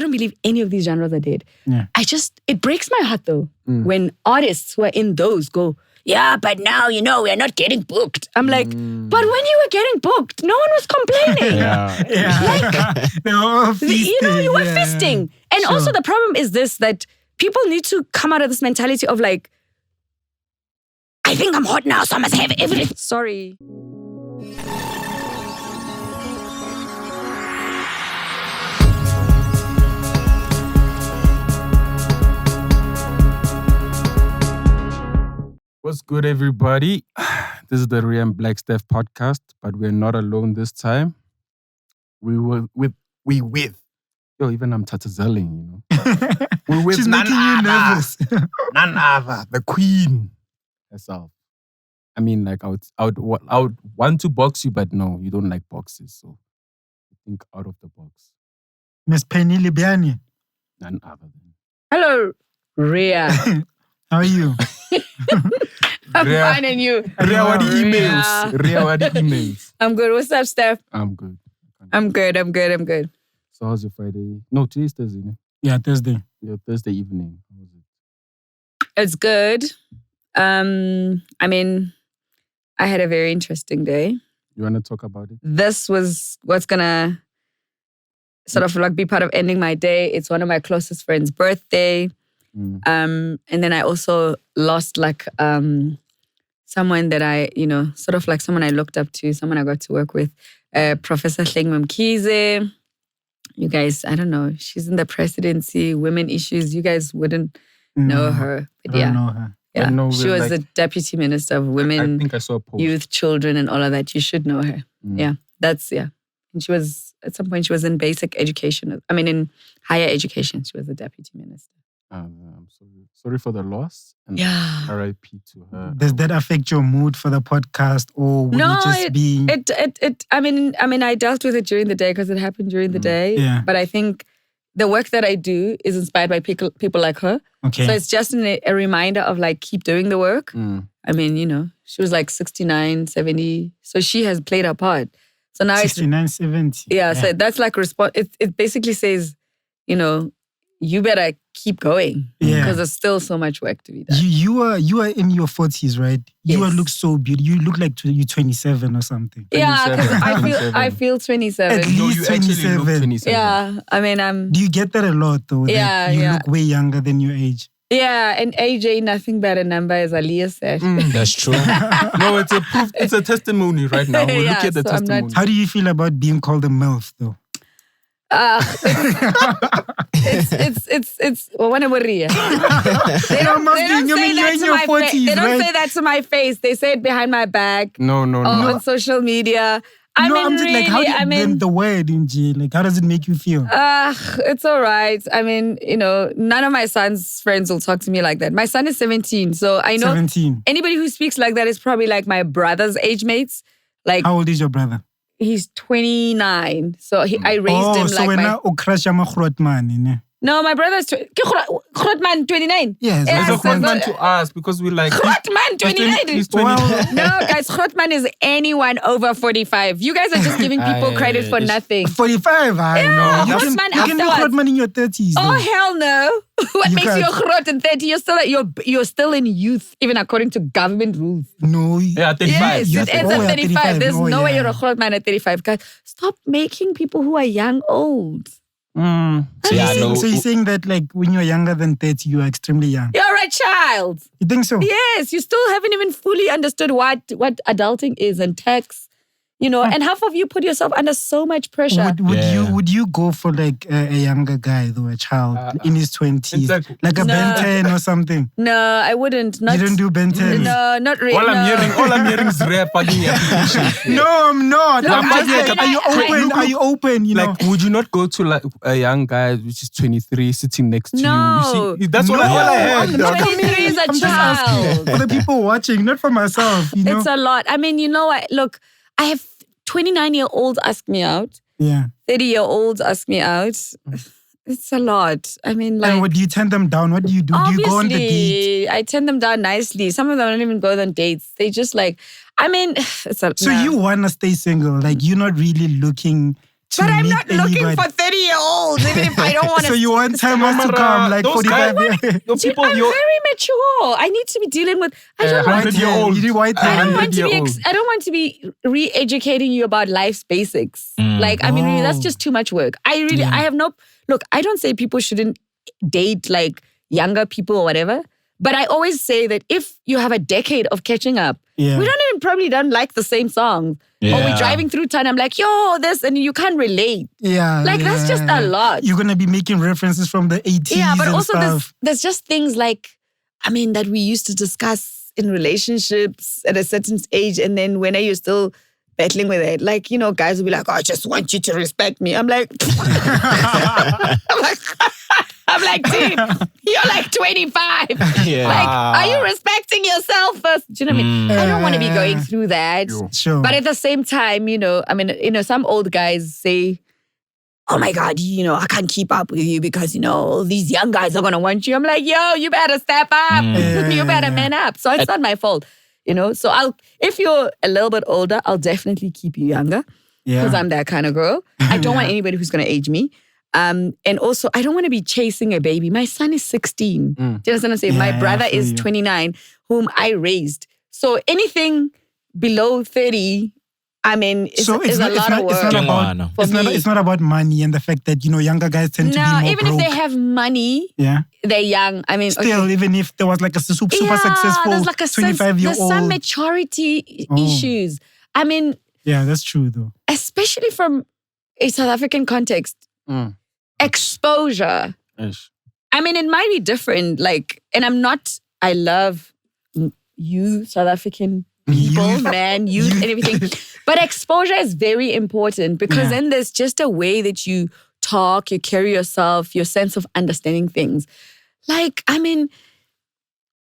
don't believe any of these genres are dead. Yeah. It breaks my heart though when artists who are in those go, yeah, but now, we're not getting booked. I'm like, but when you were getting booked, no one was complaining. They were all feasting. You were fisting. And also the problem is this, that people need to come out of this mentality of like, I think I'm hot now, so I must have everything. Sorry. What's good, everybody? This is the Ria and Black Steph podcast, but we're not alone this time. We with. Yo, even I'm tatazelling, We're with She's making you nervous. none other, the queen herself. I mean, like, I would want to box you, but no, you don't like boxes, so think out of the box. Miss Penny Lebyane. None other than. Hello, Ria. How are you? I'm fine, and you? Ria, what the emails? I'm good. What's up, Steph? I'm good. I'm good. So how's your Friday? No, today's Thursday, no? Yeah, Thursday. Your Thursday evening. How was it? It's good. I mean, I had a very interesting day. You want to talk about it? This was what's gonna sort of like be part of ending my day. It's one of my closest friends' birthday. And then I also lost like someone that I, sort of like someone I looked up to, someone I got to work with, Professor Khanyi Mbau. You guys, I don't know, she's in the presidency, women issues. You guys wouldn't know her. But I don't know her. Yeah, know she was the deputy minister of women, I think I saw a post. youth, children, and all of that. You should know her. Yeah, And she was, at some point, she was in basic education. I mean, in higher education, she was the deputy minister. I'm sorry for the loss. And Yeah. RIP to her. Does that affect your mood for the podcast, or would you just be? I mean, I dealt with it during the day because it happened during the day. Yeah. But I think the work that I do is inspired by people like her. Okay. So it's just a reminder of like, keep doing the work. I mean, she was like 69, 70. So she has played her part. So now 69, 70. Yeah. So that's like it basically says, you better keep going. Yeah. Because there's still so much work to be done. You are in your 40s, right? Yes. You look so beautiful. You look like you're 27 or something. Yeah, because 27. I feel 27. At No, least you actually look 27. 27. Yeah, I mean, Do you get that a lot though? Yeah, that you yeah. look way younger than your age. Yeah, and AJ, nothing but a number, as Aliyah said. That's true. No, it's a proof. It's a testimony right now. We'll Yeah, look at the so I'm not- testimony. How do you feel about being called a MILF though? It's well, when I'm Maria. They You're don't say that in to your my 40s, face. They don't right? say that to my face. They say it behind my back No. or on social media. I mean, I'm just really, like, how the word in jail, like, how does it make you feel? it's all right. I mean, none of my son's friends will talk to me like that. My son is 17, so I know 17. anybody who speaks like that is probably like my brother's age mates. Like, How old is your brother? he's 29, so I raised him so like when my... I crash my man, No, my brother's... Grootman, 29. Yes, Yeah, It's a so Grootman the- to us because we like. Grootman, 29. He's 20. No, guys, Grootman is anyone over 45. You guys are just giving people credit for nothing. 45, I know. Yeah, You can Grootman be afterwards. Grootman in your 30s though. Oh, hell no. What You makes can't. you a Groot in 30? You're still in youth, even according to government rules. No. Yeah, 35. Yes, You it have ends to- at yeah, 35. There's no way yeah. you're a Grootman at 35. Guys, stop making people who are young old. So, Yeah, you're no. saying, so you're saying that like when you're younger than 30, you are extremely young. You're a child. You think so? Yes, you still haven't even fully understood what adulting is and tax, and half of you put yourself under so much pressure. Would you go for like a younger guy though, a child in his 20s, like a No. Ben 10 or something? No, I wouldn't. You don't do Ben 10? No, not really. All I'm hearing is rare fucking application. No, I'm not. Look, Are you open? You know, Like, would you not go to like a young guy which is 23 sitting next to you? No. You see, that's all No, I heard. I'm not- 23 is a I'm just asking child. for the people watching, not for myself. You know, It's a lot. I mean, what? Look, I have 29-year-olds ask me out. yeah. 30-year-olds ask me out. It's a lot. I mean, like... And what do you turn them down? What do you do? Do you go on the date? Obviously, I turn them down nicely. Some of them don't even go on dates. They just like... I mean, it's a... So you want to stay single? Like you're not really looking But I'm meet not looking anybody. for 30-year-olds, even if I don't want to. So you want time to come, like those 45 guys- years. Your people, I'm very mature. I need to be dealing with. I don't want. 100-year-old. You need white I don't hair. want to be. 100-year-old. I don't want to be re-educating you about life's basics. Like, I mean, really, that's just too much work. I have no. Look, I don't say people shouldn't date like younger people or whatever. But I always say that if you have a decade of catching up, we probably don't like the same song. Or we're driving through town, I'm like, yo, this, and you can't relate. Yeah. Like, that's just a lot. You're going to be making references from the 80s. Yeah, but and also stuff. there's just things like, I mean, that we used to discuss in relationships at a certain age, and then when are you still battling with it? Like, you know, guys will be like, oh, I just want you to respect me. I'm like, I'm like, dude, you're like 25. Yeah. Like, are you respecting yourself first? Do you know what I mean? I don't want to be going through that. Sure. But at the same time, you know, I mean, you know, some old guys say, oh my God, you know, I can't keep up with you because, you know, these young guys are going to want you. I'm like, yo, you better step up. You better man up. So it's not my fault, you know. So if you're a little bit older, I'll definitely keep you younger because I'm that kind of girl. I don't want anybody who's going to age me. And also, I don't want to be chasing a baby. My son is 16. Do you understand what I'm saying? My brother is 29, whom I raised. So anything below 30, I mean, it's a lot of work. It's not about money and the fact that, you know, younger guys tend to be more even broke. if they have money, they're young. I mean, still, even if there was like a super successful there's like a 25-year-old. There's some maturity issues. I mean, yeah, that's true though. Especially from a South African context. Exposure. Ish. I mean, it might be different. Like, and I love you, South African people, youth and everything. But exposure is very important because then there's just a way that you talk, you carry yourself, your sense of understanding things. Like, I mean,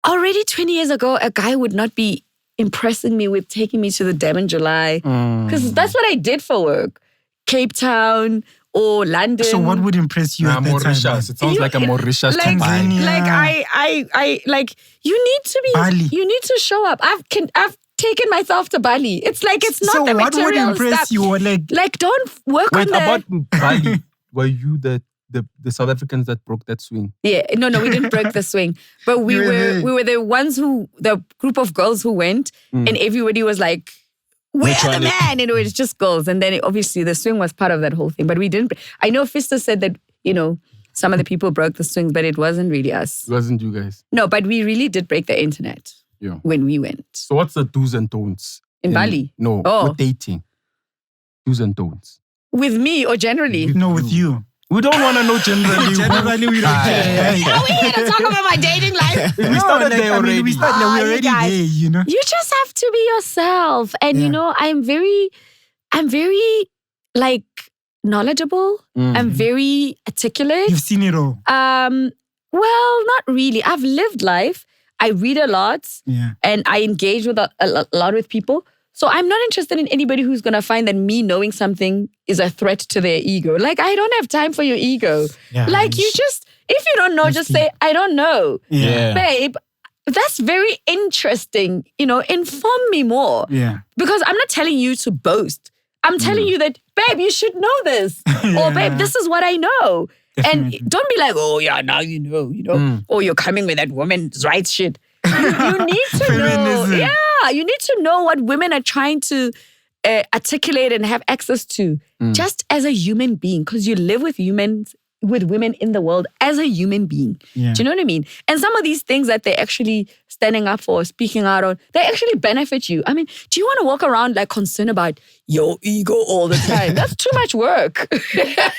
already 20 years ago, a guy would not be impressing me with taking me to the Dam in July because that's what I did for work. Cape Town or London. So what would impress you at that Mauritius. time? It sounds like a Mauritius like, Tanzania. I you need to be Bali. You need to show up. I've taken myself to Bali. It's like it's not the what would material impress stuff. you? Or Like don't work Wait, on the about Bali, were you the South Africans that broke that swing? Yeah, no, we didn't break the swing. But we were the ones the group of girls who went and everybody was like, we're the man, and it was just girls. And then obviously the swing was part of that whole thing. But we didn't. I know Fister said that, you know, some of the people broke the swings, but it wasn't really us. It wasn't you guys. No, but we really did break the internet when we went. So what's the do's and don'ts? In Bali? No, with dating. Do's and don'ts. With me or generally? No, with you. We don't want to know generally. Generally, we don't care. Are we here to talk about my dating life? We started there already. We started, we're already guys, there, you know. You just have to be yourself. And you know, I'm very like knowledgeable. I'm very articulate. You've seen it all. Well, not really. I've lived life. I read a lot. And I engage with a lot with people. So I'm not interested in anybody who's going to find that me knowing something is a threat to their ego. Like, I don't have time for your ego. Like, you just, if you don't know, just say, I don't know. Babe, that's very interesting. You know, inform me more. Because I'm not telling you to boast. I'm telling you that, babe, you should know this. Or, babe, this is what I know. Definitely. And don't be like, oh, yeah, now you know. Or you're coming with that women's rights shit. You need to know. Yeah, you need to know what women are trying to articulate and have access to just as a human being, because you live with women in the world as a human being. Do you know what I mean? And some of these things that they're actually standing up for, speaking out on, they actually benefit you. I mean, do you want to walk around like concerned about your ego all the time? That's too much work.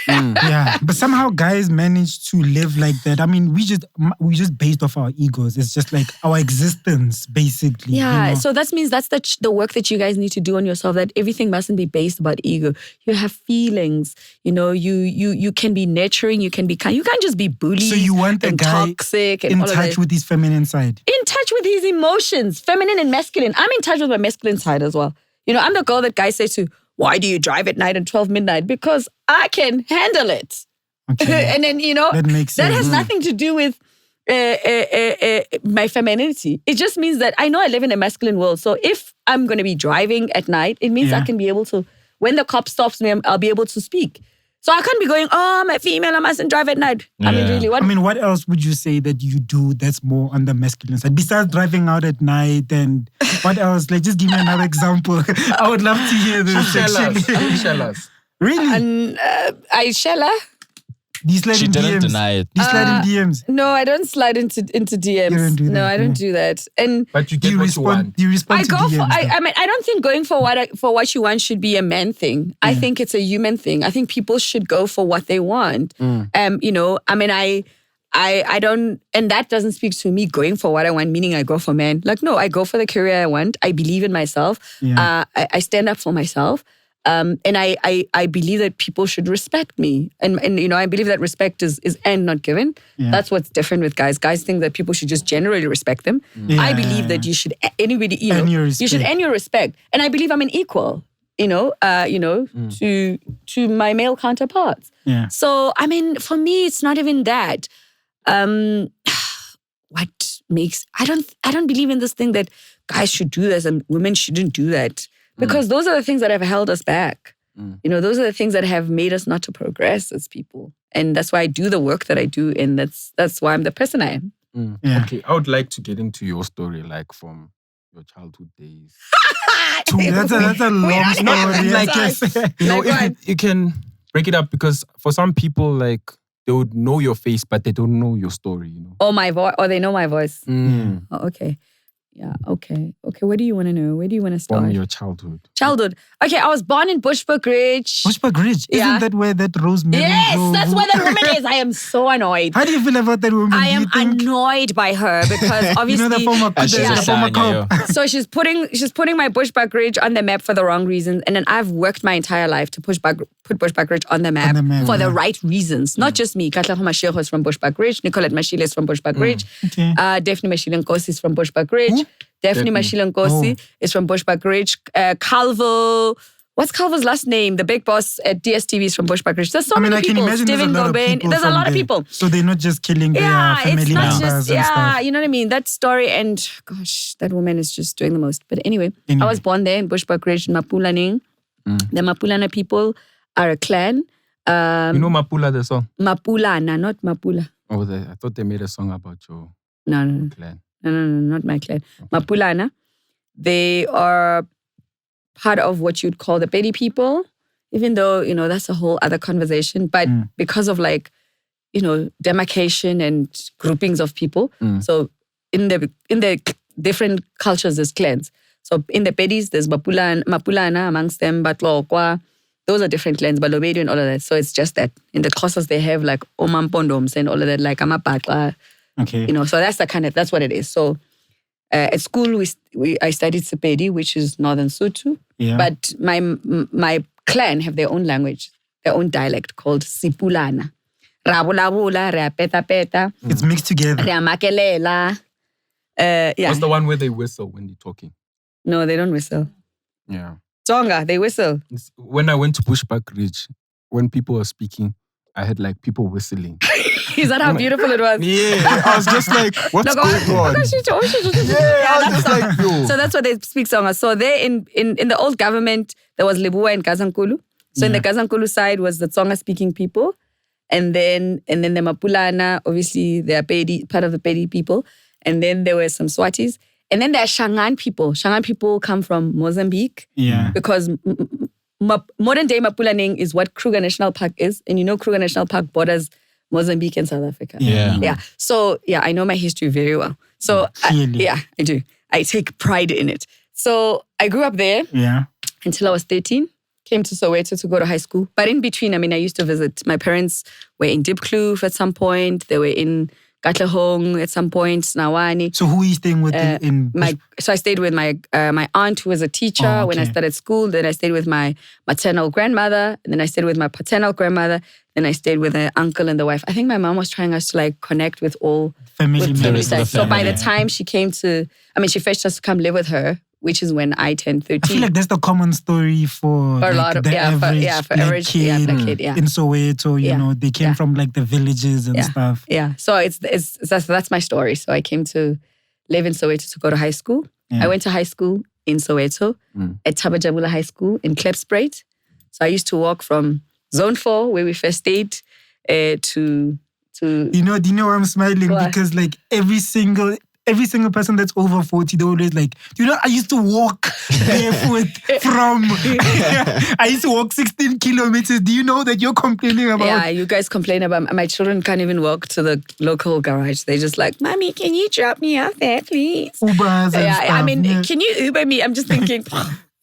But somehow guys manage to live like that. I mean, we just based off our egos. It's just like our existence, basically. Yeah, you know? so that means that's the work that you guys need to do on yourself, that everything mustn't be based about ego. You have feelings, you know, you can be nurturing, you can be kind. You can't just be bullied. So you want a guy toxic and in all touch with his feminine side. In touch with his emotions, feminine and masculine. I'm in touch with my masculine side as well. You know, I'm the girl that guys say to, why do you drive at night at 12 midnight? Because I can handle it. Okay. And then, you know, that has nothing to do with my femininity. It just means that I know I live in a masculine world. So if I'm going to be driving at night, it means I can be able to when the cop stops me, I'll be able to speak. So I can't be going, oh, I'm a female, I mustn't drive at night. I mean, really, what? I mean, what else would you say that you do that's more on the masculine side? Besides driving out at night, and what else? Like, just give me another example. I would love to hear this. Shell us. Really? And I shella. Do you slide She in didn't DMs? deny it. Do you slide in DMs? No, I don't slide into DMs. You don't do No, that, I don't do that. And But you Do get you what you respond? want. Do you respond I to go DMs? for. I mean, I don't think going for what you want should be a man thing. I think it's a human thing. I think people should go for what they want. You know, I mean, I don't, and that doesn't speak to me going for what I want, meaning I go for men. Like, no, I go for the career I want. I believe in myself. Yeah. I stand up for myself. And I believe that people should respect me. And you know, I believe that respect is earned, not given. Yeah. That's what's different with guys. Guys think that people should just generally respect them. I believe that you should, anybody, you know, Earn your you should respect. earn your respect. And I believe I'm an equal, to my male counterparts. Yeah. So, I mean, for me, it's not even that. What makes, I don't believe in this thing that guys should do this and women shouldn't do that. Because those are the things that have held us back. You know, those are the things that have made us not to progress as people. And that's why I do the work that I do. And that's why I'm the person I am. Yeah. Okay, I would like to get into your story, like from your childhood days. That's a long story. I like, guess. You know, Like what? if you can break it up, because for some people, like, they would know your face, but they don't know your story, you know. Or my voice, or they know my voice. Mm. Oh, okay. Yeah, okay. Okay, what do you want to know? Where do you want to start? From your childhood. Childhood. Okay, I was born in Bushbuck Ridge. Bushbuck Ridge. Yeah. Isn't that where that rosemary Yes, grows? that's where the woman is. I am so annoyed. How do you feel about that woman? I Do am you think, annoyed by her because you obviously know, the former, She's the a former Sanya, cop. so she's putting my Bushbuck Ridge on the map for the wrong reasons. And then I've worked my entire life to put Bushbuck Ridge on the map, for the right reasons. Not just me. Katla Mashiro is from Bushbuck Ridge. Nicolette Mashile is from Bushbuck Ridge. Okay. Daphne Mashile Nkosi is from Bushbuck Ridge. Daphne Mashile Nkosi is from Bushbuck Ridge. Calvo, what's Calvo's last name? The big boss at DSTV is from Bushbuck Ridge. There's so many I can people. imagine Steven Gobain. There's a lot of people. So they're not just killing their Yeah, family it's not members just, and stuff. you know what I mean? That story, and gosh, that woman is just doing the most. But anyway, I was born there in Bushbuck Ridge in Mapulaning. The Mapulana people are a clan. You know Mapula, the song? Mapulana, not Mapula. Oh, I thought they made a song about your No, clan. No, not my clan. Mapulana. They are part of what you'd call the Pedi people, even though, you know, that's a whole other conversation. But because of like, you know, demarcation and groupings of people. So in the different cultures, there's clans. So in the Pedis, there's Mapulana amongst them, Batlokwa. Those are different clans, Balobedu and all of that. So it's just that. In the Xhosas, they have like Omampondoms and all of that, like Amapatla. Okay. You know, so that's what it is. So at school, I studied Sepedi, which is Northern Sotho. Yeah. But my clan have their own language, their own dialect called Sipulana. Rabulabula, Reapeta-peta, It's mixed together. Reamakelela. Yeah. What's the one where they whistle when they're talking? No, they don't whistle. Yeah. Tonga, they whistle. When I went to Bushbuck Ridge, when people were speaking, I had like people whistling. Is that how beautiful it was? Yeah, I was just like, what's going on? I was just like, yo. So that's what they speak Tonga. So there in the old government, there was Lebyane and Gazankulu. So in the Gazankulu side was the Tonga speaking people. And then the Mapulana, obviously they are part of the Pedi people. And then there were some Swatis. And then there are Shangaan people. Shangaan people come from Mozambique. Yeah. Because modern day Mapulaneng is what Kruger National Park is. And you know Kruger National Park borders Mozambique and South Africa. Yeah. Yeah. So yeah, I know my history very well. So Clearly. I do. I take pride in it. So I grew up there Yeah. until I was 13. Came to Soweto to go to high school. But in between, I mean, I used to visit. My parents were in Diepkloof at some point. They were in Katlehong at some point, Nawani. So who are you staying with in So I stayed with my aunt who was a teacher when I started school. Then I stayed with my maternal grandmother. And then I stayed with my paternal grandmother. Then I stayed with an uncle and the wife. I think my mom was trying us to like connect with all family members? So by the time she came she fetched us to come live with her, which is when I turned 13. I feel like that's the common story for a like, lot of the average black kid in Soweto. You know, they came from like the villages and stuff. Yeah, so that's my story. So I came to live in Soweto to go to high school. Yeah. I went to high school in Soweto at Thabethe High School in Klipspruit. So I used to walk from Zone 4, where we first stayed, to... You know why I'm smiling? What? Because like every single person that's over 40, they're always like, I used to walk barefoot from... I used to walk 16 kilometers. Do you know that you're complaining about... Yeah, you guys complain about... My children can't even walk to the local garage. They're just like, Mommy, can you drop me off there, please? Ubers and stuff. I mean, can you Uber me? I'm just thinking...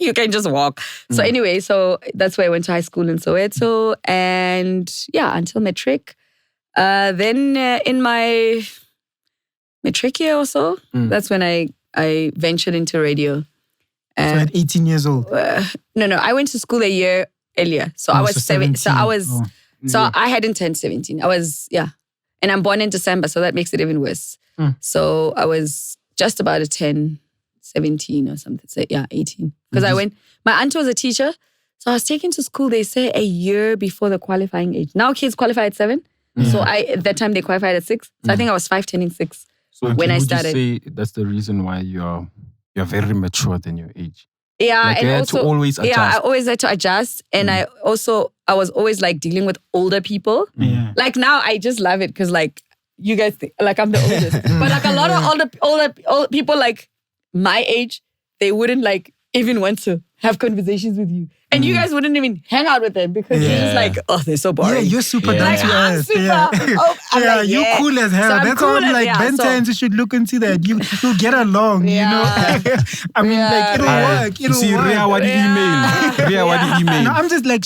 You can just walk. So anyway, that's where I went to high school in Soweto. And yeah, until matric. Then in my matric year or so, that's when I ventured into radio. So at 18 years old? No, I went to school a year earlier. So I was 17. So I was, I hadn't turned 17. I was, and I'm born in December, so that makes it even worse. So I was just about a 10, 17 or something. So 18. Because my aunt was a teacher. So I was taken to school, they say, a year before the qualifying age. Now kids qualify at 7. So at that time they qualified at 6. So I think I was 5 turning 6 when I started. Would you say that's the reason why you're very mature than your age? Yeah, like and you had also to always adjust. Yeah, I always had to adjust, and I was always like dealing with older people. Like now, I just love it because like you guys think like I'm the oldest, but like a lot of older people like my age, they wouldn't like even want to have conversations with you. And you guys wouldn't even hang out with them because you're just like, oh, they're so boring. Yeah, you're super down to I'm earth. super. I'm you're cool as hell. So that's why I'm like, Ben Times, you should look into that. You'll get along, you know? I mean, like, it'll work. It'll see, work. Ria, what the email? Ria, what the email? No, I'm just like,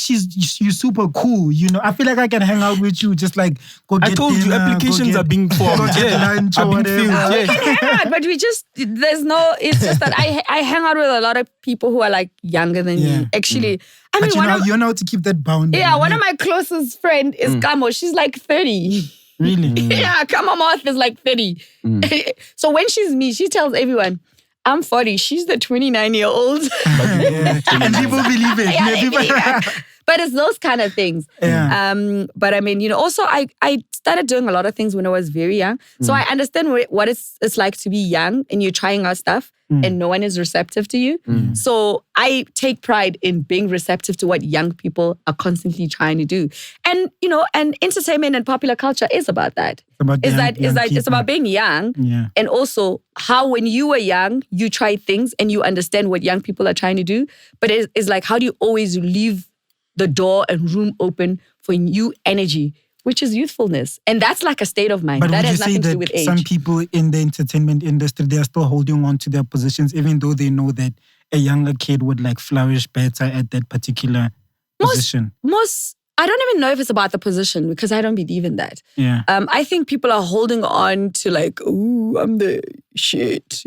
you're super cool, you know? I feel like I can hang out with you, just like, go get I told you, applications are being formed. Go get lunch or whatever. We can hang out, but it's just that I hang out with a lot of people who are like younger than me. Actually, I mean, but you know to keep that boundary. Yeah, one of my closest friends is Kamo. She's like 30. Really? Yeah, Kamo Moth is like 30. So when she's me, she tells everyone, I'm 40. She's the 29-year-old. And people believe it. They believe it. But it's those kind of things. Yeah. But I mean, also I started doing a lot of things when I was very young. So I understand what it's like to be young and you're trying out stuff and no one is receptive to you. So I take pride in being receptive to what young people are constantly trying to do. And, and entertainment and popular culture is about that. It's about being young. Yeah. And also how when you were young, you tried things and you understand what young people are trying to do. But it's like, how do you always leave the door and room open for new energy, which is youthfulness. And that's like a state of mind. But that would has you say nothing to that do with age. some people in the entertainment industry, they are still holding on to their positions, even though they know that a younger kid would like flourish better at that particular position? I don't even know if it's about the position because I don't believe in that. Yeah. I think people are holding on to like, ooh, I'm the shit,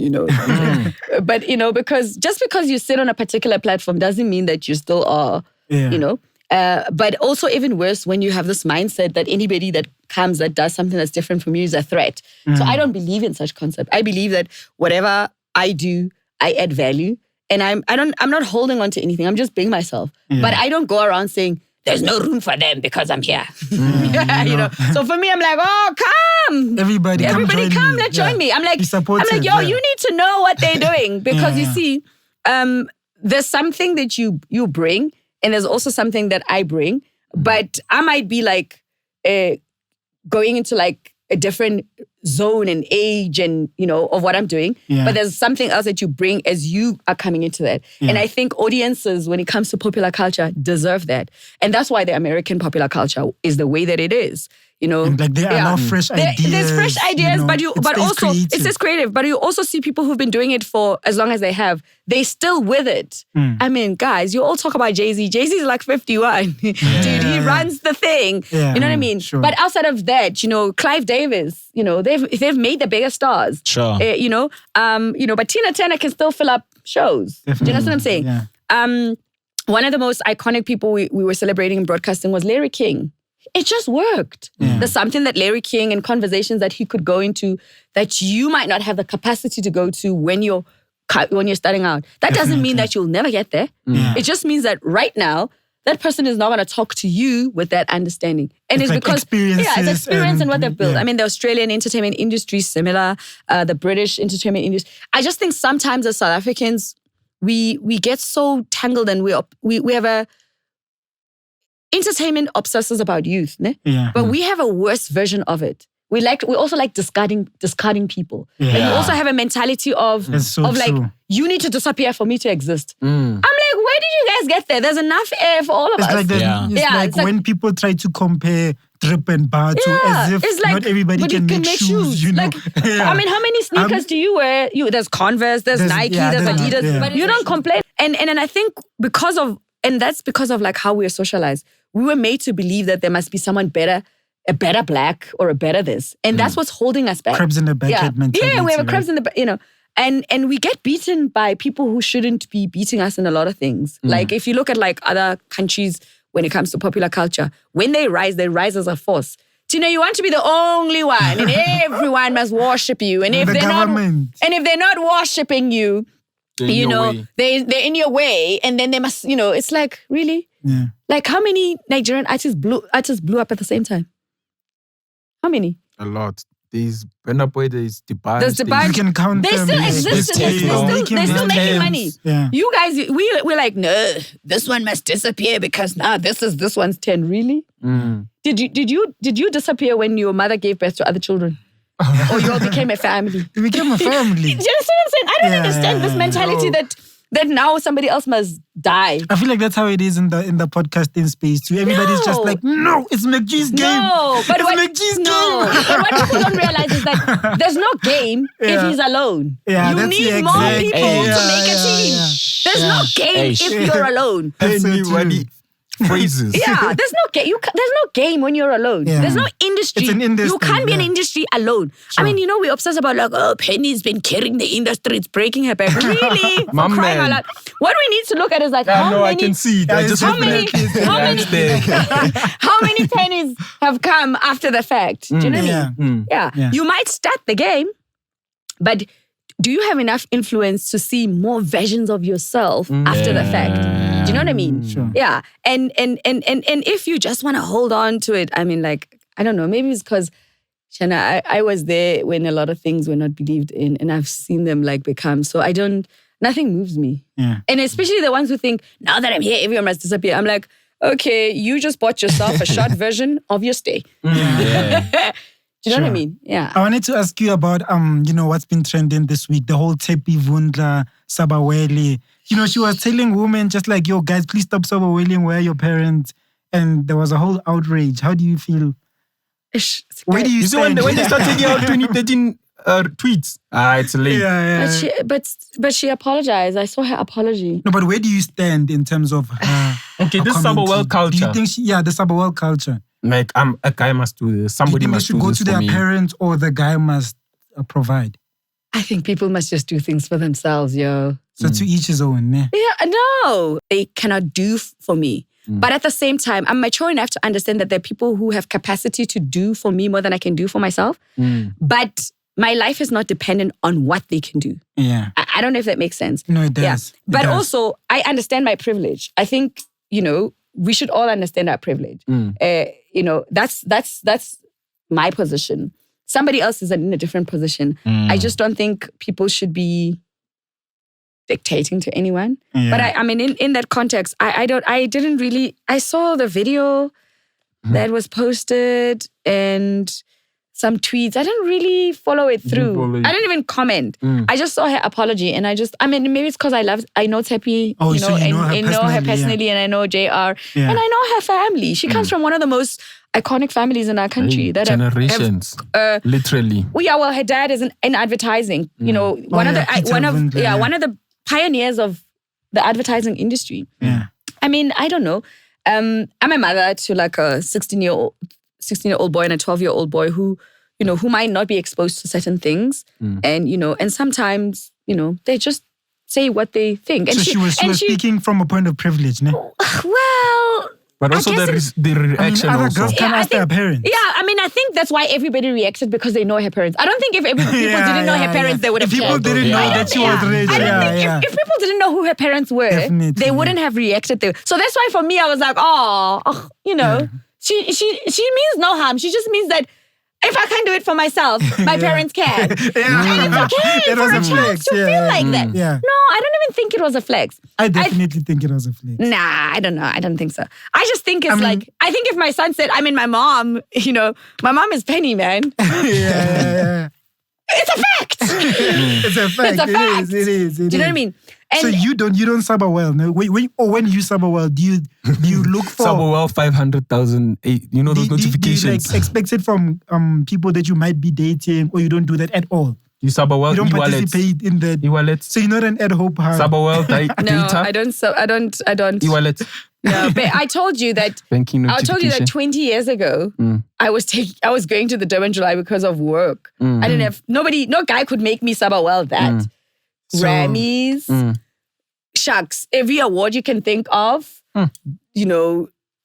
But, because you sit on a particular platform doesn't mean that you still are. But also even worse when you have this mindset that anybody that comes that does something that's different from you is a threat. So I don't believe in such concept. I believe that whatever I do, I add value, and I'm not holding on to anything. I'm just being myself. But I don't go around saying there's no room for them because I'm here. So for me, I'm like, oh, come, everybody come, let's join me. I'm like, yo, you need to know what they're doing because you see, there's something that you bring. And there's also something that I bring, but I might be like going into like a different zone and age and, of what I'm doing. Yeah. But there's something else that you bring as you are coming into that. Yeah. And I think audiences, when it comes to popular culture, deserve that. And that's why the American popular culture is the way that it is. And like there are now fresh ideas. There's fresh ideas, it stays creative. But you also see people who've been doing it for as long as they have. They still with it. I mean, guys, you all talk about Jay-Z. Jay-Z's like 51. Dude, he runs the thing. Yeah. You know what I mean? Sure. But outside of that, Clive Davis, they've made the biggest stars. Sure. But Tina Turner can still fill up shows. Definitely. Do you know what I'm saying? Yeah. One of the most iconic people we were celebrating in broadcasting was Larry King. It just worked. Yeah. There's something that Larry King and conversations that he could go into that you might not have the capacity to go to when you're starting out. That doesn't mean that you'll never get there. Yeah. It just means that right now, that person is not going to talk to you with that understanding. And it's like because it's experience and what they've built. I mean, the Australian entertainment industry is similar, the British entertainment industry. I just think sometimes as South Africans, we get so tangled and we have entertainment obsesses about youth, ne? Yeah. But we have a worse version of it. We also like discarding people. Yeah. And we also have a mentality of like, true. you need to disappear for me to exist. I'm like, where did you guys get there? There's enough air for all of us. It's like when people try to compare drip and bar to as if it's like, not everybody can make shoes, you know. Like, I mean, how many sneakers do you wear? There's Converse, there's Nike, there's Adidas, but you don't complain. And I think that's because of like how we're socialized. We were made to believe that there must be someone better, a better black or a better this. And that's what's holding us back. Crabs in the backyard mentality. Yeah, we have crabs in the, you know. And we get beaten by people who shouldn't be beating us in a lot of things. Like if you look at like other countries when it comes to popular culture, when they rise as a force. Do you know, you want to be the only one and everyone must worship you. And if they're not worshiping you, you know, they're in your way, and then they must, you know, it's like, really? Yeah. Like how many Nigerian artists blew up at the same time? How many? A lot. There's Burna Boy, there's Dubai. There's Dubai. You can count They them. still exist. They're still making money. Yeah. You guys, we're like, no, this one must disappear because now this one's 10. Really? Did you disappear when your mother gave birth to other children? Or you all became a family? We became a family. Do you understand what I'm saying? I don't understand this mentality that now somebody else must die. I feel like that's how it is in the podcasting space too. Everybody's just like, no, it's McG's game. No, but McG's game. But what people don't realize is that there's no game if he's alone. Yeah, you need more people to make a team. There's no game if you're alone. That's so true. Phrases. Yeah, there's no game. There's no game when you're alone. Yeah. There's no industry. It's an industry. You can't be an industry alone. Sure. I mean, you know, we're obsessed about like, oh, Penny's been carrying the industry. It's breaking her back. Really? My For crying out man. loud. What we need to look at is like, I can see it. I just how many pennies have come after the fact? Do you know what I mean? Yeah. You might start the game, but do you have enough influence to see more versions of yourself after the fact? Do you know what I mean? Sure. Yeah. And if you just want to hold on to it, I mean, like, I don't know, maybe it's because, Shana, I was there when a lot of things were not believed in, and I've seen them like become. So nothing moves me. Yeah. And especially the ones who think, now that I'm here, everyone must disappear. I'm like, okay, you just bought yourself a short version of your stay. Yeah. Do you know what I mean? Yeah. I wanted to ask you about what's been trending this week, the whole Tshepi Vundla, Sabawele. You know, she was telling women just like, yo, guys, please stop Sabawele, where are your parents? And there was a whole outrage. How do you feel? Where do you stand? When they start taking out 2013 tweets, it's late. Yeah. But she apologized. I saw her apology. No, but where do you stand in terms of okay, this Sabawele culture. Do you think the Sabawele culture? Like, a guy must do this. Somebody must do this. They should go to their parents, or the guy must provide? I think people must just do things for themselves, yo. So to each his own, yeah? Yeah, no. They cannot do for me. But at the same time, I'm mature enough to understand that there are people who have capacity to do for me more than I can do for myself. But my life is not dependent on what they can do. Yeah. I don't know if that makes sense. No, it does. Yeah. But also, I understand my privilege. I think, we should all understand our privilege. That's my position. Somebody else is in a different position. I just don't think people should be dictating to anyone. Yeah. But I mean, in that context, I saw the video that was posted and some tweets. I didn't really follow it through. I didn't even comment. I just saw her apology, and maybe it's because I know Tshepi, I know her personally, and I know JR, and I know her family. She comes from one of the most iconic families in our country that generations, literally. Well, her dad is in advertising. One of the pioneers of the advertising industry. Yeah. I mean, I don't know. I'm a mother to like a 16-year-old boy and a 12-year-old boy who might not be exposed to certain things. And sometimes, they just say what they think. And so she was speaking from a point of privilege, no? Well... But also the reaction other girls can't ask their parents. Yeah, I think that's why everybody reacted, because they know her parents. I don't think if people didn't know her parents, they would have cared. If people didn't know that she was rich. I don't think if people didn't know who her parents were, they wouldn't have reacted there. So that's why for me, I was like, she means no harm. She just means that If I can't do it for myself, my parents can. And it's okay It for was a a child flex, to feel like that. Yeah. No, I don't even think it was a flex. I definitely think it was a flex. Nah, I don't know. I don't think so. I just think it's I think if my son said, my mom, my mom is Penny, man. Yeah. It's a fact. It's a fact. It's a fact. It is. Do you know what I mean? And So you don't suffer well. No? When you suffer well, do you look for SBWL 500,000, you know those notifications. Do you expect it from people that you might be dating, or you don't do that at all? You SBWL You don't e-wallets. participate in that. E-wallets. So you're not an ad hoc hub. SBWL data. no, I don't. E-wallets. No, but I told you that. Banking I told you notification. that 20 years ago, I was going to the Durban July because of work. I didn't have no guy could make me SBWL that. Grammys, shucks, every award you can think of.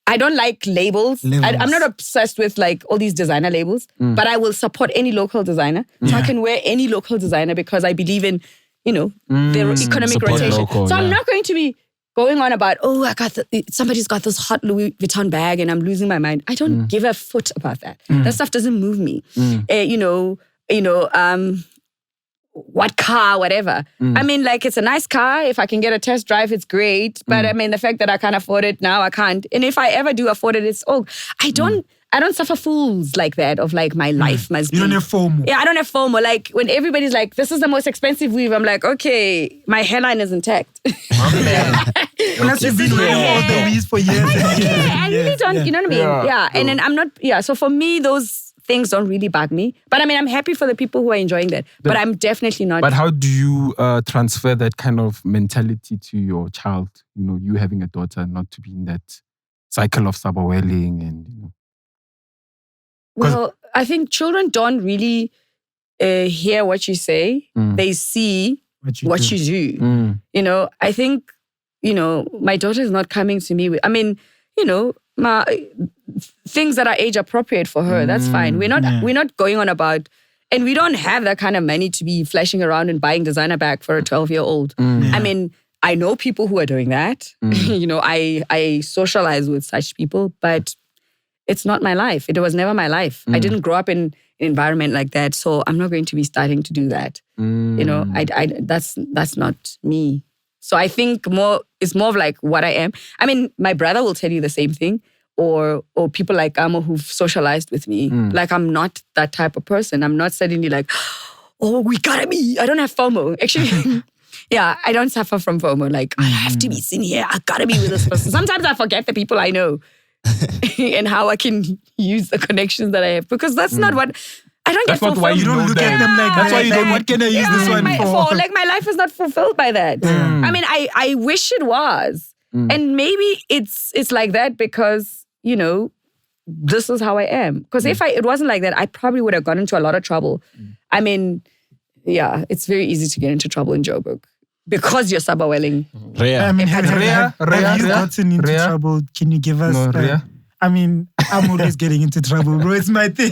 I don't like labels. I'm not obsessed with like all these designer labels, but I will support any local designer. So I can wear any local designer because I believe in, their economic Support rotation. local, so I'm yeah. not going to be going on about, somebody's got this hot Louis Vuitton bag and I'm losing my mind. I don't give a foot about that. That stuff doesn't move me. What car, whatever. I mean, like, it's a nice car. If I can get a test drive, it's great. But I mean, the fact that I can't afford it now, I can't. And if I ever do afford it, it's I don't suffer fools like that of like my life must be. You don't have FOMO. Yeah, I don't have FOMO. Like when everybody's like, this is the most expensive weave, I'm like, okay, my hairline is intact. Unless you've been wearing all the weeds for years. I really don't, you know what I mean? Yeah. And then I'm not, so for me, those things don't really bug me. But I mean, I'm happy for the people who are enjoying that. But I'm definitely not. But how do you transfer that kind of mentality to your child? You having a daughter, not to be in that cycle of SBWLing and, Well, I think children don't really hear what you say. They see what you do. I think, my daughter is not coming to me with, things that are age appropriate for her. That's fine. We're not going on about, and we don't have that kind of money to be flashing around and buying designer bag for a 12-year-old. I mean, I know people who are doing that. I socialize with such people, but it's not my life. It was never my life. I didn't grow up in an environment like that, so I'm not going to be starting to do that. That's not me. So I think it's more of like what I am. I mean, my brother will tell you the same thing, or people like Amo who've socialized with me. Like I'm not that type of person. I'm not suddenly like, we gotta be. I don't have FOMO. Actually, I don't suffer from FOMO. Like I have to be seen here. I gotta be with this person. Sometimes I forget the people I know. And how I can use the connections that I have, because that's not what I don't That's get not fulfilled. why you don't look at them like That's why you don't. what can I use this one for? Like my life is not fulfilled by that. I mean, I wish it was, and maybe it's like that because this is how I am. Because if it wasn't like that, I probably would have gotten into a lot of trouble. I mean, it's very easy to get into trouble in Joburg. Because you're SBWLing. I mean, have you gotten into trouble? Can you give us... No, Rhea. I mean, I'm always getting into trouble, bro. It's my thing.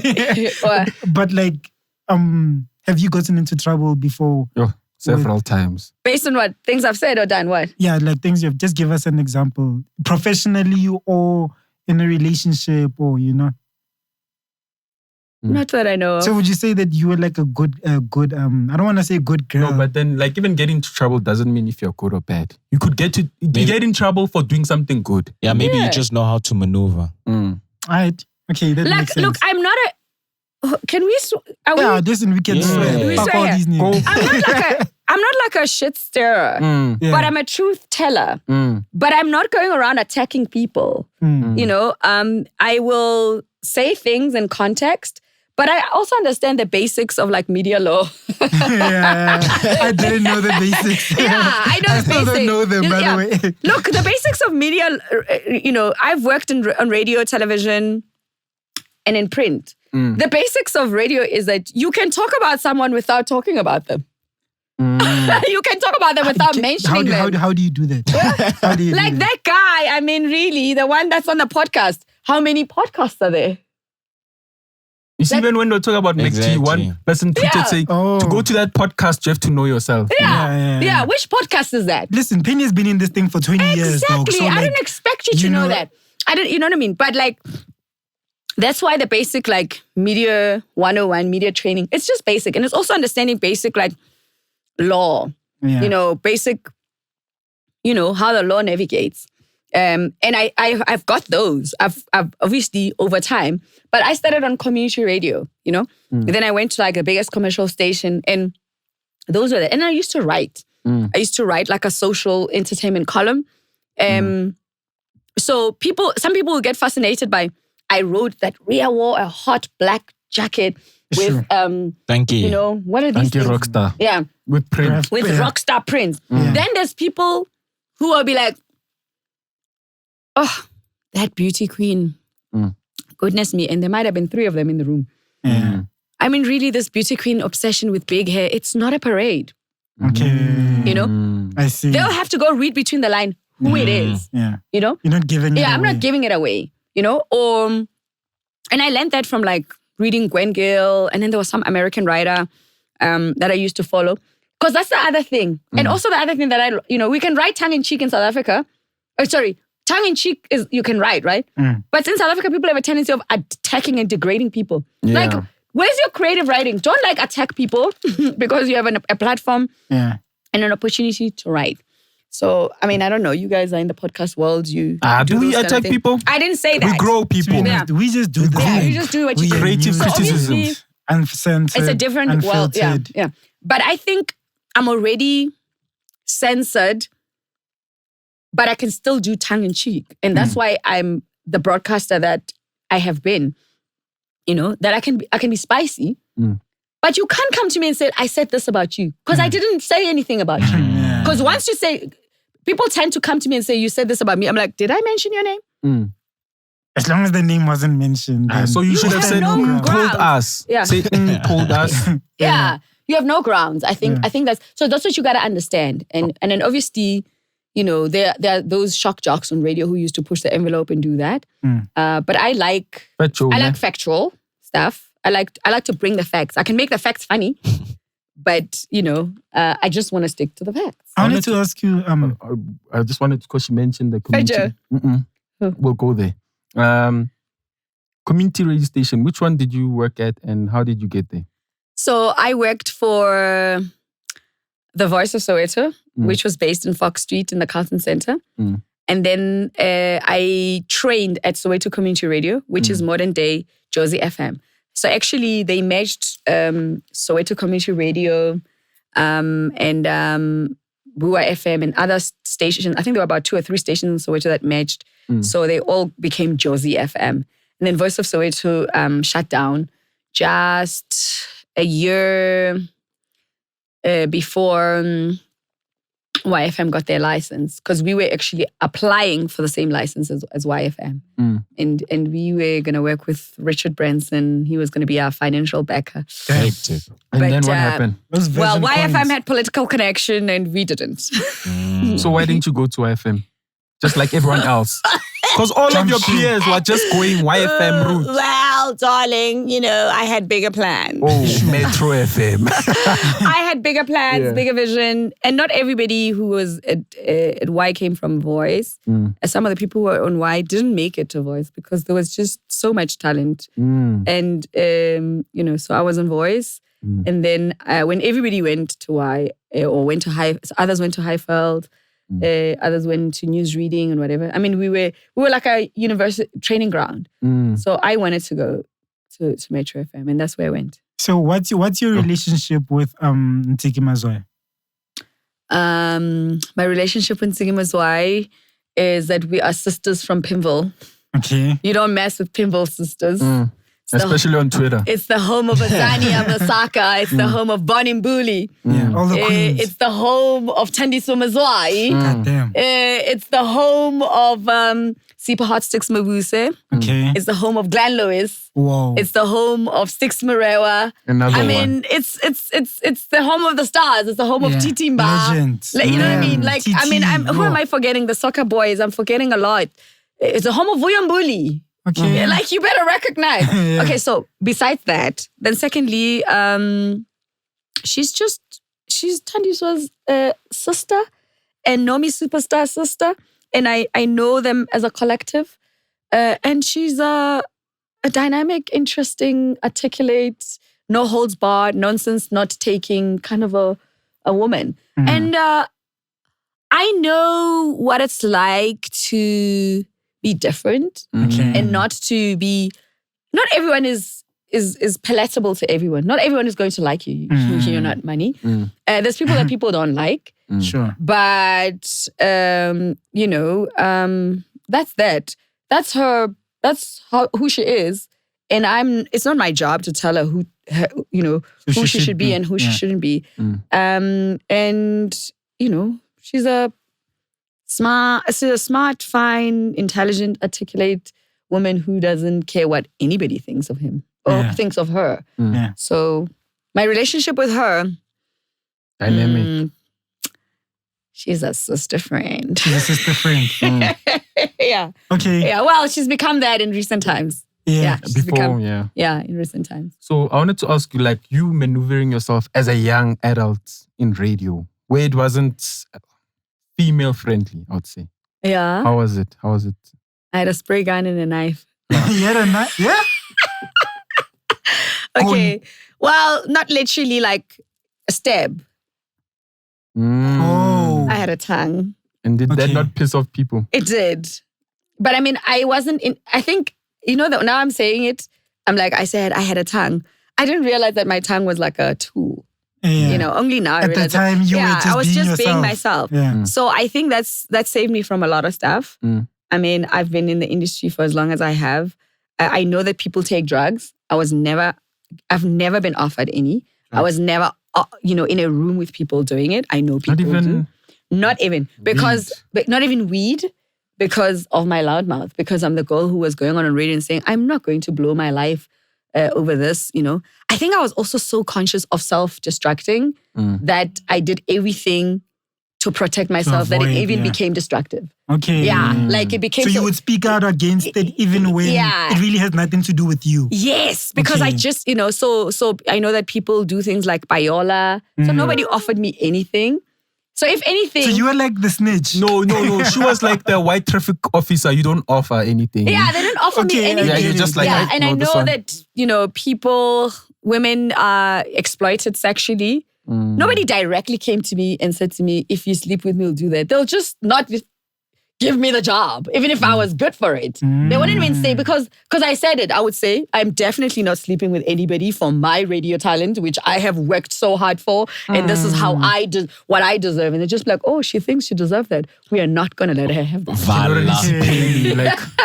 But like, have you gotten into trouble before? Several times. Based on what? Things I've said or done? What? Yeah, like things you've... Just give us an example. Professionally or in a relationship or, Not that I know of. So would you say that you were like a good, I don't want to say good girl. No, but then like even getting into trouble doesn't mean if you're good or bad. You could get in trouble for doing something good. Yeah, maybe you just know how to maneuver. Alright. Okay, that makes sense. Look, I'm not a... Can we... listen, we can swear. We Fuck swear all here. these names. I'm not like a shit stirrer, but I'm a truth teller. But I'm not going around attacking people. I will say things in context, but I also understand the basics of like media law. I didn't know the basics. I know the basics. I still don't know them, by the way. Look, the basics of media, I've worked on radio, television, and in print. The basics of radio is that you can talk about someone without talking about them. You can talk about them without mentioning them. How do you do that? How do you like do that? that guy, I mean, really, the one that's on the podcast. How many podcasts are there? You see, even when we talk about Exactly. McG, one person tweeted saying, to go to that podcast, you have to know yourself. Yeah. Which podcast is that? Listen, Penny has been in this thing for 20 years, dog. Exactly. So I like, didn't expect you to know that. You know what I mean? But like, that's why the basic like media 101, media training, it's just basic. And it's also understanding basic like law, basic, how the law navigates. And I've got those. I've obviously over time, but I started on community radio, And then I went to like the biggest commercial station, and those were and I used to write. I used to write like a social entertainment column. So some people will get fascinated by, I wrote that Rhea wore a hot black jacket with, Thank you. What are these things? Rockstar. Yeah. With print. With rockstar prints. Then there's people who will be like, oh, that beauty queen. Goodness me. And there might have been 3 of them in the room. I mean, really, this beauty queen obsession with big hair, it's not a parade. Okay. I see. They'll have to go read between the line who it is. Yeah. You're not giving it away. I'm not giving it away. And I learned that from like reading Gwen Gill, and then there was some American writer that I used to follow. Because that's the other thing. And also the other thing that we can write tongue-in-cheek in South Africa. Tongue-in-cheek is, you can write, right? But in South Africa, people have a tendency of attacking and degrading people. Yeah. Like, where's your creative writing? Don't like attack people because you have a platform and an opportunity to write. So, I mean, I don't know. You guys are in the podcast world. You do we attack people? I didn't say that. We grow people. We just do the thing. You just do what you do. Creative criticism. Uncensored. It's a different world. Yeah. But I think I'm already censored, but I can still do tongue-in-cheek. And that's why I'm the broadcaster that I have been. That I can be spicy. But you can't come to me and say, I said this about you. Because I didn't say anything about you. Because once you say, people tend to come to me and say, you said this about me. I'm like, did I mention your name? As long as the name wasn't mentioned. So you should have said, told us. Yeah. Say, told us. Yeah. You have no grounds. I think that's what you got to understand. And then obviously, there are those shock jocks on radio who used to push the envelope and do that. But I like factual stuff. I like to bring the facts. I can make the facts funny, but I just want to stick to the facts. I wanted to ask you. I just wanted, because you mentioned the community. We'll go there. Community radio station. Which one did you work at, and how did you get there? So I worked for The Voice of Soweto, which was based in Fox Street in the Carlton Center. And then I trained at Soweto Community Radio, which is modern day Jozi FM. So actually they merged Soweto Community Radio and Bua FM and other stations. I think there were about 2 or 3 stations in Soweto that merged. So they all became Jozi FM. And then Voice of Soweto shut down just a year before YFM got their license, because we were actually applying for the same license as YFM. And we were going to work with Richard Branson. He was going to be our financial backer. And then what happened? Well, YFM had political connection and we didn't. So why didn't you go to YFM? Just like everyone else? Because all of your peers were just going YFM route. Well, darling, I had bigger plans. Oh, Metro FM. I had bigger plans, bigger vision. And not everybody who was at Y came from Voice. Some of the people who were on Y didn't make it to Voice because there was just so much talent. And, so I was on Voice. And then when everybody went to Y or went to others went to Highveld. Others went to news reading and whatever. I mean, we were like a university training ground. So I wanted to go to Metro FM, and that's where I went. So what's your relationship with Ntiki Mazwai? My relationship with Ntiki Mazwai is that we are sisters from Pimville. Okay. You don't mess with Pimville sisters. Especially on Twitter. It's the home of Azania Masaka. It's the home of Bonnie Mbuli. All the queens. It's the home of Thandiso Mazwai. God damn. It's the home of Sipho Hot Sticks Mabuse. Okay. It's the home of Glenn Lewis. Whoa. It's the home of Sticks Marewa. It's the home of the stars. It's the home of Titimba. Legends. You know what I mean? Like, who am I forgetting? The soccer boys. I'm forgetting a lot. It's the home of Vuyambuli. Okay. Like, you better recognize. Okay, so besides that, then secondly, she's Thandiso's sister and Nomi Superstar sister. And I know them as a collective. And she's a a dynamic, interesting, articulate, no holds barred, nonsense, not taking kind of a woman. And I know what it's like to be different and not everyone is palatable to everyone. Not everyone is going to like you. You're not money. There's people that people don't like. Sure. But, that's that. That's her. That's who she is. And it's not my job to tell her who she should be and who she shouldn't be. She's a smart, fine, intelligent, articulate woman who doesn't care what anybody thinks of him or thinks of her. So my relationship with her, dynamic. She's a sister friend. She's a sister friend. Yeah. Okay. Yeah. Well, she's become that in recent times. Yeah. In recent times. So I wanted to ask you, like, you maneuvering yourself as a young adult in radio, where it wasn't female friendly, I would say. Yeah. How was it? I had a spray gun and a knife. You had a knife? Yeah? Okay. Well, not literally like a stab. Oh. I had a tongue. And did that not piss off people? It did. But I mean, I think, that now I'm saying it, I'm like, I said I had a tongue. I didn't realize that my tongue was like a tool. Yeah. Only now I realized. At the time, you were just I was being just being yourself. myself. Yeah. So I think that saved me from a lot of stuff. I mean, I've been in the industry for as long as I have. I know that people take drugs. I've never been offered any. I was never, in a room with people doing it. I know people do. Not even. Not even weed. Because of my loudmouth. Because I'm the girl who was going on radio and saying, I'm not going to blow my life over this, I think I was also so conscious of self-destructing that I did everything to protect myself that it even became destructive. Okay. Yeah. Like it became... So you would speak out against it even when it really has nothing to do with you. Yes. Because I just, so I know that people do things like Payola. So nobody offered me anything. So if anything... So you were like the snitch. No. She was like the white traffic officer. You don't offer anything. Yeah, they didn't offer me anything. Yeah, you're just like... Yeah, and I know that, women are exploited sexually. Nobody directly came to me and said to me, if you sleep with me, we'll do that. They'll just not give me the job, even if I was good for it. They wouldn't even say, because I said it, I would say, I'm definitely not sleeping with anybody for my radio talent, which I have worked so hard for, and this is how what I deserve. And they're just like, oh, she thinks she deserves that. We are not going to let her have that.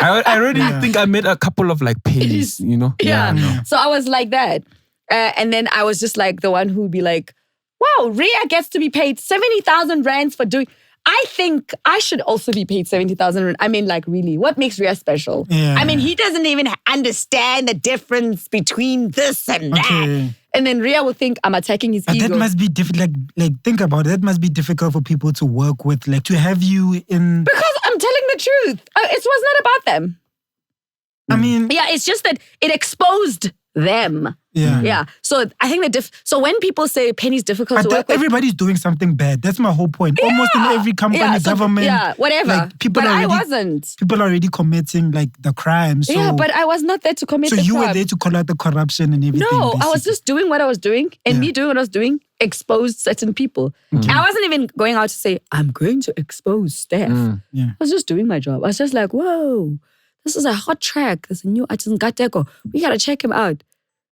I already think I made a couple of like pennies, Yeah. So I was like that. And then I was just like the one who would be like, wow, Rhea gets to be paid 70,000 rands for doing... I think I should also be paid 70,000. I mean, like, really, what makes Rhea special? Yeah. I mean, he doesn't even understand the difference between this and that. And then Rhea will think I'm attacking his ego. That must be difficult. Like, think about it. That must be difficult for people to work with. Like, to have you in... Because I'm telling the truth. It was not about them. I mean... Yeah, it's just that it exposed them. Yeah. So I think so when people say Penny's difficult to work with, everybody's doing something bad. That's my whole point. Yeah. Almost in every company, government, whatever. Like, I wasn't. People are already committing like the crime. So, but I was not there to commit the crime. So you were there to call out the corruption and everything. No, basically. I was just doing what I was doing, and me doing what I was doing exposed certain people. I wasn't even going out to say I'm going to expose Steph. I was just doing my job. I was just like, whoa, this is a hot track. There's a new artist in Nkateko. We gotta check him out.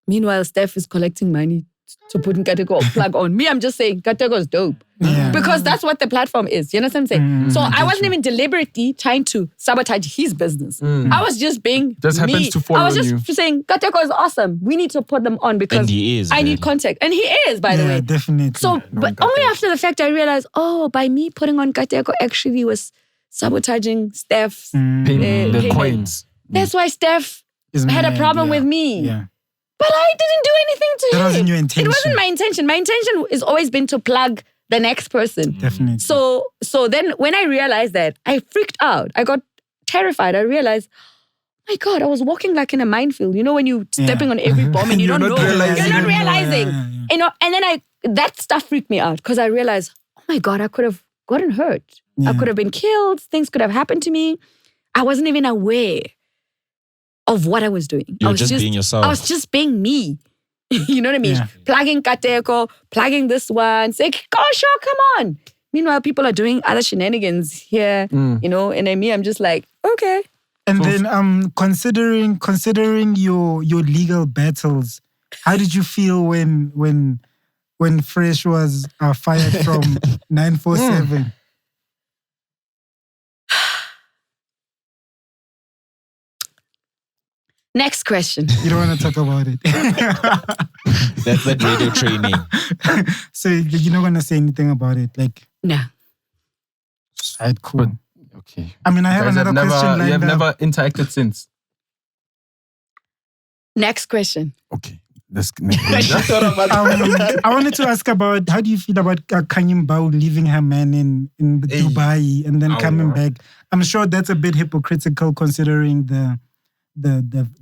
Meanwhile, Steph is collecting money to put Nkateko plug on. Me, I'm just saying Nkateko is dope. Because that's what the platform is. You know what I'm saying? So I wasn't even deliberately trying to sabotage his business. I was just being just me. Happens to fall I was on just you. saying Nkateko is awesome. We need to put them on because and he is, I need contact. And he is, by the way. Definitely. So, but only after the fact I realized, by me putting on Nkateko actually was sabotaging Steph's the coins. That's why Steph had a problem with me. Yeah. But I didn't do anything to him. That wasn't your intention. It wasn't my intention. My intention has always been to plug the next person. Definitely. So then when I realized that, I freaked out. I got terrified. I realized, my God, I was walking like in a minefield. You know when you're stepping on every bomb and you don't know. You're not realizing. You know, and then that stuff freaked me out because I realized, oh my God, I could have gotten hurt. I could have been killed. Things could have happened to me. I wasn't even aware of what I was doing. You're I was just being yourself. I was just being me. You know what I mean? Yeah. Plugging Kateko, plugging this one, say, go sure, come on. Meanwhile, people are doing other shenanigans here, you know, and then me, I'm just like, okay. And then considering your legal battles, how did you feel when Fresh was fired from 947? Next question. You don't want to talk about it. That's that radio training. So you're not going to say anything about it? Like, No. right, cool. But, okay. I mean, I have Guys another question lined You have up. never interacted since. Next question. Okay. Let's I wanted to ask about, how do you feel about Khanyi Mbau leaving her man in Dubai and then coming back? I'm sure that's a bit hypocritical considering the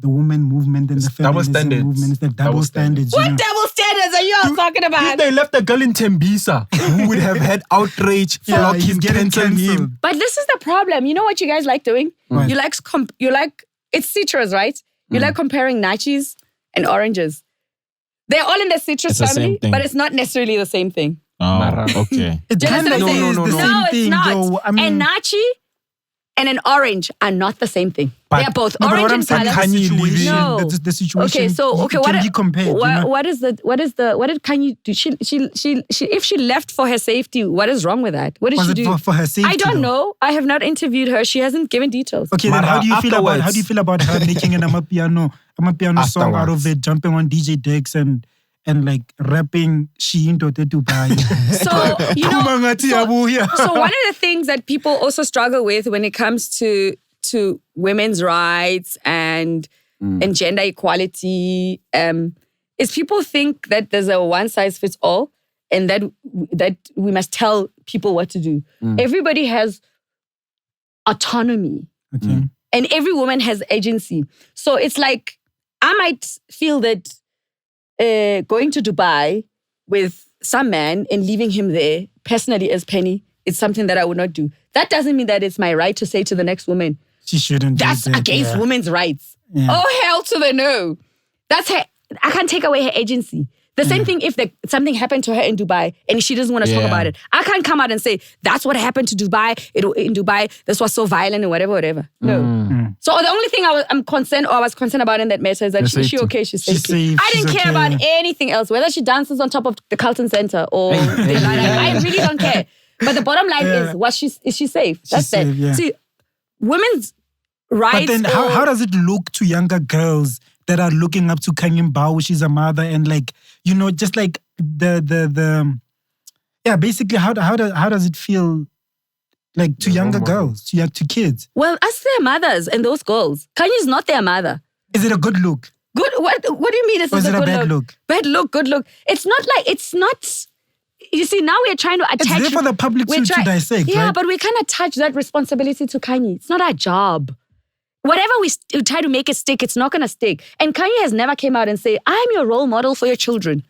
woman movement and the double feminism standards. movement. It's the double standards. What you know? double standards are you all talking If about? they left a girl in Tembisa, who would have had outrage, Yeah, flock he's him, getting cancel him. cancelled. But this is the problem. You know what you guys like doing? What? You like it's citrus, right? You like comparing nachos and oranges. They're all in the citrus It's the same family, thing. but it's not necessarily the same thing. Oh, okay. It Do you kind of understand is what I'm the saying? same No, thing, it's not. though. I mean, A nachi and an orange are not the same thing. But- They're both no, but orange what I'm and saying color. is the Khanyi situation. leaving- No. The situation Okay, so can be compared. what did Khanyi do? If she left for her safety, what is wrong with that? What did Was she it do? for her safety? I don't though? know. I have not interviewed her. She hasn't given details. Okay, then Mara, how do you afterwards- feel about her making an Amapiano song out of Afterwards. it, jumping on DJ decks and like rapping She into Dubai? So, you know, Kumangati Abuya. so one of the things that people also struggle with when it comes to women's rights and gender equality is people think that there's a one size fits all and that we must tell people what to do. Everybody has autonomy Okay. and every woman has agency. So it's like I might feel that going to Dubai with some man and leaving him there, personally as Penny, it's something that I would not do. That doesn't mean that it's my right to say to the next woman, She shouldn't that's do that. against yeah. women's rights. Yeah. Oh, hell to the no. That's her. I can't take away her agency. The same thing if something happened to her in Dubai and she doesn't want to talk Yeah. about it. I can't come out and say, that's what happened to Dubai. In Dubai, this was so violent and whatever. No. So the only thing I was concerned about in that matter is that The is she safety. okay? She's She's safe. safe, I didn't she's care okay. about anything else, whether she dances on top of the Carlton Center or I really don't care. But the bottom line is she safe? That's safe, it. yeah. See, women's rights. But then how does it look to younger girls that are looking up to Khanyi Mbau? She's a mother and like, you know, just like basically how does it feel like to younger girls, to kids? Well, as their mothers and those girls, Kanye's not their mother. Is it a good look? Good. What do you mean? Or is it a good bad look? Bad look, good look. It's not. You see, now we're trying to attach. It's there for the public to dissect, Yeah, right? but we can't attach that responsibility to Kanye. It's not our job. Whatever we try to make it stick, it's not going to stick. And Kanye has never came out and say, I'm your role model for your children.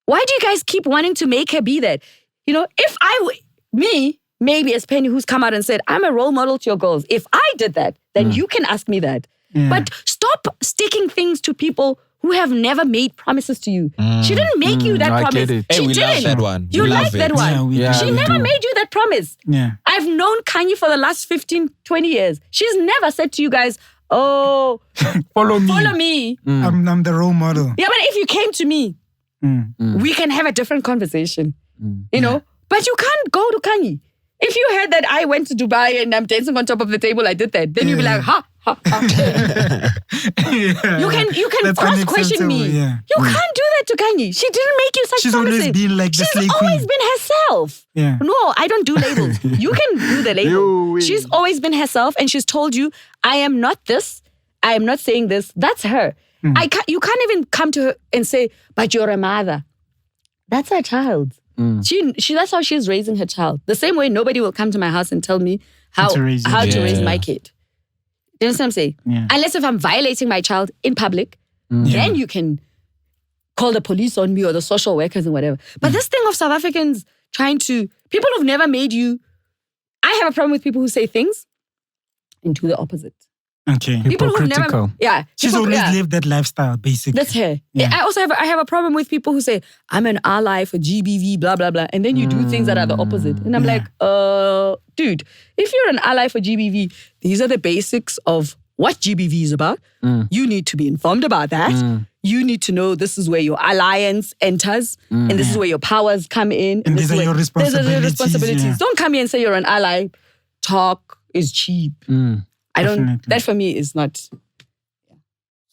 Why do you guys keep wanting to make her be that? You know, if maybe as Penny who's come out and said, I'm a role model to your girls. If I did that, then you can ask me that. Yeah. But stop sticking things to people who have never made promises to you. She didn't make you that I promise. get it. Hey, She we love didn't. that one. You We like love that it. one. Yeah, She we never do. made you that promise. Yeah. I've known Kanye for the last 15, 20 years. She's never said to you guys, oh, Follow me. follow me. I'm the role model. Yeah, but if you came to me, we can have a different conversation. You know? But you can't go to Kanye. If you heard that I went to Dubai and I'm dancing on top of the table, I did that. Then you'd be like, ha. Yeah. You can That's cross-question me. unacceptable, yeah. You can't do that to Kanye. She didn't make you such She's promises. always been like the She's slay always queen. been herself. Yeah. No, I don't do labels. You can do the label. You She's always been herself and she's told you, I am not this. I am not saying this. That's her. You can't even come to her and say, but you're a mother. That's her child. She that's how she's raising her child. The same way nobody will come to my house and tell me how to raise it. to raise Yeah. my kid. Do you understand what I'm saying? Yeah. Unless if I'm violating my child in public, then you can call the police on me or the social workers and whatever. But this thing of South Africans people who've never made you, I have a problem with people who say things and do the opposite. Okay. People who never, Hypocritical. She's people- always lived that lifestyle, basically. That's her. Yeah. I also have a problem with people who say, I'm an ally for GBV, blah, blah, blah. And then you do things that are the opposite. And I'm like, dude, if you're an ally for GBV, these are the basics of what GBV is about. You need to be informed about that. You need to know this is where your alliance enters and this is where your powers come in. And these are your responsibilities. Yeah. Don't come here and say you're an ally. Talk is cheap. I don't, Definitely. that for me is not.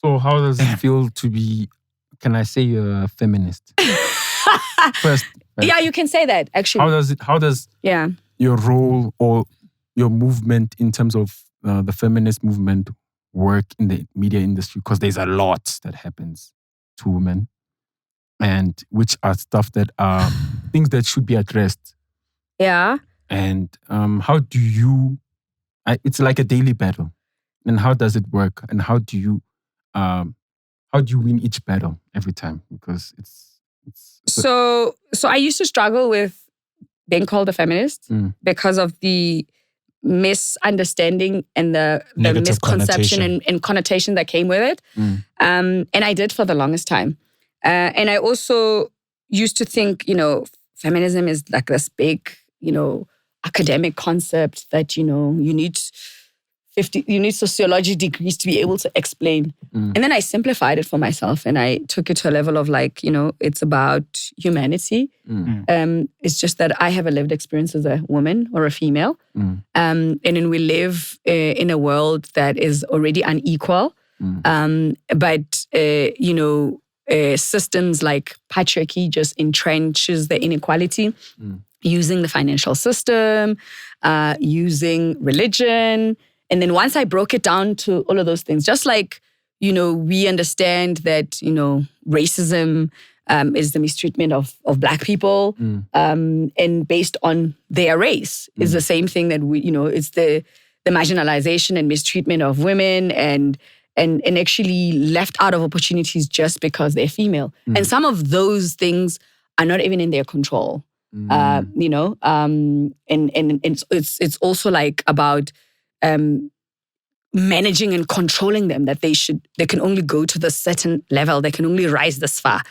So how does it feel to be, can I say a feminist? First, Yeah, you can say that actually. how does Yeah. your role or your movement in terms of the feminist movement work in the media industry? Because there's a lot that happens to women, and which are stuff that are things that should be addressed. Yeah. And how do you? It's like a daily battle. And how does it work? And how do you win each battle every time? Because it's So I used to struggle with being called a feminist because of the misunderstanding and the Negative misconception connotation. and connotation that came with it. And I did for the longest time. And I also used to think, feminism is like this big, academic concept that, you need sociology degrees to be able to explain. And then I simplified it for myself and I took it to a level of like, it's about humanity. It's just that I have a lived experience as a woman or a female. And then we live in a world that is already unequal. But, systems like patriarchy just entrenches the inequality. Using the financial system, using religion. And then once I broke it down to all of those things, just like, we understand that, racism is the mistreatment of Black people and based on their race is the same thing that it's the marginalization and mistreatment of women and actually left out of opportunities just because they're female. And some of those things are not even in their control. And it's also like about managing and controlling them, that they can only go to this certain level, they can only rise this far.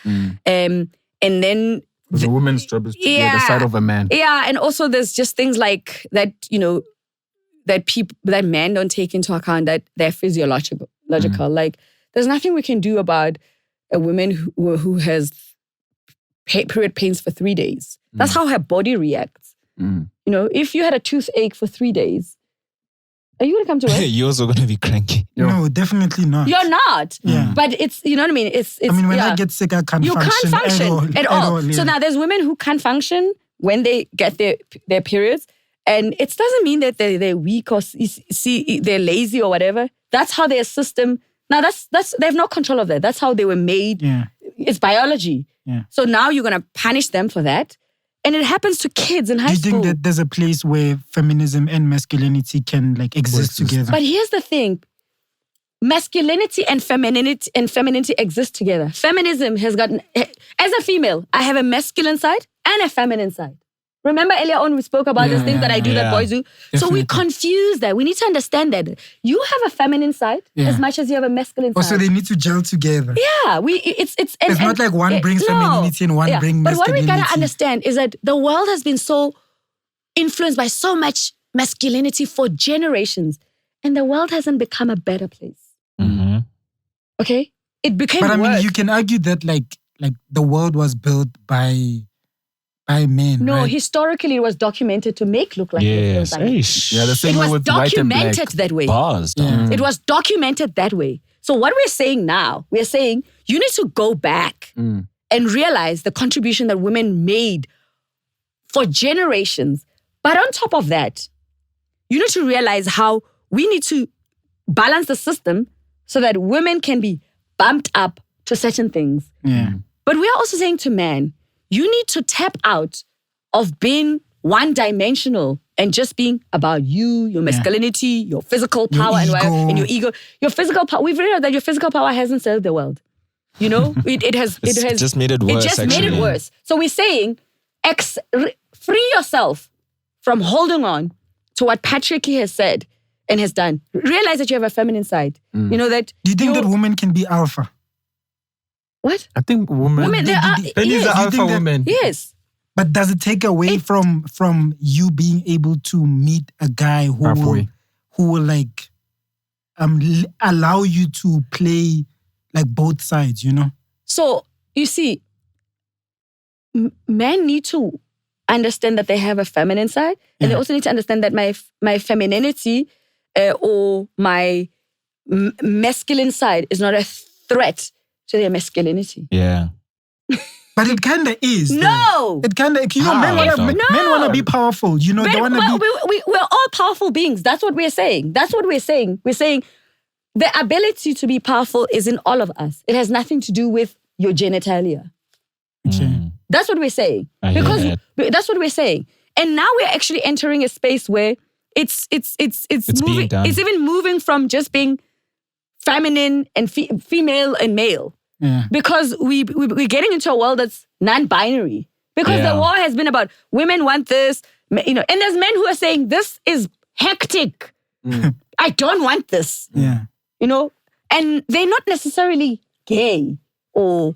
And then the woman's job is to be at the side of a man. Yeah, and also there's just things like that, that men don't take into account, that they're physiological. Like there's nothing we can do about a woman who has period pains for 3 days. That's how her body reacts. If you had a toothache for 3 days, are you going to come to work? You're also going to be cranky. No, definitely not. You're not. Yeah. But it's, you know what I mean? It's when I get sick, I can't you function. can't function at all. Yeah. So now there's women who can't function when they get their periods. And it doesn't mean that they're weak or they're lazy or whatever. That's how their system. Now they have no control of that. That's how they were made. Yeah. It's biology. Yeah. So now you're gonna punish them for that, and it happens to kids in high school. Do you think that there's a place where feminism and masculinity can exist together? But here's the thing: masculinity and femininity exist together. Feminism has gotten, as a female, I have a masculine side and a feminine side. Remember earlier on we spoke about this thing that I do that boys do? So we confuse that. We need to understand that you have a feminine side as much as you have a masculine side. So they need to gel together. Yeah, it's not like one brings femininity and one brings masculinity. But what we gotta understand is that the world has been so influenced by so much masculinity for generations, and the world hasn't become a better place. Okay, it became. But worse. you can argue that like the world was built by men. No, right? historically it was documented to make look like Yes. it. Yeah, the same It way was with white and black. documented that way. Bars. Yeah. It was documented that way. So what we're saying now, we're saying you need to go back and realize the contribution that women made for generations. But on top of that, you need to realize how we need to balance the system so that women can be bumped up to certain things. Yeah. But we are also saying to men, you need to tap out of being one-dimensional and just being about you, your masculinity, your physical power, and your ego. Your physical power. We've realized that your physical power hasn't served the world. It has just made it worse. It just made it worse. So we're saying, free yourself from holding on to what patriarchy has said and has done. Realize that you have a feminine side. You know that. Do you think that women can be alpha? What? I think women They are. Penny's Yes. the alpha woman. Yes. But does it take away from you being able to meet a guy who will like allow you to play like both sides, you know? So you see, men need to understand that they have a feminine side, and they also need to understand that my femininity or my masculine side is not a threat to their masculinity. Yeah. But it kind of is. No! It kind of, you know, men want to be powerful. You know, they want to be... We're all powerful beings. That's what we're saying. That's what we're saying. We're saying the ability to be powerful is in all of us. It has nothing to do with your genitalia. Okay. That's what we're saying. Because that's what we're saying. And now we're actually entering a space where it's moving. It's even moving from just being feminine and female and male. Yeah. Because we're getting into a world that's non-binary. Because the war has been about women want this, you know, and there's men who are saying this is hectic. I don't want this. Yeah. You know, and they're not necessarily gay or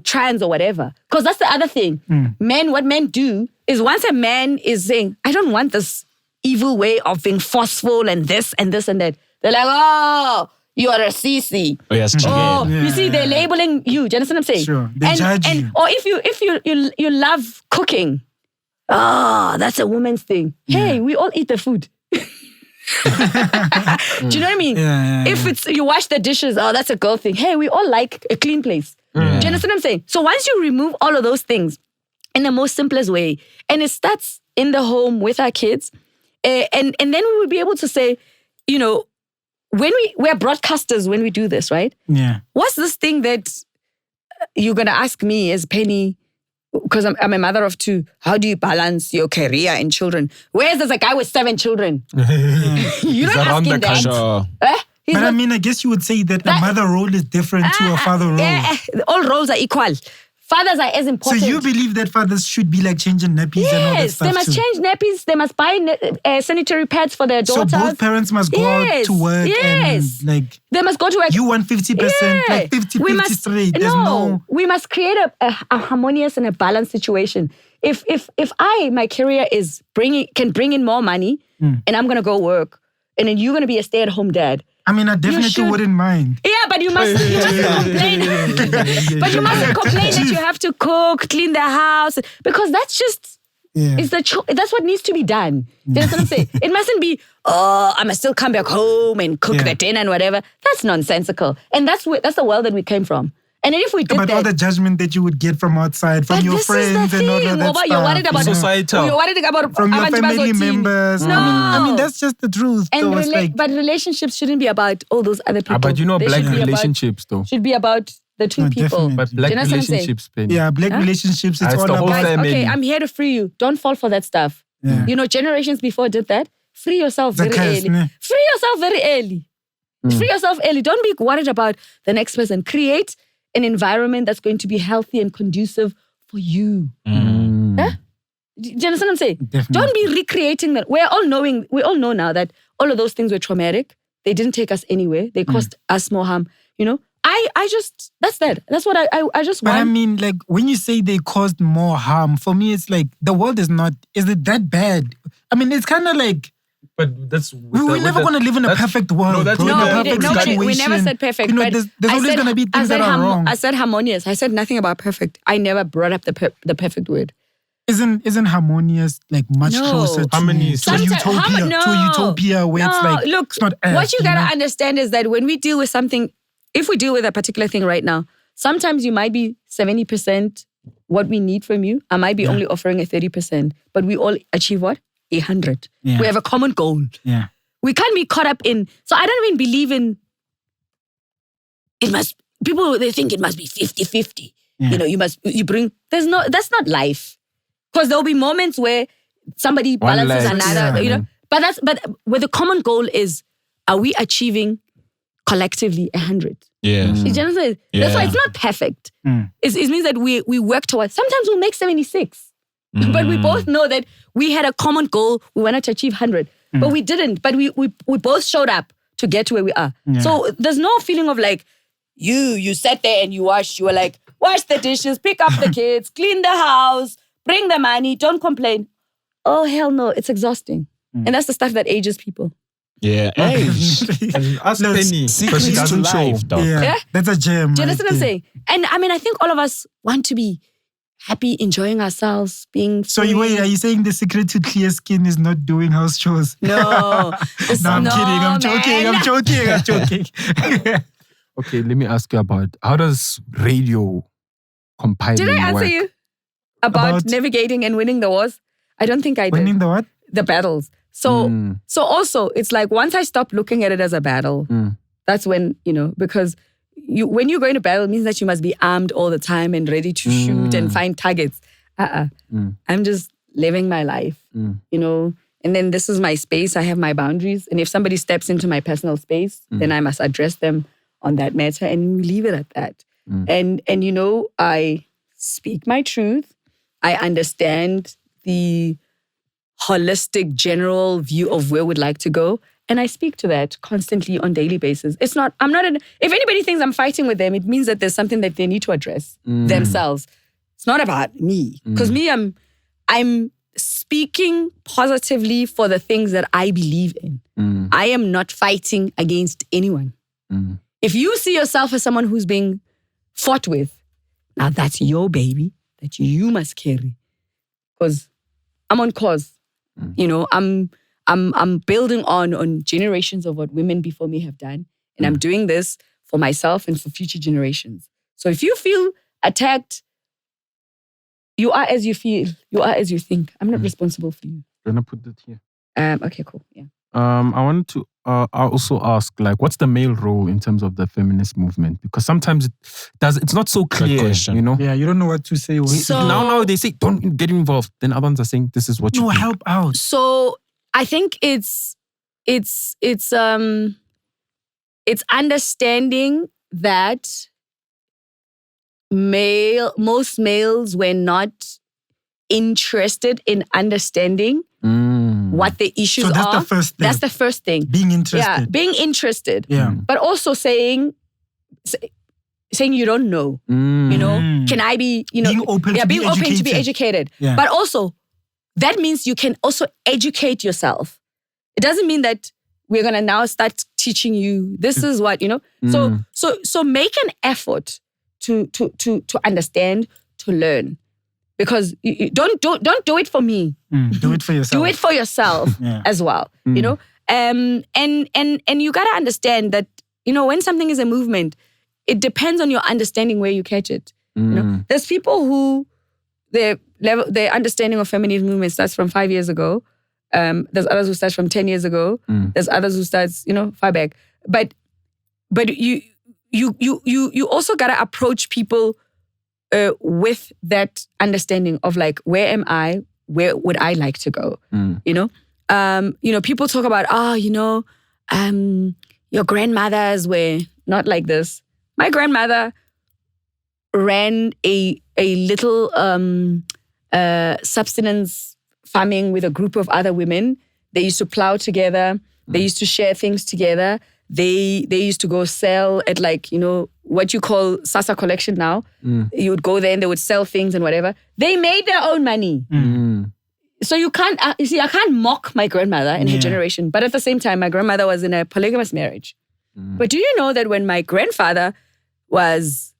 trans or whatever. Because that's the other thing. What men do is once a man is saying, I don't want this evil way of being forceful and this and this and that, they're like, oh, you are a CC. Oh, yes, you see, they're labeling you. Do you understand what I'm saying? Sure. They judge you. Or if you love cooking, that's a woman's thing. Hey, we all eat the food. Do you know what I mean? If it's you wash the dishes, that's a girl thing. Hey, we all like a clean place. Do you understand what I'm saying? So once you remove all of those things in the most simplest way, and it starts in the home with our kids, and then we would be able to say, you know, we're broadcasters when we do this, right? Yeah. What's this thing that you're gonna ask me as Penny? Because I'm a mother of 2. How do you balance your career and children? Whereas there's a guy with 7 children. You're not asking that. Sure. But I mean, I guess you would say that the mother role is different to a father role. All roles are equal. Fathers are as important. So you believe that fathers should be like changing nappies and all that stuff? Yes, they must change nappies. They must buy sanitary pads for their daughters. So both parents must go out to work and like... They must go to work. You want 50%, like 50-50 straight. We must create a harmonious and a balanced situation. If my career can bring in more money and I'm going to go work and then you're going to be a stay-at-home dad, I mean, I definitely wouldn't mind. Yeah, but you mustn't complain. But you mustn't complain that you have to cook, clean the house, because that's just that's what needs to be done. That's what I'm saying. It mustn't be, I must still come back home and cook the dinner and whatever. That's nonsensical, and that's the world that we came from. And then if we did that, all the judgment that you would get from outside, from your friends and all that stuff. You're worried about societal. You're worried about from your family members. No. I mean that's just the truth. And but relationships shouldn't be about all those other people. But you know, black relationships though should be about the 2 people. Definitely. But black relationships, Penny. Yeah, black relationships. It's all the whole about. family. Okay, I'm here to free you. Don't fall for that stuff. Yeah. You know, generations before did that. Free yourself very early. Free yourself very early. Free yourself early. Don't be worried about the next person. Create an environment that's going to be healthy and conducive for you. Huh? Do you understand what I'm saying? Definitely. Don't be recreating that. We all know now that all of those things were traumatic. They didn't take us anywhere. They caused us more harm. You know, that's that. That's what I just want. But I mean, like, when you say they caused more harm, for me, it's like, the world is it that bad? I mean, it's kind of like, but that's... We're never going to live in a perfect world. No, that's we never said perfect. You know, there's always going to be things that are wrong. I said harmonious. I said nothing about perfect. I never brought up the perfect word. Isn't harmonious like much closer to a utopia where it's like, look, it's not Earth, what you gotta understand is that when we deal with something, if we deal with a particular thing right now, sometimes you might be 70% what we need from you. I might be only offering a 30%, but we all achieve what? 100. Yeah. We have a common goal. Yeah. We can't be caught up in, so I don't even believe in, people, they think it must be 50-50. Yeah. You know, that's not life. Because there'll be moments where somebody balances another, you know. But where the common goal is, are we achieving collectively 100? Yeah. That's why it's not perfect. It means that we work towards, sometimes we'll make 76. But we both know that we had a common goal, we wanted to achieve 100. but we didn't. But we both showed up to get to where we are. Yeah. So there's no feeling of like, you sat there and you watched. You were like, wash the dishes, pick up the kids, clean the house, bring the money, don't complain. Oh, hell no, it's exhausting. And that's the stuff that ages people. Yeah. And ask No, Penny, because she Secrets to doesn't show. life, dog. Yeah. That's a gem. Do you right understand what I'm there. saying? And I mean, I think all of us want to be happy, enjoying ourselves, being So free. wait, are you saying the secret to clear skin is not doing house chores? No. No, I'm kidding. I'm joking. Okay, let me ask you about how does radio compiling Did I answer work? you about About- navigating and winning the wars? I don't think I did. Winning the what? The battles. So also, it's like once I stop looking at it as a battle, that's when, because when you're going to battle, it means that you must be armed all the time and ready to shoot and find targets. I'm just living my life, and then this is my space. I have my boundaries. And if somebody steps into my personal space, then I must address them on that matter and we leave it at that. And I speak my truth. I understand the holistic general view of where we'd like to go. And I speak to that constantly on daily basis. If anybody thinks I'm fighting with them, it means that there's something that they need to address themselves. It's not about me. Because me, I'm speaking positively for the things that I believe in. I am not fighting against anyone. If you see yourself as someone who's being fought with, now that's your baby that you must carry. Because I'm on cause. I'm building on generations of what women before me have done. And I'm doing this for myself and for future generations. So if you feel attacked, you are as you feel. You are as you think. I'm not responsible for you. I'm gonna put it here. Okay, cool. Yeah. I wanted to also ask, like, what's the male role in terms of the feminist movement? Because sometimes it's not so clear, question. Yeah, you don't know what to say. So- now they say don't get involved. Then others are saying this is what you No, do. help out. So I think it's understanding that most males were not interested in understanding what the issues So that's are. the first step. That's the first thing. Being interested. Yeah, being interested. Yeah. But also saying you don't know. Can I be, Being open to be being open to be educated. educated. Yeah. But also, that means you can also educate yourself. It doesn't mean that we're gonna now start teaching you this is what, So make an effort to understand, to learn. Because you don't do it for me. Do it for yourself. Do it for yourself Yeah. as well. And you gotta understand that, when something is a movement, it depends on your understanding where you catch it. There's people who their understanding of feminist movement starts from 5 years ago. There's others who start from 10 years ago. There's others who starts, far back. But you also gotta approach people with that understanding of like, where am I? Where would I like to go? People talk about, your grandmothers were not like this. My grandmother ran a little subsistence farming with a group of other women. They used to plow together. They used to share things together. They used to go sell at what you call Sasa collection now. You would go there and they would sell things and whatever. They made their own money. So you can't, I can't mock my grandmother and her generation. But at the same time, my grandmother was in a polygamous marriage. But do you know that when my grandfather was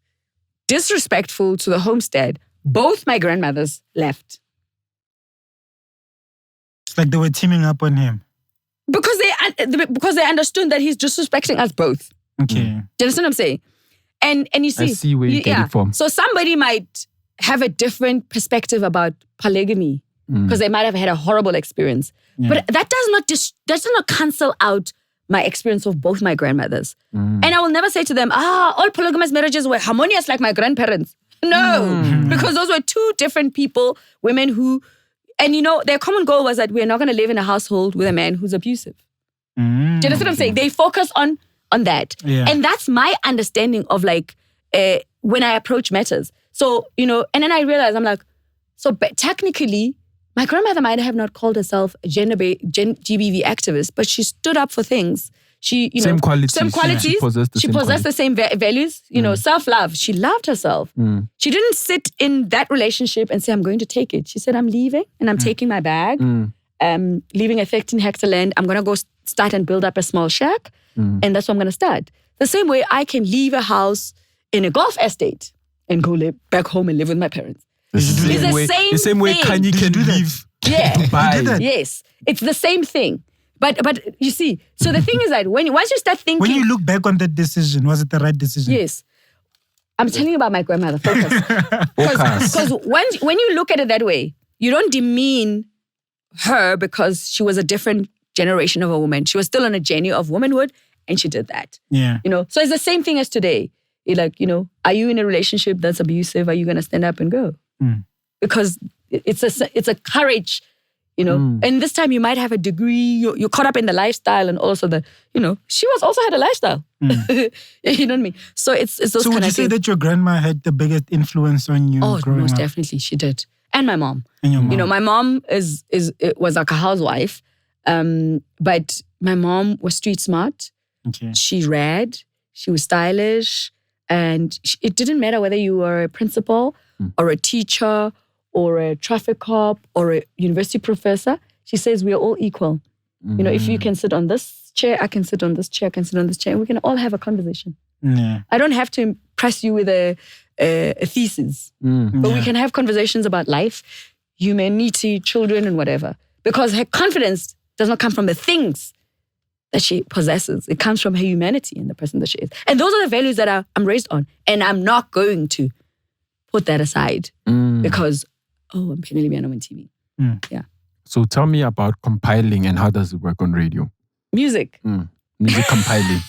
disrespectful to the homestead, both my grandmothers left? It's like they were teaming up on him. Because they understood that he's disrespecting us both. Okay. Do you understand what I'm saying? And you see, I see where you get it from. So somebody might have a different perspective about polygamy because they might have had a horrible experience. Yeah. But that does not cancel out my experience of both my grandmothers. And I will never say to them, all polygamous marriages were harmonious like my grandparents. No, because those were two different people, women who, and their common goal was that we're not going to live in a household with a man who's abusive. Do you understand what I'm saying? They focus on that. Yeah. And that's my understanding of when I approach matters. So, and then I realize I'm like, so technically My grandmother might have not called herself a GBV activist, but she stood up for things. She, Same qualities. Same qualities. She possessed The same values. Self-love. She loved herself. She didn't sit in that relationship and say, I'm going to take it. She said, I'm leaving and I'm taking my bag. Leaving a 13-hectare land. I'm going to go start and build up a small shack. And that's what I'm going to start. The same way I can leave a house in a golf estate and go live back home and live with my parents. The same way Khanyi can live. Yeah. Dubai. Yes. It's the same thing. But you see, so the thing is that once you start thinking... When you look back on that decision, was it the right decision? Yes. I'm telling you about my grandmother. Focus. Because when you look at it that way, you don't demean her because she was a different generation of a woman. She was still on a journey of womanhood and she did that. Yeah. So it's the same thing as today. You're like, are you in a relationship that's abusive? Are you going to stand up and go? Because it's a courage, And this time you might have a degree. You're caught up in the lifestyle and also she also had a lifestyle. You know what I mean? So it's those kind of things. So would you say that your grandma had the biggest influence on you growing most up? Definitely she did. And my mom. And your mom. My mom was like a housewife, but my mom was street smart. Okay. She read. She was stylish. And it didn't matter whether you were a principal or a teacher or a traffic cop or a university professor. She says we are all equal. If you can sit on this chair, I can sit on this chair, I can sit on this chair. And we can all have a conversation. Yeah. I don't have to impress you with a thesis. But we can have conversations about life, humanity, children, and whatever. Because her confidence does not come from the things that she possesses. It comes from her humanity and the person that she is. And those are the values that I'm raised on. And I'm not going to put that aside because, I'm playing Lebyane on TV. Yeah. So tell me about compiling and how does it work on radio? Music. Music compiling.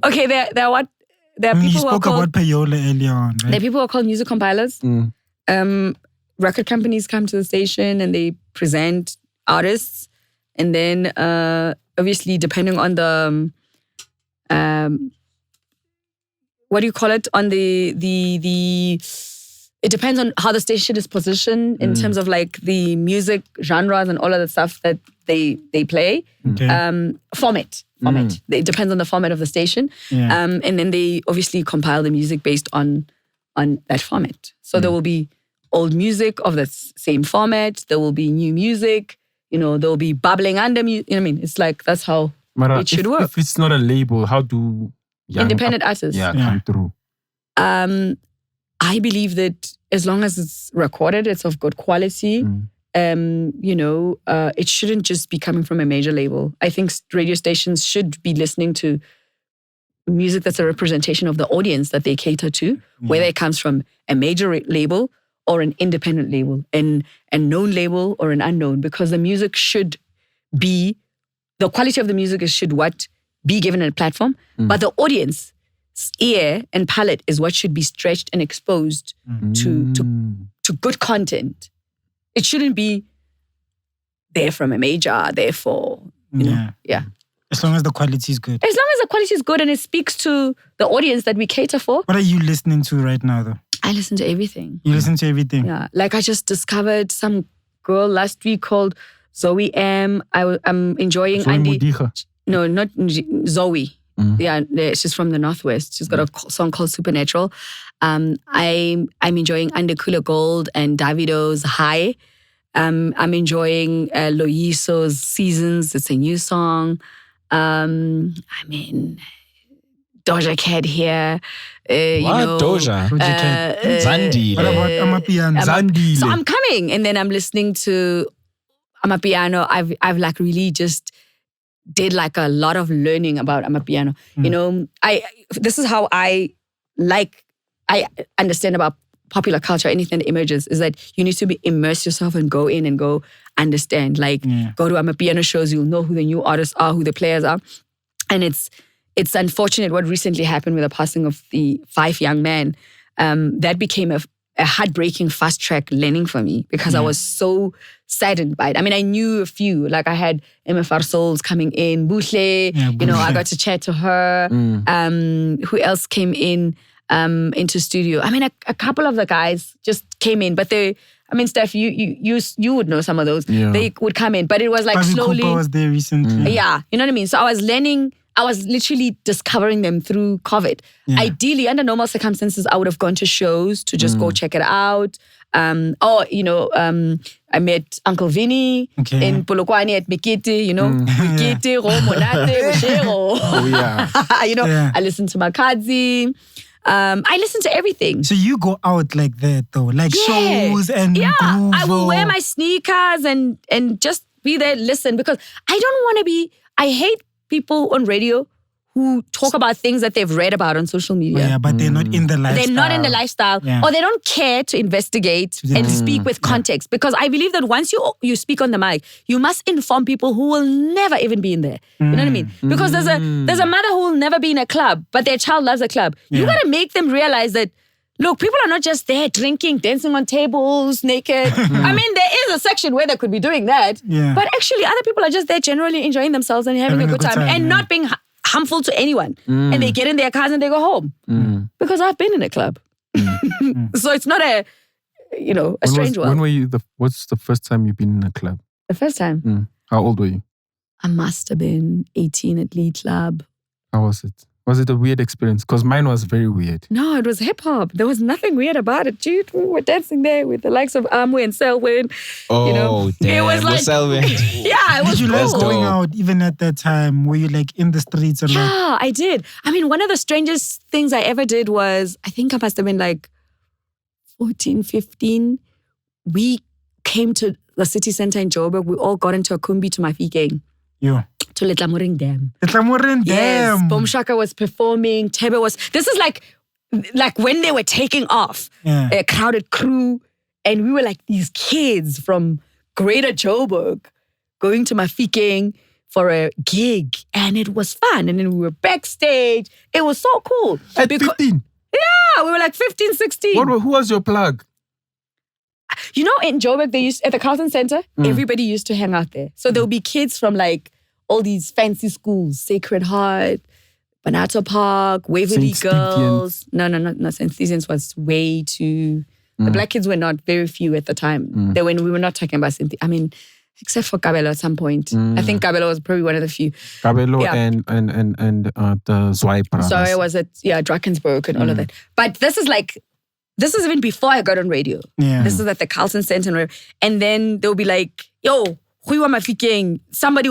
Okay, there are people you who are spoke called... about Payola earlier on, right? There are people who are called music compilers. Record companies come to the station and they present artists. And then, obviously, depending on the, what do you call it? On it depends on how the station is positioned in terms of like the music genres and all of the stuff that they play. Okay. Format. It depends on the format of the station. Yeah. And then they obviously compile the music based on that format. So there will be old music of the same format. There will be new music. There will be bubbling under music. You know what I mean? It's like, that's how it should work. If it's not a label, how do independent artists come through? I believe that as long as it's recorded, it's of good quality, it shouldn't just be coming from a major label. I think radio stations should be listening to music that's a representation of the audience that they cater to, whether it comes from a major label or an independent label, and a known label or an unknown, because the music should be, the quality of the music should be given a platform, but the audience's ear and palate is what should be stretched and exposed to good content. It shouldn't be there from a major, therefore, you know. As long as the quality is good. As long as the quality is good and it speaks to the audience that we cater for. What are you listening to right now, though? I listen to everything. You listen to everything? Yeah. Like I just discovered some girl last week called Zoe M. I'm enjoying Andy. No, not Zoe. Yeah, she's from the Northwest. She's got a song called Supernatural. I'm enjoying Andekula Gold and Davido's High. I'm enjoying Loyiso's Seasons. It's a new song. Doja Cat here. Doja? Zandi. What about Amapiano? Zandi. So I'm coming, and then I'm listening to Amapiano. I've like really just did like a lot of learning about Amapiano. This is how I understand about popular culture, anything that emerges, is that you need to immerse yourself and go in and go understand. Like, go to Amapiano shows, you'll know who the new artists are, who the players are. And it's unfortunate what recently happened with the passing of the 5 young men. That became a heartbreaking fast-track learning for me because I was so saddened by it. I mean, I knew a few. Like, I had MFR Souls coming in, Buhle, I got to chat to her. Who else came in into studio? I mean, a couple of the guys just came in, but I mean, Steph, you would know some of those. Yeah. They would come in, but it was like Bobby slowly. Cooper was there recently. Yeah, you know what I mean? So I was learning, I was literally discovering them through COVID. Yeah. Ideally, under normal circumstances, I would have gone to shows to just go check it out. I met Uncle Vinny in Polokwane at Mikiti, Mikiti, Monate, Moshego. Oh, yeah. I listened to Makadzi. I listen to everything. So you go out like that though, like shows and groove. I will wear my sneakers and just be there, listen, because I hate people on radio who talk about things that they've read about on social media. Yeah, but they're not in the lifestyle. They're not in the lifestyle, or they don't care to investigate and speak with context. Because I believe that once you speak on the mic, you must inform people who will never even be in there. You know what I mean? Because there's a mother who will never be in a club, but their child loves a club. You gotta make them realize that, look, people are not just there drinking, dancing on tables, naked. I mean, there is a section where they could be doing that. Yeah. But actually, other people are just there generally enjoying themselves and having a good time and not being harmful to anyone. And they get in their cars and they go home. Because I've been in a club. So it's not a strange world. When were you, what's the first time you've been in a club? The first time? How old were you? I must have been 18 at Lee Club. How was it? Was it a weird experience? Because mine was very weird. No, it was hip hop. There was nothing weird about it, dude. We were dancing there with the likes of Amwe and Selwyn. Oh, damn. It was like, Selwyn. Yeah, it was Did you cool. like going out even at that time? Were you like in the streets or not? Yeah, I did. I mean, one of the strangest things I ever did was, I think I must have been like 14, 15. We came to the city center in Joburg. We all got into a kumbi to Mafikeng. Yeah. To Letlamoring Dam. Letlamoring Yes, Dam. Boom Shaka was performing. Tebe was. This is like when they were taking off. Yeah. A crowded crew, and we were like these kids from Greater Joburg going to Mafikeng for a gig, and it was fun. And then we were backstage. It was so cool. At 15? Yeah, we were like 15, 16. Who was your plug? You know, in Joburg, at the Carlton Center, everybody used to hang out there. So there would be kids from like all these fancy schools, Sacred Heart, Banato Park, Waverly Saint Girls. No, St. Stephen's was way too... The black kids were not very few at the time. We were not talking about St. I mean, except for Kabelo at some point. I think Kabelo was probably one of the few. Kabelo and the Zwei brothers. So I was at, Drakensberg and all of that. But this is even before I got on radio. Yeah. This is at the Carlton Center. And then they'll be like, yo, Huiwa Mafikeng. Somebody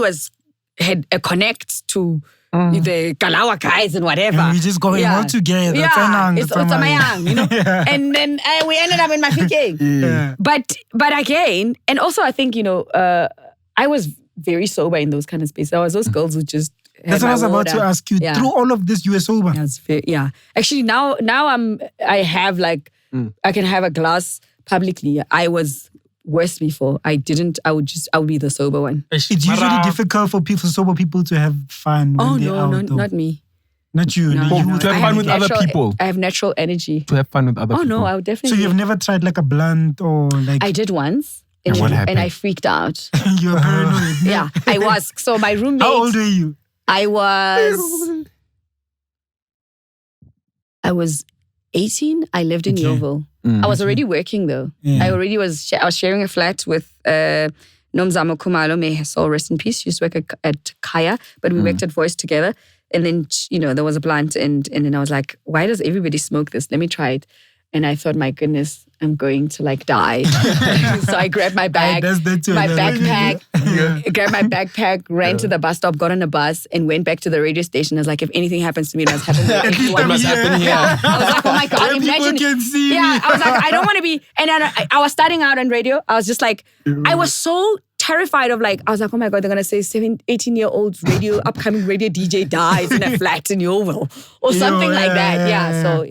had a connect to the Kalawa guys and whatever. And we just going all together. It's Otamayang, you know. And then we ended up in Mafikeng. Yeah. But again, and also I think, I was very sober in those kind of spaces. I was those girls who just That's what I was about to ask you. Yeah. Through all of this, you were sober. Actually, now I have like, I can have a glass publicly. I was worse before. I would be the sober one. It's usually difficult for sober people to have fun when they're out. No, not me. Not you. No. To have fun with other people. I have natural energy. To have fun with other people. Oh no, I would definitely. So you've never tried like a blunt or like... I did once. And what happened? And I freaked out. You were paranoid. Yeah, I was. So my roommate... How old were you? I was 18. I lived in Yeovil. I was already working though. Yeah. I was sharing a flat with Nomzamo Kumalo, may her soul rest in peace. She used to work at Kaya, but we worked at Voice together. And then, there was a blunt and then I was like, why does everybody smoke this? Let me try it. And I thought, my goodness, I'm going to like die. So I grabbed my bag, backpack, ran to the bus stop, got on a bus and went back to the radio station. I was like, if anything happens to me, it must happen to everyone. What must happen here? I was like, oh my God, imagine. People can see me. I was like, I don't want to be. And then I was starting out on radio. I was just like, I was so terrified of I was like, oh my God, they're going to say 18-year-old upcoming radio DJ dies in a flat in Yeovil or something like that. So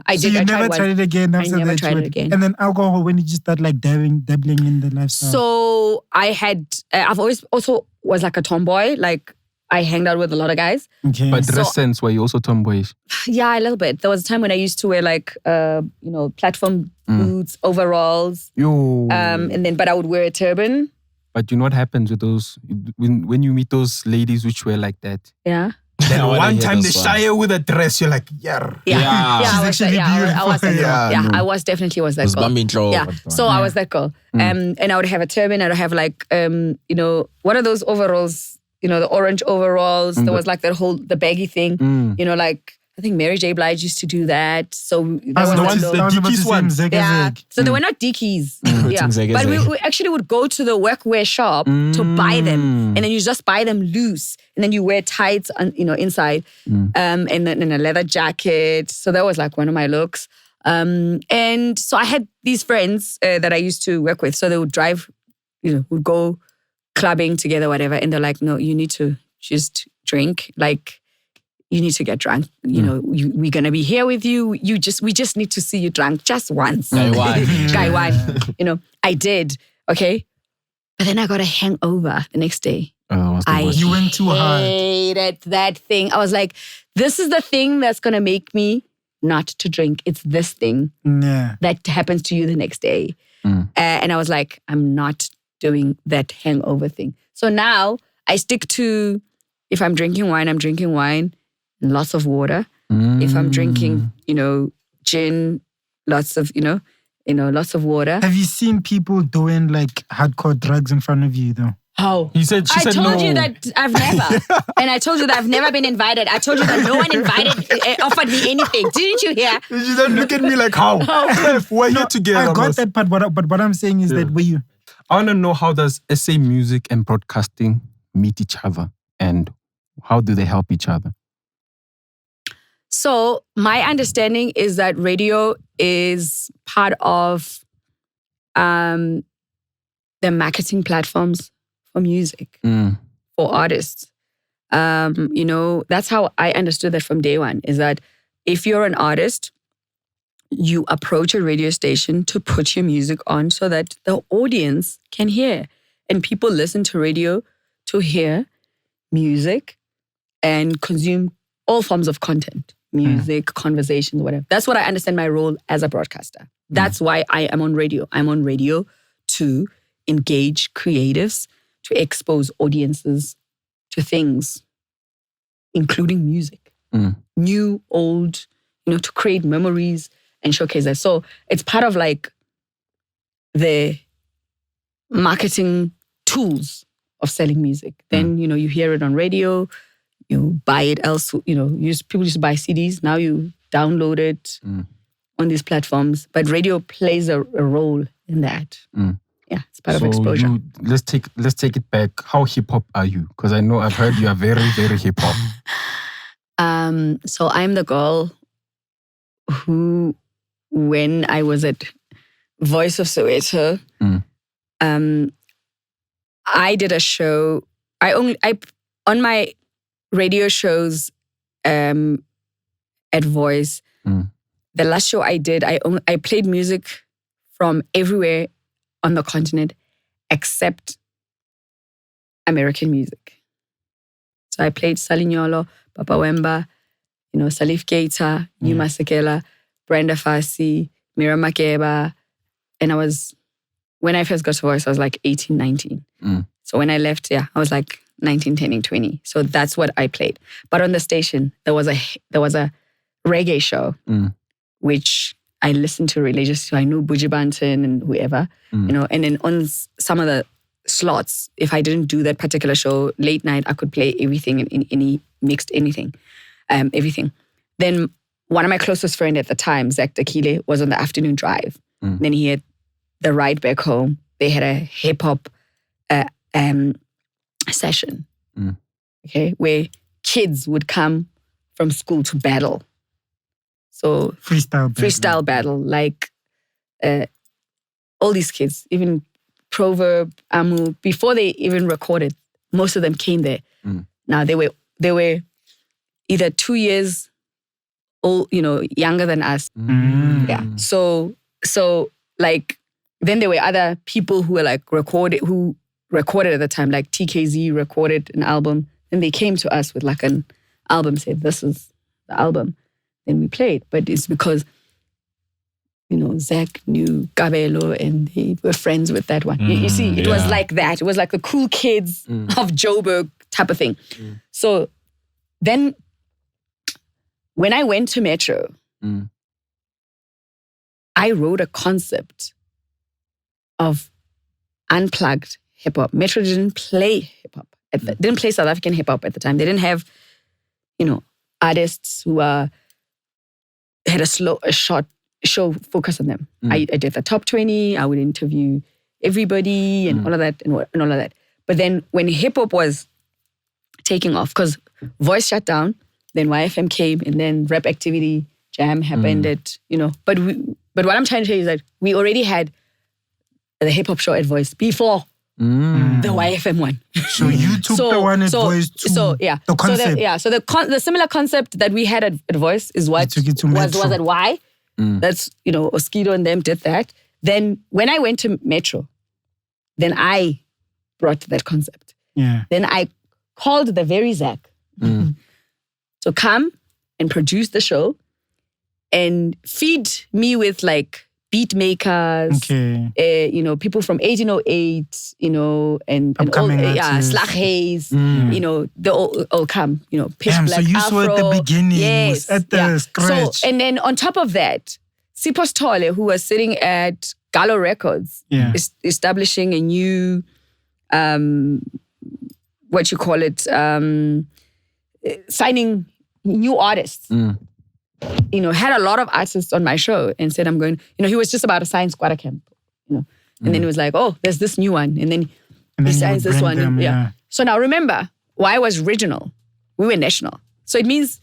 I did. So you never tried it again after that? I never tried it again. And then alcohol, when did you start like dabbling in the lifestyle? So I've always also was like a tomboy. Like I hanged out with a lot of guys. Okay. But dress sense, were you also tomboyish? Yeah, a little bit. There was a time when I used to wear like, platform boots, overalls. But I would wear a turban. But you know what happens with those, when you meet those ladies which were like that? Yeah. Then wanna one hear time they this one. shy her with a dress, you're like, yeah. Yeah. She's I was actually that, I was that beautiful. girl. Yeah, no. I was definitely that Was girl. bumping throw. Yeah, so I was that girl. And I would have a turban. I would have like, you know, what are those overalls? You know, the orange overalls. There was like the baggy thing. You know, like I think Mary J. Blige used to do that. So that was the ones like that Dickies ones. yeah. So they were not Dickies. Yeah. Zig, But zig. we actually would go to the workwear shop to buy them. And then you just buy them loose. And then you wear tights, you know, inside. And then a leather jacket. So that was like one of my looks. And so I had these friends that I used to work with. So they would drive, you know, would go clubbing together, whatever. And they're like, no, you need to just drink. Like, you need to get drunk. You know, we're going to be here with you. We just need to see you drunk just once. Guy one. You know, I did. Okay. But then I got a hangover the next day. You went too hard. I hated that thing. I was like, this is the thing that's going to make me not to drink. It's this thing that happens to you the next day. And I was like, I'm not doing that hangover thing. So now I stick to, if I'm drinking wine, I'm drinking wine. Lots of water. If I'm drinking, you know, gin, lots of water. Have you seen people doing like hardcore drugs in front of you though? How? She said I told no. you that I've never. And I told you that I've never been invited. I told you that no one offered me anything. Didn't you hear? You don't look at me like how? We're here together. I got that part, but what I'm saying is that I want to know, how does SA music and broadcasting meet each other, and how do they help each other? So my understanding is that radio is part of the marketing platforms for music, for artists. You know, that's how I understood that from day one, is that if you're an artist, you approach a radio station to put your music on so that the audience can hear. And people listen to radio to hear music and consume all forms of content. Music, conversations, whatever. That's what I understand my role as a broadcaster. That's why I am on radio. I'm on radio to engage creatives, to expose audiences to things, including music. New, old, you know, to create memories and showcase that. So it's part of like the marketing tools of selling music. Then, you know, you hear it on radio, you buy it else, you know, people used to buy CDs. Now you download it on these platforms. But radio plays a role in that. Yeah, it's part of exposure. Let's take it back. How hip hop are you? Because I know I've heard you are very, very hip hop. So I'm the girl who, when I was at Voice of Soweto, I did a show. On my radio shows at Voice, the last show I did, I played music from everywhere on the continent except American music. So I played Salinyolo, Papa Wemba, you know, Salif Keita, Yuma Sekela, Brenda Fassie, Mira Makeba. And when I first got to Voice, I was like 18, 19. So when I left, I was like 19, turning 20. So that's what I played. But on the station, there was a reggae show, which I listened to religiously. So I knew Buji Banton and whoever, you know. And then on some of the slots, if I didn't do that particular show, late night, I could play everything in any mixed anything, everything. Then one of my closest friends at the time, Zach Dakile, was on the afternoon drive. Then he had the ride back home. They had a hip hop session, okay, where kids would come from school to battle. So freestyle battle, like all these kids, even Proverb, Amu, before they even recorded, most of them came there. Now they were either 2 years old, you know, younger than us. Yeah. So like then there were other people who were like recorded at the time, like TKZ recorded an album, and they came to us with like an album, said, this is the album. Then we played. But it's because, you know, Zach knew Kabelo and they were friends with that one. You see, it was like that. It was like the cool kids of Joburg type of thing. So then when I went to Metro, I wrote a concept of unplugged hip hop. Metro didn't play hip hop. Didn't play South African hip hop at the time. They didn't have, artists who had a short show focus on them. I did the top 20. I would interview everybody and all of that and all of that. But then when hip hop was taking off, because Voice shut down, then YFM came, and then Rap Activity Jam happened. But what I'm trying to tell you is that we already had the hip hop show at Voice before the YFM one. So you took the one at Voice to the concept. So the similar concept that we had at Voice is what was at Y. That's, Oskido and them did that. Then when I went to Metro, then I brought that concept. Yeah. Then I called the very Zach to come and produce the show and feed me with like beat makers, people from 1808, and Slag Hayes, they all come, Pitch Black so you Afro. saw at the beginning, at the scratch. So, and then on top of that, Sipho Stole, who was sitting at Gallo Records, establishing a new, signing new artists. Had a lot of artists on my show and said, I'm going, he was just about to sign Squatter Camp, and then he was like, oh, there's this new one. And then he signs this one. Them, So now remember, why was regional? We were national. So it means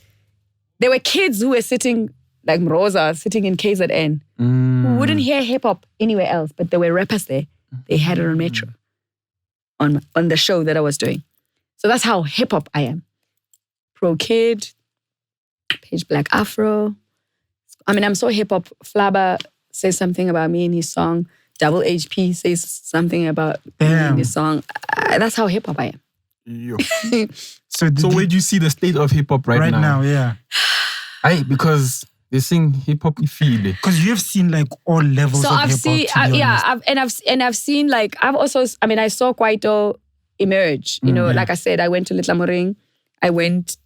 there were kids who were sitting, like Mroza, sitting in KZN, who wouldn't hear hip hop anywhere else, but there were rappers there. They had it on Metro, on the show that I was doing. So that's how hip hop I am. Pro Kid, Pitch Black Afro. I'm so hip hop. Flabba says something about me in his song. Double HP says something about me in his song. That's how hip hop I am. Yo. So where do you see the state of hip hop right now? Because they sing hip hop feel it. Because you've seen like all levels of hip hop. I've seen like I saw Kwaito emerge. Like I said, I went to Little Moring. I went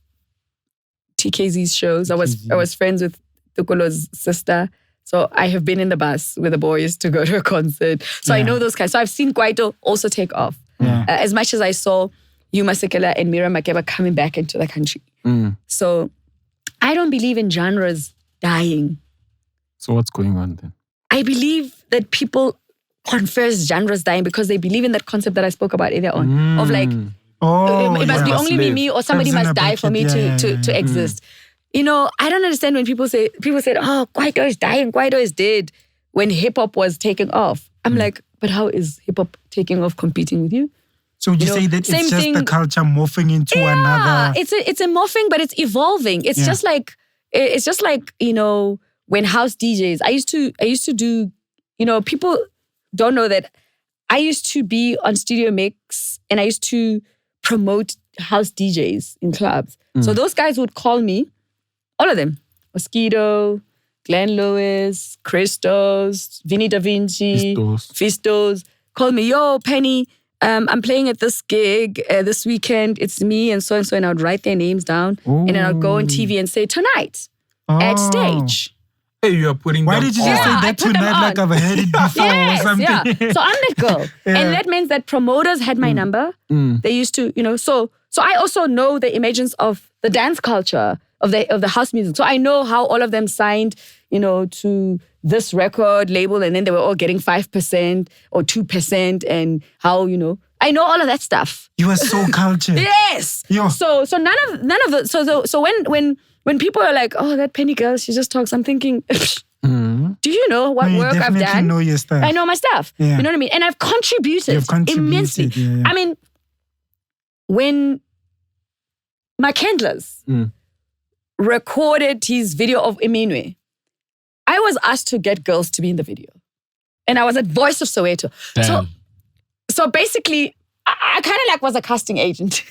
TKZ's shows. I was friends with Tukolo's sister. So I have been in the bus with the boys to go to a concert. So I know those guys. So I've seen Kwaito also take off. As much as I saw Yuma Sekela and Mira Makeba coming back into the country. So I don't believe in genres dying. So what's going on then? I believe that people confess genres dying because they believe in that concept that I spoke about earlier on. Of like, it must be only me or somebody must die for me to exist. I don't understand when people said, oh, Kwaito is dying, Kwaito is dead, when hip hop was taking off. I'm like, but how is hip hop taking off competing with you? So would you say that it's just the culture morphing into another? It's a morphing, but it's evolving. It's just like when house DJs. I used to do. People don't know that I used to be on Studio Mix and I used to promote house DJs in clubs. So those guys would call me, all of them, Mosquito, Glenn Lewis, Christos, Vinny Da Vinci, Fistos, call me, yo, Penny, I'm playing at this gig this weekend. It's me and so, and I would write their names down and then I'd go on TV and say, tonight, at stage. Hey, you are putting Why did you just say that tonight like I've heard it before or something? Yeah. So I'm that girl. And that means that promoters had my number. They used to, so I also know the emergence of the dance culture, of the house music. So I know how all of them signed, to this record label and then they were all getting 5% or 2% and how, I know all of that stuff. You are so cultured. Yes. Yo. So none of the, so when people are like, oh, that Penny girl, she just talks, I'm thinking, do you know what work I've done? Know your stuff. I know my stuff. Yeah. You know what I mean? And I've contributed immensely. Yeah. I mean, when Mike Handlers recorded his video of Eminwe, I was asked to get girls to be in the video. And I was at Voice of Soweto. So basically, I kind of was a casting agent.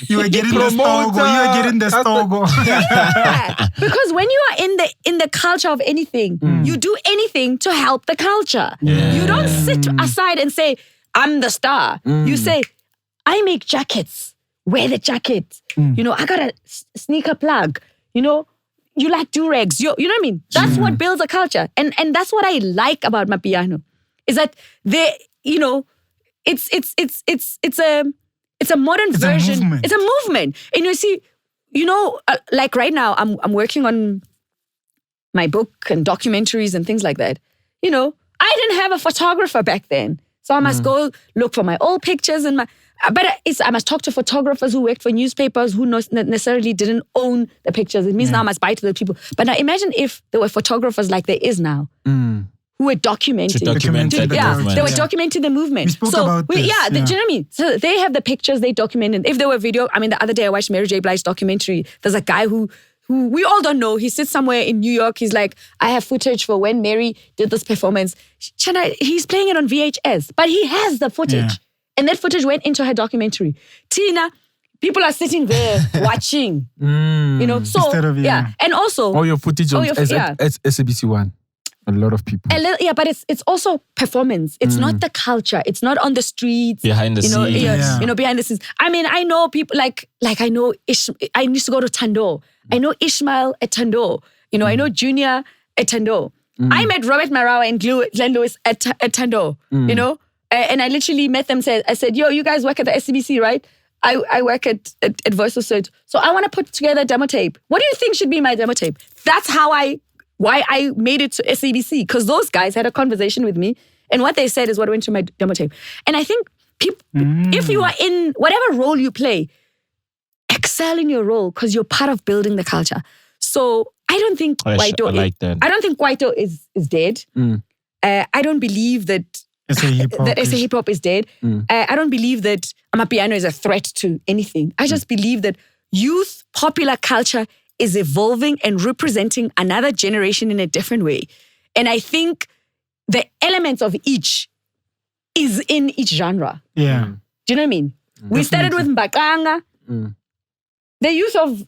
You were getting the stogo. Yeah, because when you are in the culture of anything, you do anything to help the culture. Yeah. You don't sit aside and say, I'm the star. You say, I make jackets wear the jacket. You know, I got a sneaker plug. You know, you like do-rags. You know what I mean? That's what builds a culture. And that's what I like about Amapiano. Is that they, you know, it's a modern version. It's a movement. And you see, you know, like right now, I'm working on my book and documentaries and things like that. You know, I didn't have a photographer back then. So I must go look for my old pictures and I must talk to photographers who worked for newspapers who necessarily didn't own the pictures. It means now I must buy to the people. But now imagine if there were photographers like there is now. Who were documenting. They were documenting the movement. We spoke about this. Do you know what I mean? So they have the pictures, they document it. If there were video, I mean, the other day I watched Mary J. Blige's documentary. There's a guy who we all don't know. He sits somewhere in New York. He's like, I have footage for when Mary did this performance. He's playing it on VHS, but he has the footage. Yeah. And that footage went into her documentary. Tina, people are sitting there watching. You know, so, And also... All your footage on SABC One. A lot of people. But it's also performance. It's not the culture. It's not on the streets. Behind the scenes. You know, behind the scenes. I mean, I know people like I know I used to go to Thando. I know Ishmael at Thando. You know, I know Junior at Thando. I met Robert Marawa and Glenn Lewis at Thando. You know, and I literally met them. I said, yo, you guys work at the SBC, right? I work at Voice of Search. So I want to put together a demo tape. What do you think should be my demo tape? That's why I made it to SABC, because those guys had a conversation with me, and what they said is what went to my demo tape. And I think if you are in whatever role you play, excel in your role because you're part of building the culture. So I don't think Kwaito is dead. I don't believe that SA Hip Hop is dead. I don't believe that Amapiano is a threat to anything. I just believe that youth popular culture is evolving and representing another generation in a different way. And I think the elements of each is in each genre. Yeah. Do you know what I mean? We started with Mbaqanga. The youth of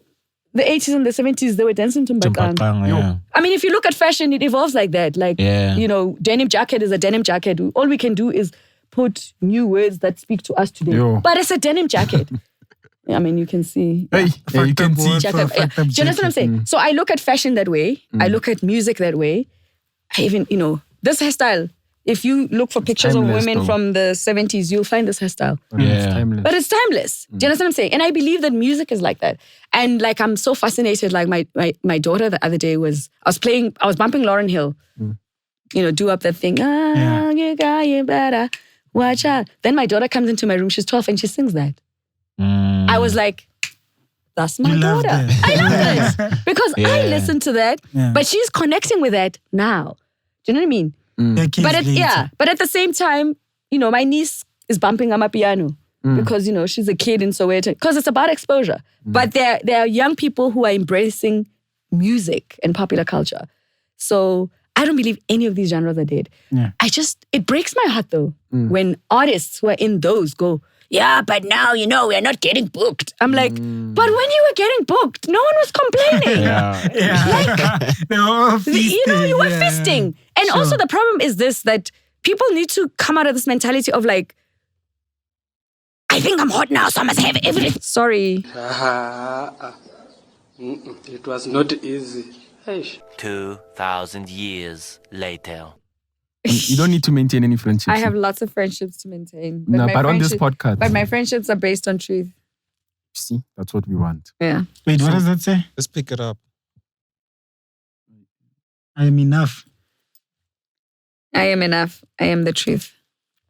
the 80s and the 70s, they were dancing to Mbaqanga. I mean, if you look at fashion, it evolves like that. Like, you know, denim jacket is a denim jacket. All we can do is put new words that speak to us today. But it's a denim jacket. I mean, you can see. You can see. Do you understand what I'm saying? So I look at fashion that way. I look at music that way. I even, you know, this hairstyle. If you look for pictures of women from the 70s, you'll find this hairstyle. But it's timeless. Do you understand what I'm saying? And I believe that music is like that. And like, I'm so fascinated. Like my daughter the other day I was bumping Lauryn Hill. You know, do up that thing. You got you better watch out. Then my daughter comes into my room. She's 12 and she sings that. I was like, that's my daughter. I love this. Because I listened to that, but she's connecting with that now. Do you know what I mean? But at the same time, you know, my niece is bumping Amapiano because, you know, she's a kid in Soweto. Because it's about exposure. But there are young people who are embracing music and popular culture. So I don't believe any of these genres are dead. It breaks my heart though when artists who are in those go, yeah, but now, you know, we're not getting booked. I'm like, but when you were getting booked, no one was complaining. They were all feasting. You know, you were feasting. And also the problem is this, that people need to come out of this mentality of like, I think I'm hot now, so I must have everything. Sorry. It was not easy. 2,000 years later. You don't need to maintain any friendships. I have lots of friendships to maintain. But on this podcast. But my friendships are based on truth. See, that's what we want. Yeah. Wait, what does that say? Let's pick it up. I am enough. I am enough. I am the truth.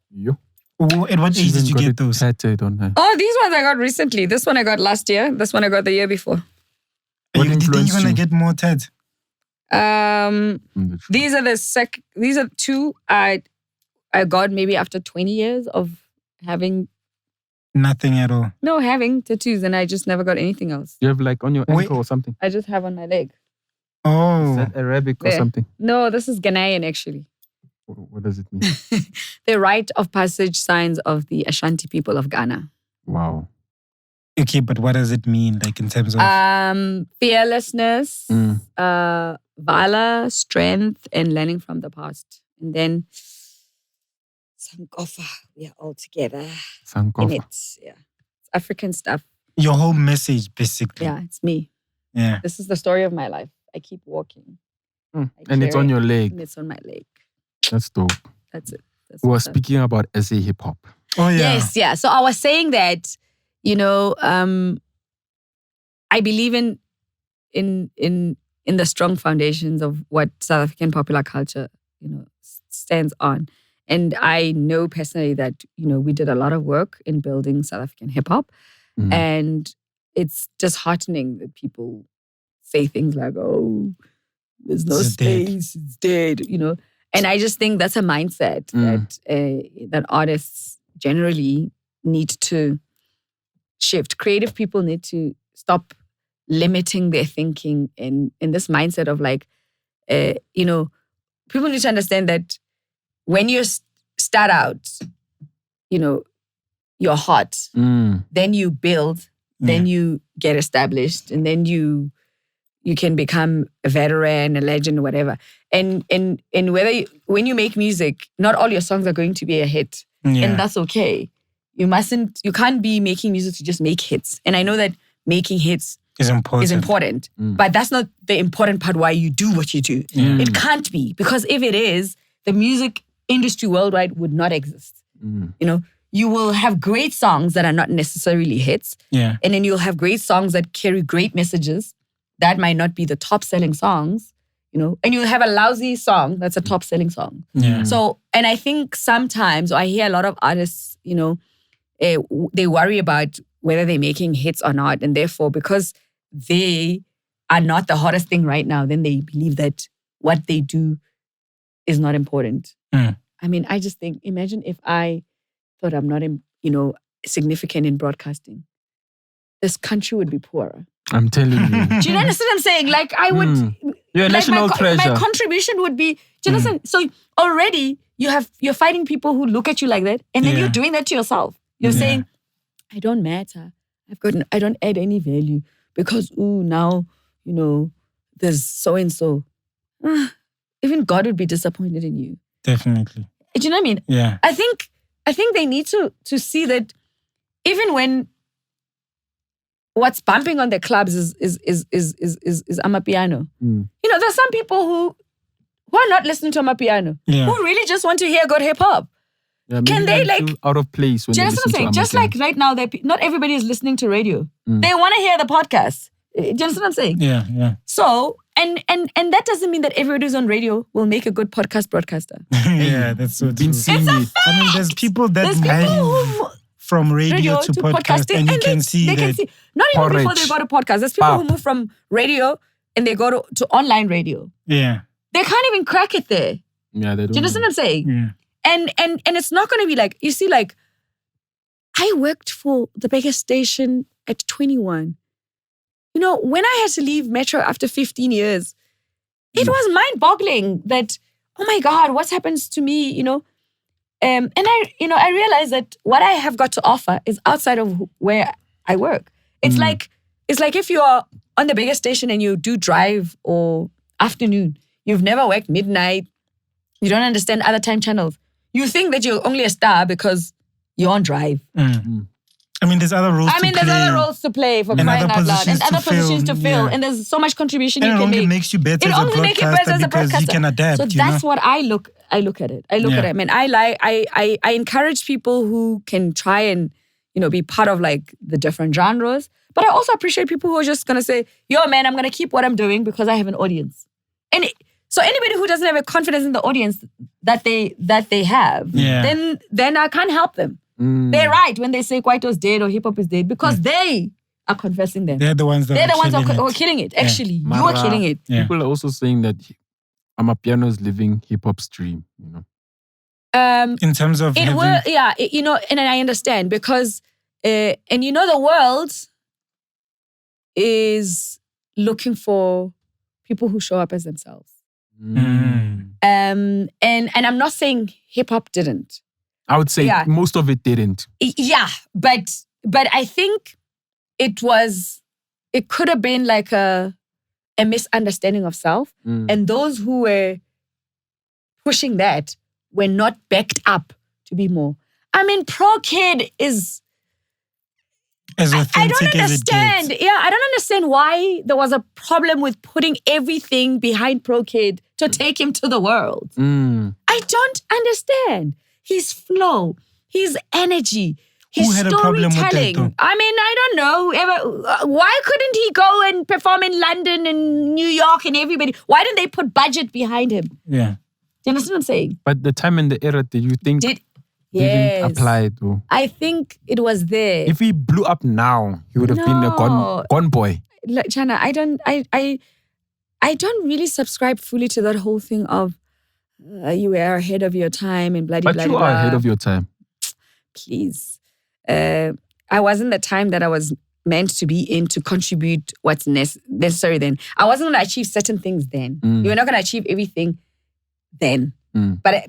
Yo. At what age did you get those? Tatted on her. Oh, these ones I got recently. This one I got last year. This one I got the year before. Do you think you're gonna get more tats? These are two I got maybe after 20 years of having nothing at all. No, having tattoos, and I just never got anything else. You have like on your ankle or something? I just have on my leg. Oh. Is that Arabic or something? No, this is Ghanaian actually. What does it mean? The rite of passage signs of the Ashanti people of Ghana. Wow. Okay, but what does it mean, like in terms of fearlessness, valor, strength, and learning from the past. And then Sankofa, we are all together in it. Yeah, it's African stuff. Your whole message, basically. Yeah, it's me. Yeah. This is the story of my life. I keep walking. And it's on your leg. And it's on my leg. That's dope. That's it. That's We were what's up. speaking about SA hip hop. Oh, yeah. Yes, yeah. So I was saying that, I believe in the strong foundations of what South African popular culture, stands on. And I know personally that, we did a lot of work in building South African hip hop. And it's disheartening that people say things like, oh, there's no space, it's dead, And I just think that's a mindset that artists generally need to shift. Creative people need to stop limiting their thinking in this mindset of like, people need to understand that when you start out, you're hot, then you build, then you get established, and then you can become a veteran, a legend, whatever. And when you make music, not all your songs are going to be a hit. Yeah. And that's okay. You can't be making music to just make hits. And I know that making hits is important. But that's not the important part why you do what you do. It can't be, because if it is, the music industry worldwide would not exist. You will have great songs that are not necessarily hits. Yeah. And then you'll have great songs that carry great messages that might not be the top selling songs, and you'll have a lousy song that's a top selling song. Yeah. So, and I think sometimes I hear a lot of artists, they worry about whether they're making hits or not. And therefore, because they are not the hottest thing right now, then they believe that what they do is not important. I mean, I just think, imagine if I thought I'm not, significant in broadcasting. This country would be poorer. I'm telling you. Do you understand what I'm saying? Like, I would... You're a national treasure. My contribution would be... Do you understand? So already, you're fighting people who look at you like that, and then you're doing that to yourself. You're saying, I don't matter. I don't add any value because, now, there's so-and-so. Even God would be disappointed in you. Definitely. Do you know what I mean? Yeah. I think they need to see that even when what's bumping on the clubs is Amapiano. There's some people who are not listening to Amapiano, who really just want to hear good hip hop. Yeah, can they feel out of place when they listen to Amapiano? Just like right now, not everybody is listening to radio. They want to hear the podcast. Do you understand what I'm saying? Yeah, yeah. So, and that doesn't mean that everybody who's on radio will make a good podcast broadcaster. Yeah, that's so true. It's a fact. I mean, there's people that move from radio to podcasting, and you can see that. Not even before they go to podcast. There's people who move from radio and they go to online radio. Yeah. They can't even crack it there. Yeah, they don't. Do you understand what I'm saying? Yeah. And it's not going to be like, you see, like, I worked for the biggest station at 21. When I had to leave Metro after 15 years, it was mind-boggling that, oh my God, what happens to me, And I realized that what I have got to offer is outside of where I work. It's like if you're on the biggest station and you do drive or afternoon, you've never worked midnight, you don't understand other time channels. You think that you're only a star because you're on drive. I mean, there's other roles to play. There's other roles to play for crying out loud. And other positions to fill. And there's so much contribution you can make. And it only makes you better as a broadcaster because you can adapt. So that's what I look at it. I look at it. I mean, I encourage people who can try and, be part of like the different genres. But I also appreciate people who are just going to say, yo, man, I'm going to keep what I'm doing because I have an audience. And so anybody who doesn't have a confidence in the audience that they have, then I can't help them. They're right when they say Kwaito's dead or hip hop is dead because they are confessing them. They're the ones that are killing it. Actually, you are killing it. Yeah. People are also saying that Amapiano is living hip hop's dream. In terms of and I understand because the world is looking for people who show up as themselves. And I'm not saying hip hop didn't. I would say most of it didn't. Yeah, but I think it could have been like a misunderstanding of self. And those who were pushing that were not backed up to be more. I mean, Pro Kid is... As I authentic don't as it understand. gets. Yeah, I don't understand why there was a problem with putting everything behind ProKid to take him to the world. I don't understand. His flow, his energy, his Who had a problem with that, storytelling. though? I mean, I don't know. Why couldn't he go and perform in London and New York and everybody? Why didn't they put budget behind him? Yeah. Do you understand what I'm saying? But the time and the era, do you think didn't apply though? I think it was there. If he blew up now, he would have been a gone boy. Like, Chana, I don't really subscribe fully to that whole thing of you were ahead of your time and bloody But you are ahead of your time. Please. I wasn't the time that I was meant to be in to contribute what's necessary then. I wasn't going to achieve certain things then. You were not going to achieve everything then. But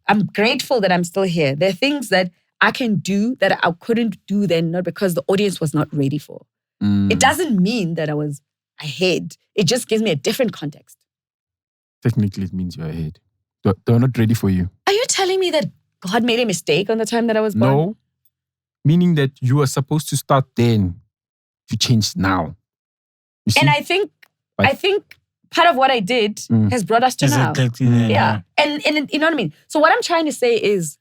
I'm grateful that I'm still here. There are things that I can do that I couldn't do then, not because the audience was not ready for. It doesn't mean that I was ahead. It just gives me a different context. Technically, it means you're ahead. They're not ready for you. Are you telling me that God made a mistake on the time that I was born? No. Meaning that you are supposed to start then to change now. You see? And I think part of what I did has brought us to now. Exactly. Yeah. And you know what I mean? So what I'm trying to say is,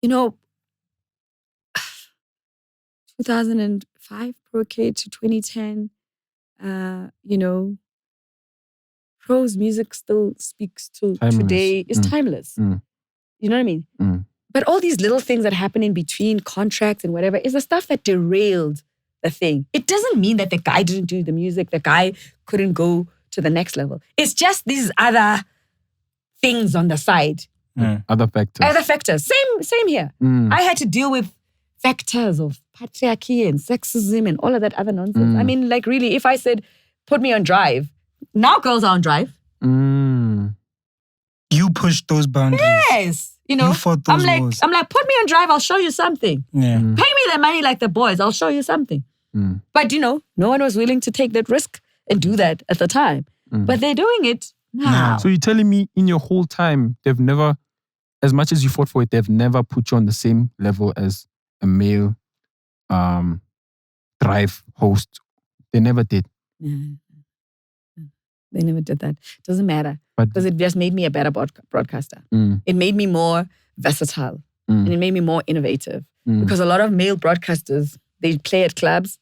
2005 ProKid to 2010, Pro's music still speaks to today. It's timeless. You know what I mean? But all these little things that happen in between contracts and whatever is the stuff that derailed the thing. It doesn't mean that the guy didn't do the music, the guy couldn't go to the next level. It's just these other things on the side. Other factors. Same here. I had to deal with factors of patriarchy and sexism and all of that other nonsense. I mean, like really, if I said, put me on Drive, now girls are on Drive. You pushed those boundaries. Yes. You fought those wars. I'm like, put me on Drive, I'll show you something. Yeah. Pay me the money like the boys, I'll show you something. But no one was willing to take that risk and do that at the time. But they're doing it now. So you're telling me in your whole time, they've never, as much as you fought for it, they've never put you on the same level as a male Drive host. They never did. They never did that. It doesn't matter. Because it just made me a better broadcaster. It made me more versatile. And it made me more innovative. Because a lot of male broadcasters, they play at clubs.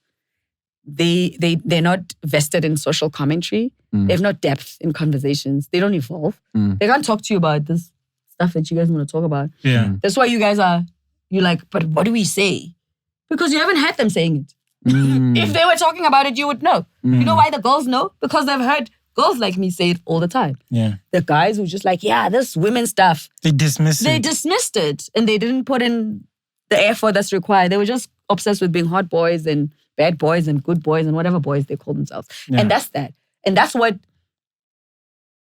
They're not vested in social commentary. They have not depth in conversations. They don't evolve. They can't talk to you about this stuff that you guys want to talk about. Yeah. That's why you're like, but what do we say? Because you haven't heard them saying it. If they were talking about it, you would know. You know why the girls know? Because they've heard girls like me say it all the time. Yeah. The guys who just like, this women stuff. They dismissed it and they didn't put in the effort that's required. They were just obsessed with being hot boys and bad boys and good boys and whatever boys they call themselves. Yeah. And that's that. And that's what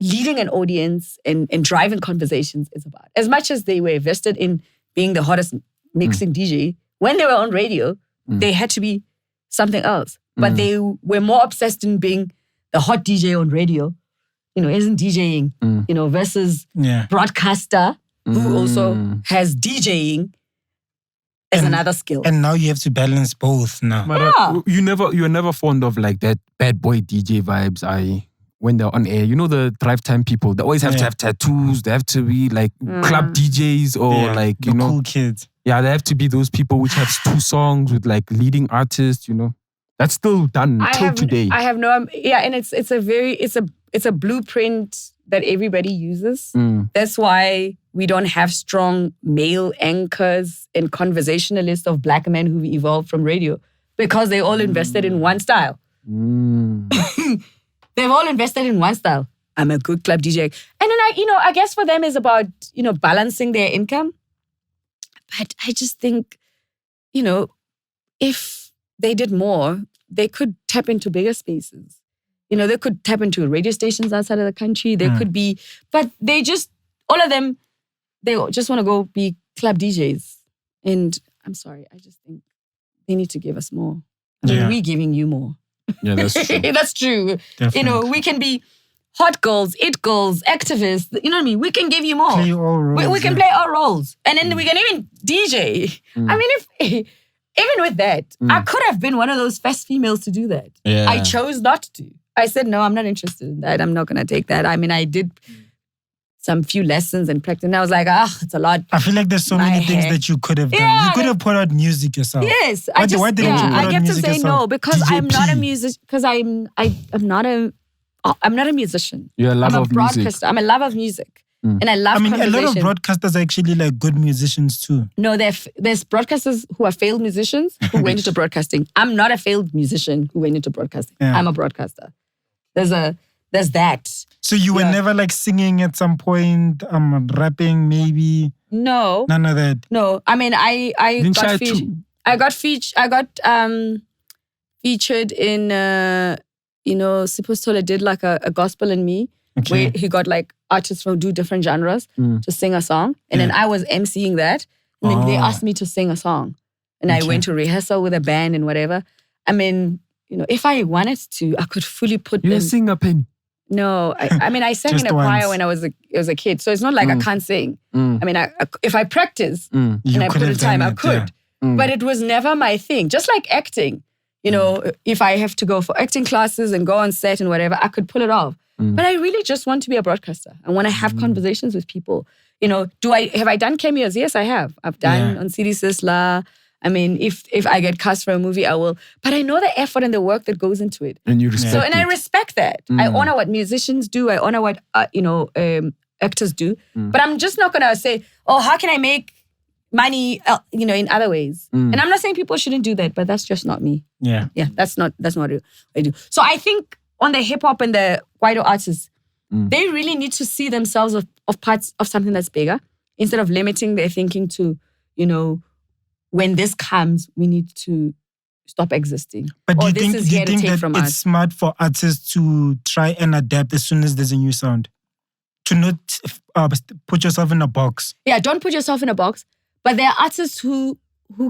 leading an audience and driving conversations is about. As much as they were invested in being the hottest mixing DJ, when they were on radio, they had to be something else. But they were more obsessed in being the hot DJ on radio, isn't DJing, versus broadcaster who also has DJing as another skill. And now you have to balance both now. But you were never fond of like that bad boy DJ vibes. When they're on air, the drive time people, they always have to have tattoos. They have to be like club DJs or like, the cool kids. Yeah, they have to be those people which have 2 songs with like leading artists, That's still done till today. I have no, and it's a blueprint that everybody uses. That's why we don't have strong male anchors and conversationalists of black men who've evolved from radio, because they all invested in one style. They've all invested in one style. I'm a good club DJ. And then I guess for them is about, balancing their income. But I just think, if they did more, they could tap into bigger spaces. They could tap into radio stations outside of the country. They could be, but they just, all of them, they just want to go be club DJs. And I'm sorry, I just think they need to give us more. We're giving you more. Yeah, that's true. That's true. Definitely. We can be hot girls, it girls, activists. You know what I mean? We can give you more. Play all roles. We can play all roles. And then we can even DJ. I mean, even with that, I could have been one of those first females to do that. Yeah. I chose not to. I said, no, I'm not interested in that. I'm not going to take that. I mean, I did some few lessons and practice. And I was like, it's a lot. I feel like there's so many things that you could have done. Yeah, you could have put out music yourself. Yes. Why didn't you put I out get to music say yourself? no because DJ I'm not a P. musician. Because I'm not a musician. You're a lover I'm a of music. broadcaster. I'm a lover of music. And I love I mean, a lot of conversation. broadcasters are actually like good musicians too. No, there's broadcasters who are failed musicians who went into broadcasting. I'm not a failed musician who went into broadcasting. Yeah. I'm a broadcaster. There's that. So you were never like singing at some point, rapping maybe? No. None of that. No. I mean, I got featured. I got featured in Sipho Stola did like a gospel in me. Okay. Where he got like artists from do different genres to sing a song. And then I was emceeing that. And then they asked me to sing a song. And I went to rehearsal with a band and whatever. I mean, if I wanted to, I could fully put You them. sing a penny. No, I mean, I sang Just in a choir once. when I was a kid. So it's not like I can't sing. I mean, if I practice and I put in time, I could. But it was never my thing. Just like acting. If I have to go for acting classes and go on set and whatever, I could pull it off. But I really just want to be a broadcaster. I want to have conversations with people. Have I done cameos? Yes, I have. I've done on CD Sisla. I mean, if I get cast for a movie, I will. But I know the effort and the work that goes into it. And you respect So, and I it. respect that. I honor what musicians do. I honor what actors do. But I'm just not gonna say, how can I make money? In other ways. And I'm not saying people shouldn't do that, but that's just not me. Yeah. Yeah, that's not what I do. So I think on the hip hop and the Kwaito artists, they really need to see themselves of parts of something that's bigger instead of limiting their thinking to, when this comes, we need to stop existing. But do you this think, is here to take that from it's us. smart for artists to try and adapt as soon as there's a new sound? To not put yourself in a box? Yeah, don't put yourself in a box. But there are artists who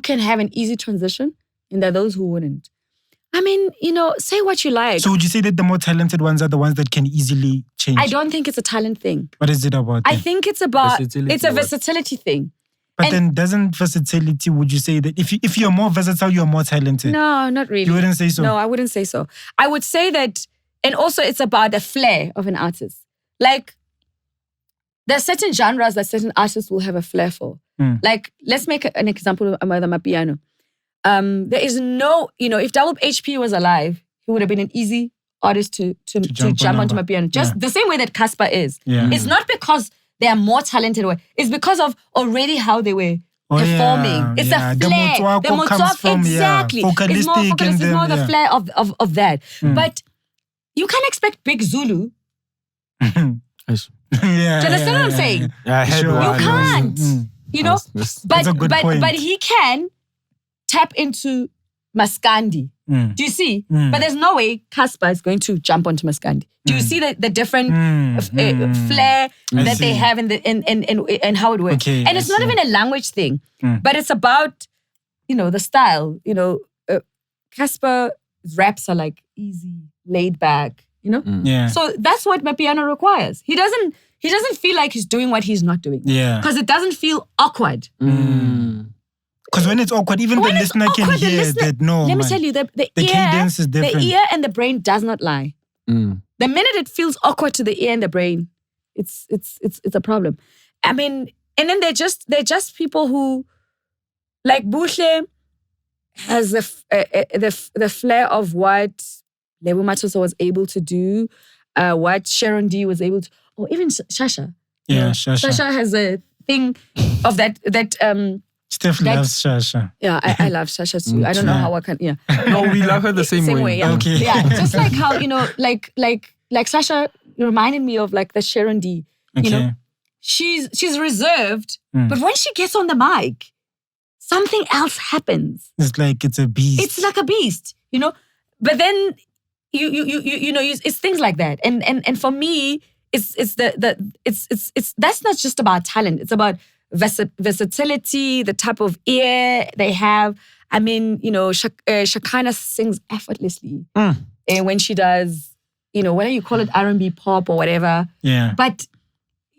can have an easy transition, and there are those who wouldn't. I mean, say what you like. So would you say that the more talented ones are the ones that can easily change? I don't think it's a talent thing. What is it about I then? think it's about, Versatility it's a what? versatility thing. But and- then doesn't versatility, would you say that if you're more versatile, you're more talented? No, not really. You wouldn't say so? No, I wouldn't say so. I would say that, and also it's about the flair of an artist. Like, there are certain genres that certain artists will have a flair for. Like, let's make an example of Amapiano. There is no, if Double HP was alive, he would have been an easy artist to jump onto Amapiano. Just the same way that Cassper is. Yeah. It's not because they are more talented. It's because of already how they were performing. yeah, It's yeah. a The flair. motswako comes from, exactly. It's more vocalistic focalistic. and It's more the yeah. flair of that. But you can't expect Big Zulu. yeah, Do you understand what I'm saying? Yeah, I had Sure. one. You can't. That's a good point. But he can tap into Maskandi. Do you see? But there's no way Cassper is going to jump onto Maskandi. Do you see the different flair that they have and how it works? Okay, and it's not even a language thing, but it's about the style. Cassper's raps are like easy, laid back. Yeah. So that's what Amapiano requires. He doesn't feel like he's doing what he's not doing. Yeah. Because it doesn't feel awkward. Because when it's awkward, even When the it's listener can awkward, the hear listener- that no. Let me man. tell you, the ear, cadence is different. The ear and the brain does not lie. The minute it feels awkward to the ear and the brain, it's a problem. I mean, and then they're just people who, like Buhle, has the flair of what Lebo Matoso was able to do, what Sharon D was able to, or even Shasha. Yeah, Shasha. Shasha has a thing of that. Steph loves Shasha. Yeah, I love Shasha too. I don't know how I can. Yeah, No, we love her the same way. Yeah. Okay. Yeah, just like how like Shasha reminded me of like the Sharon D. Okay. She's reserved, but when she gets on the mic, something else happens. It's like it's a beast. It's like a beast, But then it's things like that, and for me, it's that's not just about talent. It's about versatility, the type of ear they have. I mean, Shakana sings effortlessly when she does, whether you call it R&B pop or whatever. Yeah. But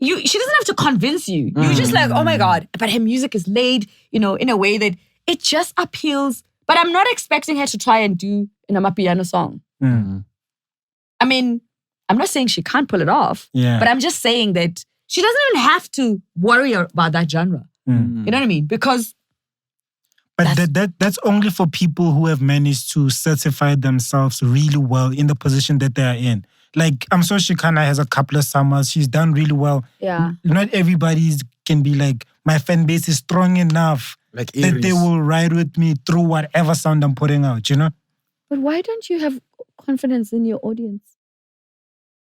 she doesn't have to convince you. You're just like, oh my God. But her music is laid, in a way that it just appeals. But I'm not expecting her to try and do an Amapiano song. I mean, I'm not saying she can't pull it off, but I'm just saying that she doesn't even have to worry about that genre. You know what I mean? Because that's only for people who have managed to certify themselves really well in the position that they are in. Like, I'm sure she kind of has a couple of summers. She's done really well. Yeah. Not everybody can be like, my fan base is strong enough like that they will ride with me through whatever sound I'm putting out, you know? But why don't you have confidence in your audience?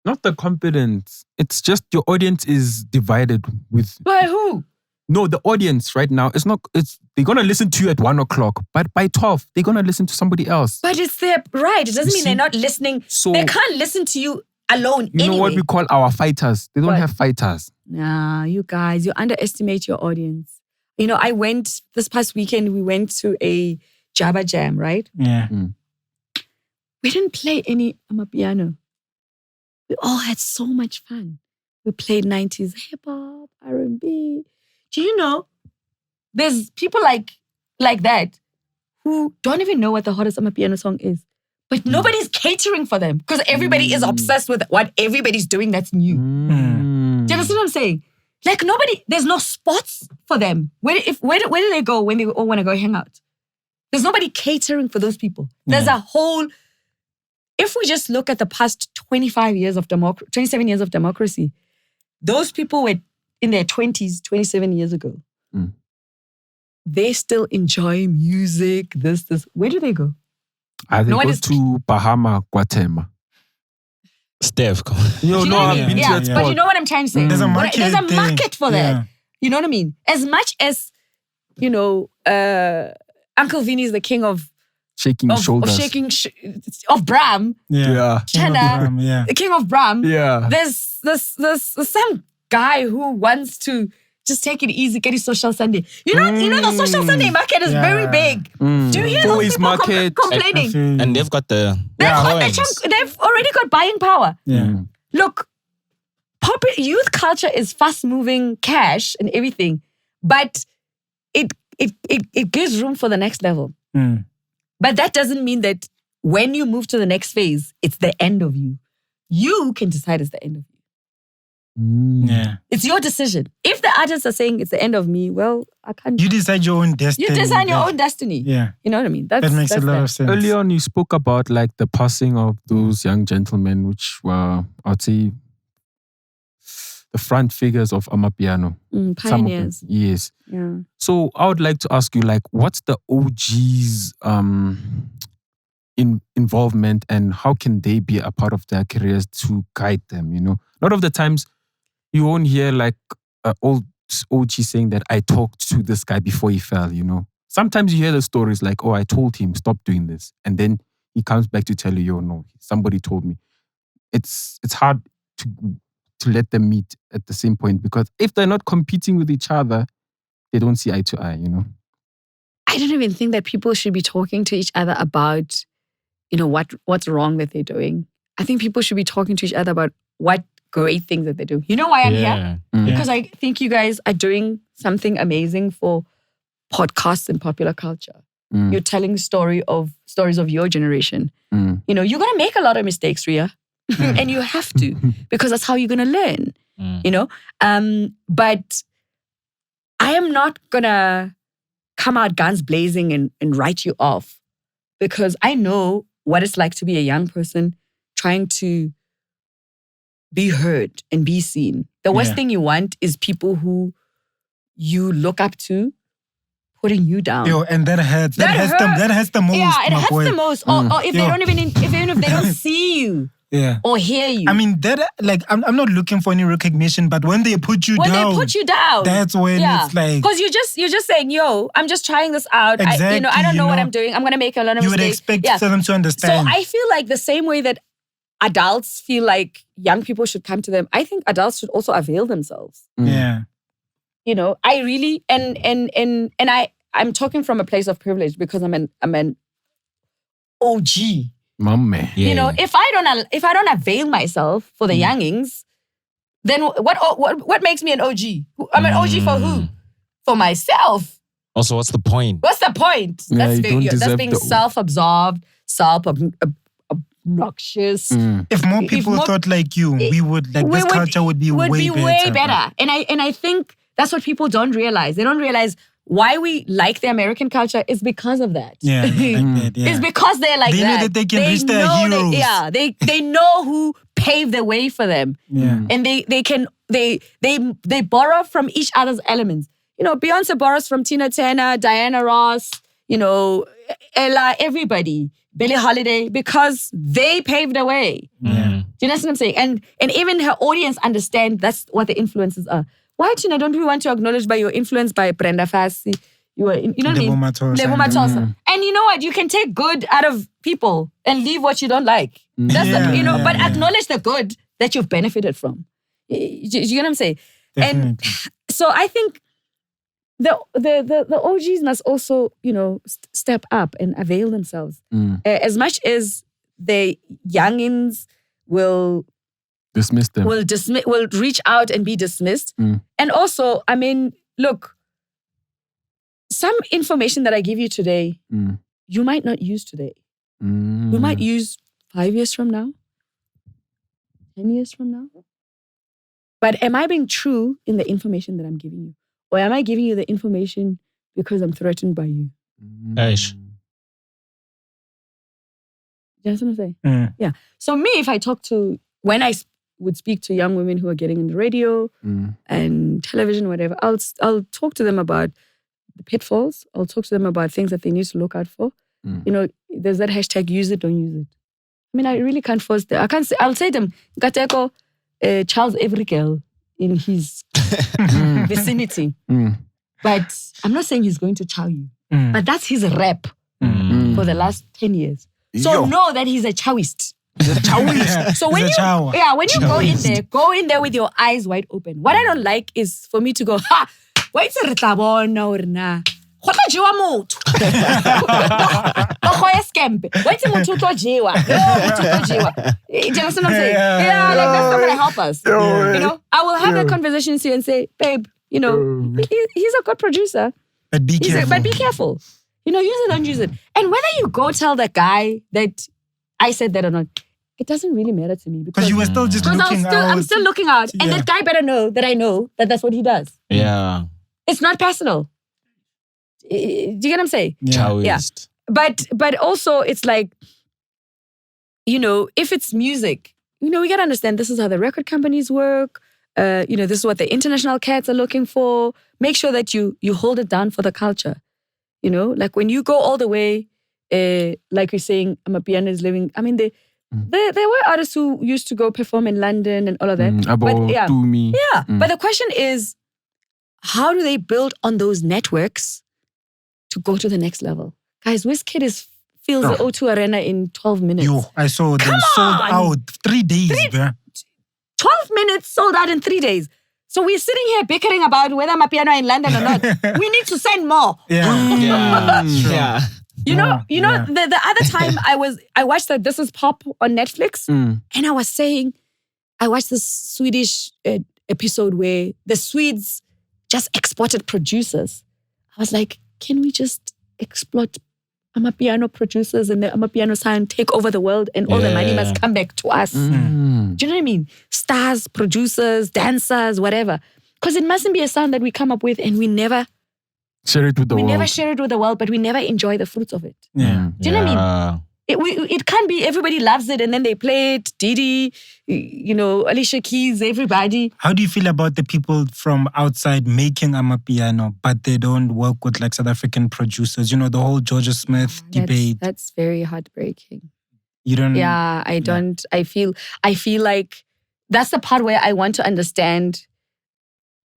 Not the confidence. It's just your audience is divided with... By who? No, the audience right now, they're going to listen to you at 1 o'clock, but by 12, they're going to listen to somebody else. But it's their right. It doesn't mean they're not listening. So, they can't listen to you alone you anyway. know what we call our fighters? They don't have fighters. Nah, you guys, you underestimate your audience. You know, this past weekend, we went to a Jabba Jam, right? Yeah. We didn't play any Amapiano. We all had so much fun. We played 90s hip-hop, R&B. Do you know, there's people like that who don't even know what the hottest Amapiano song is. But nobody's catering for them because everybody is obsessed with what everybody's doing that's new. Do you understand what I'm saying? Like there's no spots for them. Where do they go when they all want to go hang out? There's nobody catering for those people. There's a whole... If we just look at the past 27 years of democracy, those people were in their 20s 27 years ago. They still enjoy music, this. Where do they go? They go to Bahama, Guatemala. Steph, come on. I've been to that spot. But you know what I'm trying to say? There's a market for that. You know what I mean? As much as, Uncle Vinny is the king of shaking shoulders. Of Bram. Yeah. Chena, the king of Bram. Yeah. There's some guy who wants to just take it easy, get his social Sunday. You know the social Sunday market is very big. Do you hear those people complaining? And they've got the... They've already got buying power. Yeah. Look, youth culture is fast-moving cash and everything, but it gives room for the next level. But that doesn't mean that when you move to the next phase, it's the end of you. You can decide it's the end of you. Yeah. It's your decision. If the artists are saying it's the end of me, well, I can't. You decide your own destiny. You design your own destiny. Yeah. You know what I mean? That makes a lot of sense. Earlier on, you spoke about like the passing of those young gentlemen, which were, I'd say, the front figures of Amapiano. Pioneers. Yes. Yeah. So I would like to ask you, like, what's the O.Gs' involvement and how can they be a part of their careers to guide them, A lot of the times, you won't hear like old OG saying that I talked to this guy before he fell, Sometimes you hear the stories like, oh, I told him, stop doing this. And then he comes back to tell you, yo, no, somebody told me. It's hard to let them meet at the same point because if they're not competing with each other, they don't see eye to eye, I don't even think that people should be talking to each other about, what's wrong that they're doing. I think people should be talking to each other about what great things that they do. You know why I'm here? Because I think you guys are doing something amazing for podcasts and popular culture. You're telling stories of your generation. You're going to make a lot of mistakes, Ria. And you have to, because that's how you're going to learn, But I am not going to come out guns blazing and write you off because I know what it's like to be a young person trying to be heard and be seen. The worst thing you want is people who you look up to putting you down. Yo, and that hurts. That hurts the most. Yeah, it hurts the most. Or if they don't even if they don't see you. Yeah. Or hear you. I mean, I'm not looking for any recognition, but when they put you down, that's when it's like... Because you're just saying, yo, I'm just trying this out. Exactly, I don't know what I'm doing. I'm going to make a lot of mistakes. You would expect them to understand. So I feel like the same way that adults feel like young people should come to them, I think adults should also avail themselves. Yeah. I really... And I'm talking from a place of privilege because I'm an OG. Mommy. Yeah. If I don't avail myself for the youngings, then what makes me an OG? I'm an OG for who? For myself. Also, what's the point? What's the point? Yeah, you don't That's deserve being the- self-absorbed, self-obnoxious. If more people thought like you, we would like this culture would be way better. And I think that's what people don't realize. They don't realize why we like the American culture is because of that. Yeah, like that, yeah. It's because they're like They that. know that they can reach their know heroes. They know who paved the way for them. Yeah. And they borrow from each other's elements. You know, Beyonce borrows from Tina Turner, Diana Ross, you know, Ella, everybody, Billie Holiday, because they paved the way. Yeah. Do you understand what I'm saying? And even her audience understand that's what the influences are. Why, Tina, don't we want to acknowledge by your influence by Brenda Fassie? You know what I mean? Lebo Mathosa. And you know what? You can take good out of people and leave what you don't like. That's but acknowledge the good that you've benefited from. You get what I'm saying? Definitely. And so I think the O.Gs must also, you know, step up and avail themselves. As much as the youngins will Dismiss them. will reach out and be dismissed. And also, I mean, look, some information that I give you today, you might not use today. You might use 5 years from now, 10 years from now. But am I being true in the information that I'm giving you? Or am I giving you the information because I'm threatened by you? Aish. You know what I'm saying? Yeah. So me, if I talk to, when I would speak to young women who are getting into radio and television, whatever, I'll talk to them about the pitfalls. I'll talk to them about things that they need to look out for. You know, there's that hashtag, use it, don't use it. I mean, I really can't force them. I can't say, I'll say to them, Gateko, Charles every girl in his vicinity. But I'm not saying he's going to chow you. But that's his rep for the last 10 years. So know that he's a chowist. So when you go in there with your eyes wide open. What I don't like is for me to go, ha, wait till retlabona or na. Go tla jewa motho. Go ya scamp. Wait till motho tlo jewa. Motho tlo jewa. Do you understand what I'm saying? Yeah, like that's not gonna help us. You know, I will have that conversation with you and say, babe, you know, he's a good producer. But be careful. But be careful. You know, use it, don't use it. And whether you go tell the guy that I said that or not, it doesn't really matter to me. Because you were still just looking out. I'm still looking out. And that guy better know that I know that that's what he does. Yeah. It's not personal. Do you get what I'm saying? Yeah. But also it's like, you know, if it's music, you know, we got to understand this is how the record companies work. You know, this is what the international cats are looking for. Make sure that you hold it down for the culture. You know, like when you go all the way, like you're saying, Amapiano is living. I mean, there were artists who used to go perform in London and all of that. But the question is, how do they build on those networks to go to the next level? Guys, Wizkid fills the O2 Arena in 12 minutes. I saw them sold out 3 days, bro. 12 minutes sold out in 3 days. So we're sitting here bickering about whether Amapiano are in London or not. We need to send more. Yeah. You know, the other time I watched that This Is Pop on Netflix, and I was saying, I watched this Swedish episode where the Swedes just exported producers. I was like, can we just exploit Amapiano producers and the Amapiano sound take over the world and all the money must come back to us? Do you know what I mean? Stars, producers, dancers, whatever. Because it mustn't be a sound that we come up with and we never share it with the world. We never share it with the world, but we never enjoy the fruits of it. Yeah. Do you know what I mean? It can't be everybody loves it and then they play it. Didi, you know, Alicia Keys, everybody. How do you feel about the people from outside making Amapiano, but they don't work with like South African producers? You know, the whole Georgia Smith debate. That's very heartbreaking. You don't. Yeah, I don't. I feel like that's the part where I want to understand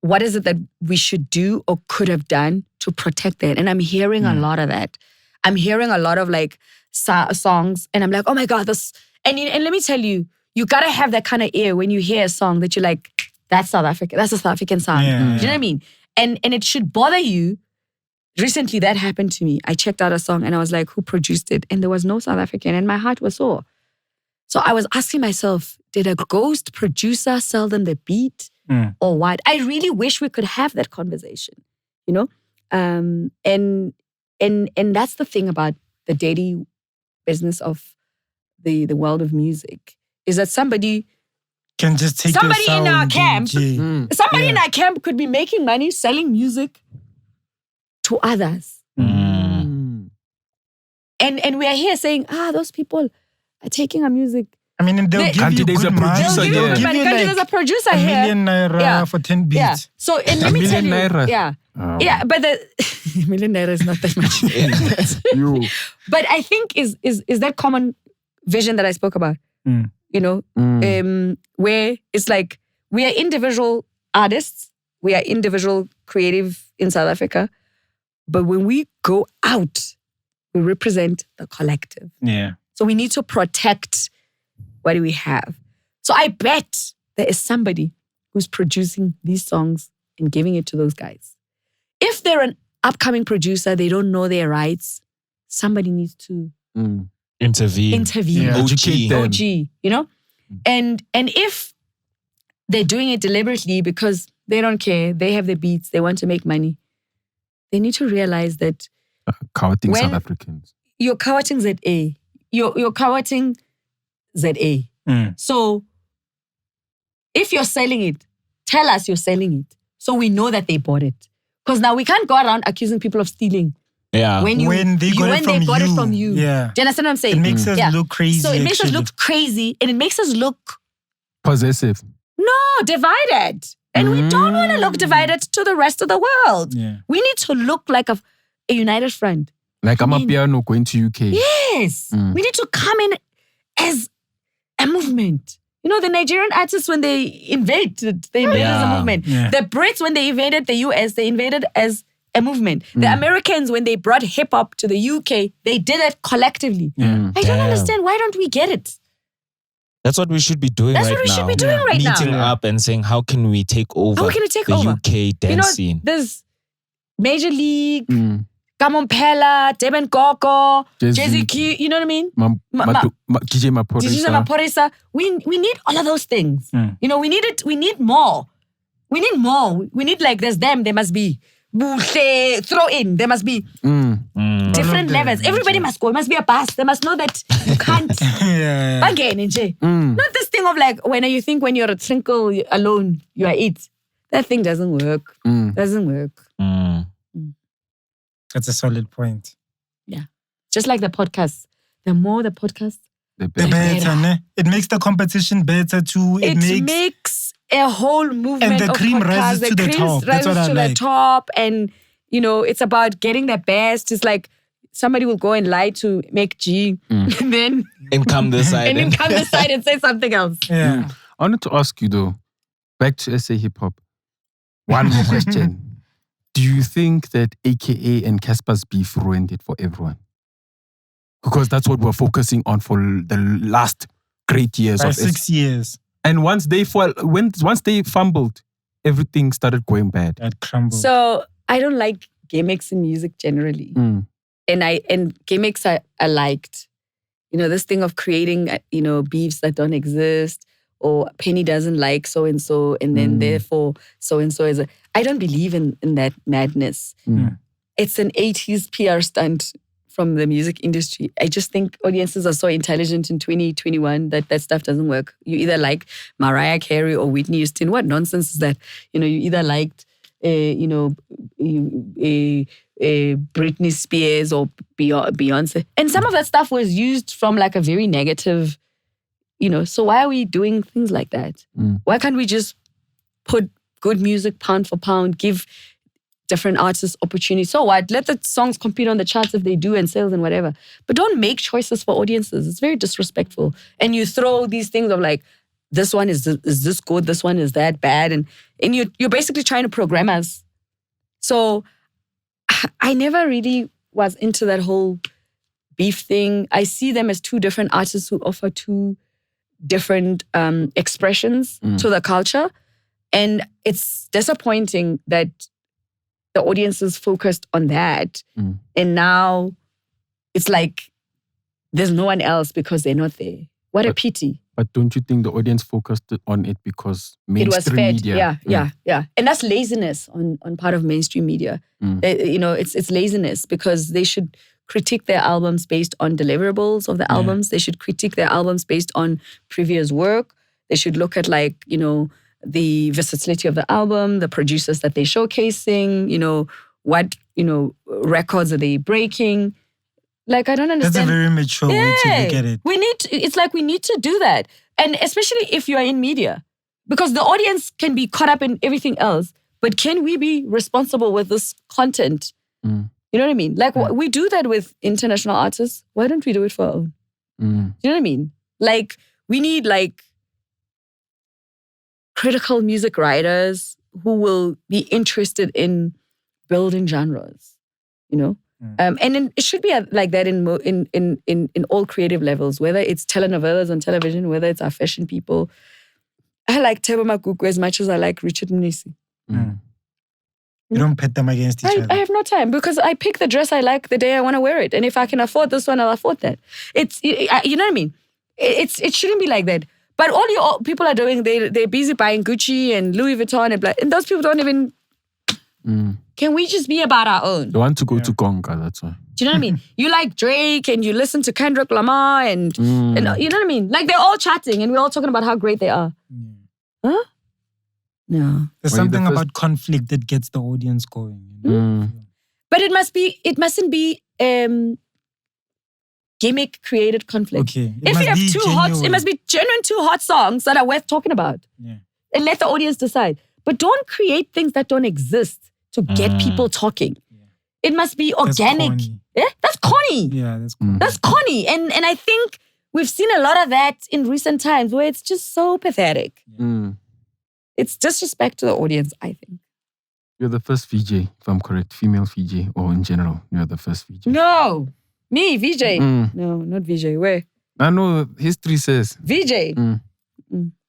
what is it that we should do or could have done to protect that. And I'm hearing a lot of that. I'm hearing a lot of like songs and I'm like, oh my God, this. And let me tell you, you got to have that kind of ear when you hear a song that you're like, that's South Africa. That's a South African song. Yeah. Do you know what I mean? And it should bother you. Recently that happened to me. I checked out a song and I was like, who produced it? And there was no South African and my heart was sore. So I was asking myself, did a ghost producer sell them the beat or what? I really wish we could have that conversation. You know, And that's the thing about the daily business of the world of music, is that somebody can just take somebody your in our sound, camp, DJ. somebody in our camp could be making money selling music to others. And we are here saying, those people are taking our music. I mean, and they'll give you there's good a money. producer They'll give you here. good money. There's a producer $1 here. million naira for 10 beats. Yeah. So, and let me tell you. naira? Yeah. Yeah, but the $1 million is not that much. But I think is that common vision that I spoke about. You know, where it's like we are individual artists, we are individual creative in South Africa, but when we go out, we represent the collective. Yeah. So we need to protect what do we have. So I bet there is somebody who's producing these songs and giving it to those guys. If they're an upcoming producer, they don't know their rights, somebody needs to intervene. Yeah. OG, you know? And if they're doing it deliberately because they don't care, they have the beats, they want to make money, they need to realize that courting South Africans. You're courting ZA. You're courting ZA. So if you're selling it, tell us you're selling it so we know that they bought it. Because now we can't go around accusing people of stealing. Yeah. When they got it from you. Yeah. Do you understand what I'm saying? It makes us look crazy. So it makes us look crazy and it makes us look possessive. No, divided. And we don't want to look divided to the rest of the world. Yeah. We need to look like a united front. Like Amapiano going to UK. Yes. We need to come in as a movement. You know, the Nigerian artists, when they invaded as a movement. Yeah. The Brits, when they invaded the US, they invaded as a movement. The Americans, when they brought hip-hop to the UK, they did it collectively. I don't understand. Why don't we get it? That's what we should be doing right now. That's what we should be doing right now. Meeting up and saying, how can we take over the UK dance scene? There's Major League, Kamompela, Deben Koko, Jay-Z, you know what I mean? DJ Maporisa. We need all of those things. You know, we need it. We need more. We need more. We need like, there's them, there must be. Throw in, there must be different levels. Everybody must go. It must be a bus. They must know that you can't. Not this thing of like, when you think when you're a single alone, you are it. That thing doesn't work. Doesn't work. That's a solid point. Yeah. Just like the podcast. The more the podcast, the better. Ne? It makes the competition better too. It makes a whole movement and the of cream podcasts. rises to the top. That's what I like. The top, and you know, it's about getting the best. It's like somebody will go and lie to make G, and then come this side and come this side and say something else. Yeah. I wanted to ask you though, back to SA hip hop. One more question. Do you think that AKA and Cassper's beef ruined it for everyone? Because that's what we're focusing on for the last great years of 6 years. And once they fumbled, everything started going bad. That crumbled. So I don't like gimmicks in music generally, and gimmicks I liked. You know, this thing of creating beefs that don't exist, or Penny doesn't like so and so, and then therefore so and so is. I don't believe in that madness. It's an 80s PR stunt from the music industry. I just think audiences are so intelligent in 2021 that stuff doesn't work. You either like Mariah Carey or Whitney Houston. What nonsense is that? You know, you either liked, Britney Spears or Beyonce. And some of that stuff was used from like a very negative, so why are we doing things like that? Why can't we just put good music pound for pound, give different artists opportunities? So what? Let the songs compete on the charts if they do, and sales and whatever. But don't make choices for audiences. It's very disrespectful. And you throw these things of like, this one is this good, this one is that bad, and you're basically trying to program us. So I never really was into that whole beef thing. I see them as two different artists who offer two different expressions to the culture. And it's disappointing that the audience is focused on that. And now it's like there's no one else because they're not there. What a pity. But don't you think the audience focused on it because mainstream media? Yeah. And that's laziness on part of mainstream media. It's laziness because they should critique their albums based on deliverables of the albums. They should critique their albums based on previous work. They should look at the versatility of the album, the producers that they're showcasing, what, records are they breaking. I don't understand. That's a very mature way to look at it. We need to do that. And especially if you are in media. Because the audience can be caught up in everything else. But can we be responsible with this content? You know what I mean? We do that with international artists. Why don't we do it for our own? Do you know what I mean? We need critical music writers who will be interested in building genres, And then it should be like that in all creative levels, whether it's telenovelas on television, whether it's our fashion people. I like Thabo Makuku as much as I like Richard Mnisi. You don't pit them against each other. I have no time because I pick the dress I like the day I want to wear it. And if I can afford this one, I'll afford that. You know what I mean? It shouldn't be like that. But all you people are doing, they're busy buying Gucci and Louis Vuitton and those people don't even... Can we just be about our own? They want to go to Conga, that's why. Do you know what I mean? You like Drake and you listen to Kendrick Lamar and you know what I mean? They're all chatting and we're all talking about how great they are. Huh? No. There's something about conflict that gets the audience going. But it mustn't be gimmick created conflict. Okay. If you have it must be genuine two hot songs that are worth talking about. Yeah. And let the audience decide. But don't create things that don't exist to get people talking. Yeah. It must be organic. That's corny. Yeah, that's corny. That's corny. And I think we've seen a lot of that in recent times where it's just so pathetic. It's disrespect to the audience, I think. You're the first VJ, if I'm correct, female VJ, or in general, you're the first VJ. No. Me, VJ. No, not VJ. Where? I know history says. VJ.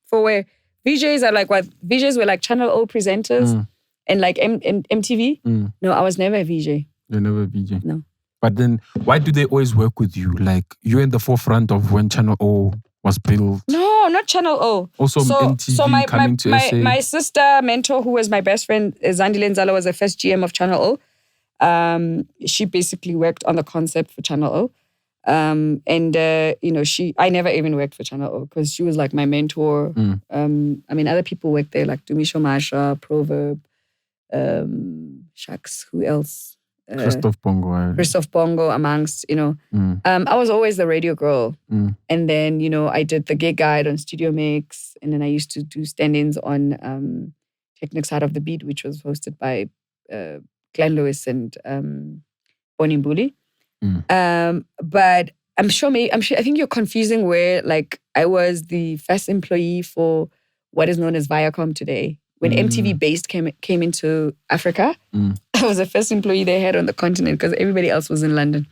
For where? VJs are what? VJs were Channel O presenters and MTV. No, I was never a VJ. You're never a VJ? No. But then, why do they always work with you? You're in the forefront of when Channel O was built. No, not Channel O. Also MTV coming to SA. My sister mentor, who was my best friend, Zandile Nzala, was the first GM of Channel O. She basically worked on the concept for Channel O. I never even worked for Channel O because she was my mentor. Other people worked there Dumisho Masha, Proverb, Shucks, who else? Christoph Bongo amongst, I was always the radio girl. And then, I did the gig guide on Studio Mix. And then I used to do stand-ins on Technic Side of the Beat, which was hosted by Glenn Lewis and Bonnie Mbuli. But I think you're confusing where I was the first employee for what is known as Viacom today. When MTV Base came into Africa, I was the first employee they had on the continent because everybody else was in London.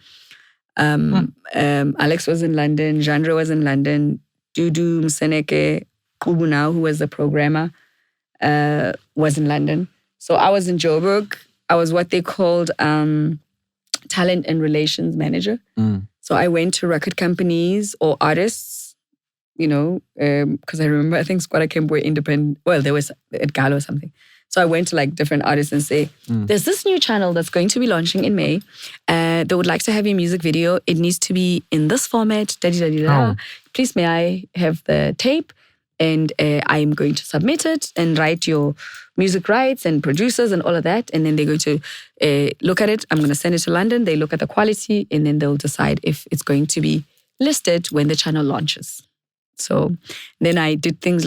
Alex was in London, Jandra was in London, Dudu Mseneke, Kubunau, who was the programmer, was in London. So I was in Joburg. I was what they called talent and relations manager. So I went to record companies or artists, because I remember, I think Squadra Camp were independent. Well, there was at Galo or something. So I went to different artists and say, there's this new channel that's going to be launching in May. They would like to have your music video. It needs to be in this format. Please, may I have the tape? And I'm going to submit it and write your music rights and producers and all of that. And then they're going to look at it. I'm going to send it to London. They look at the quality and then they'll decide if it's going to be listed when the channel launches. So then I did things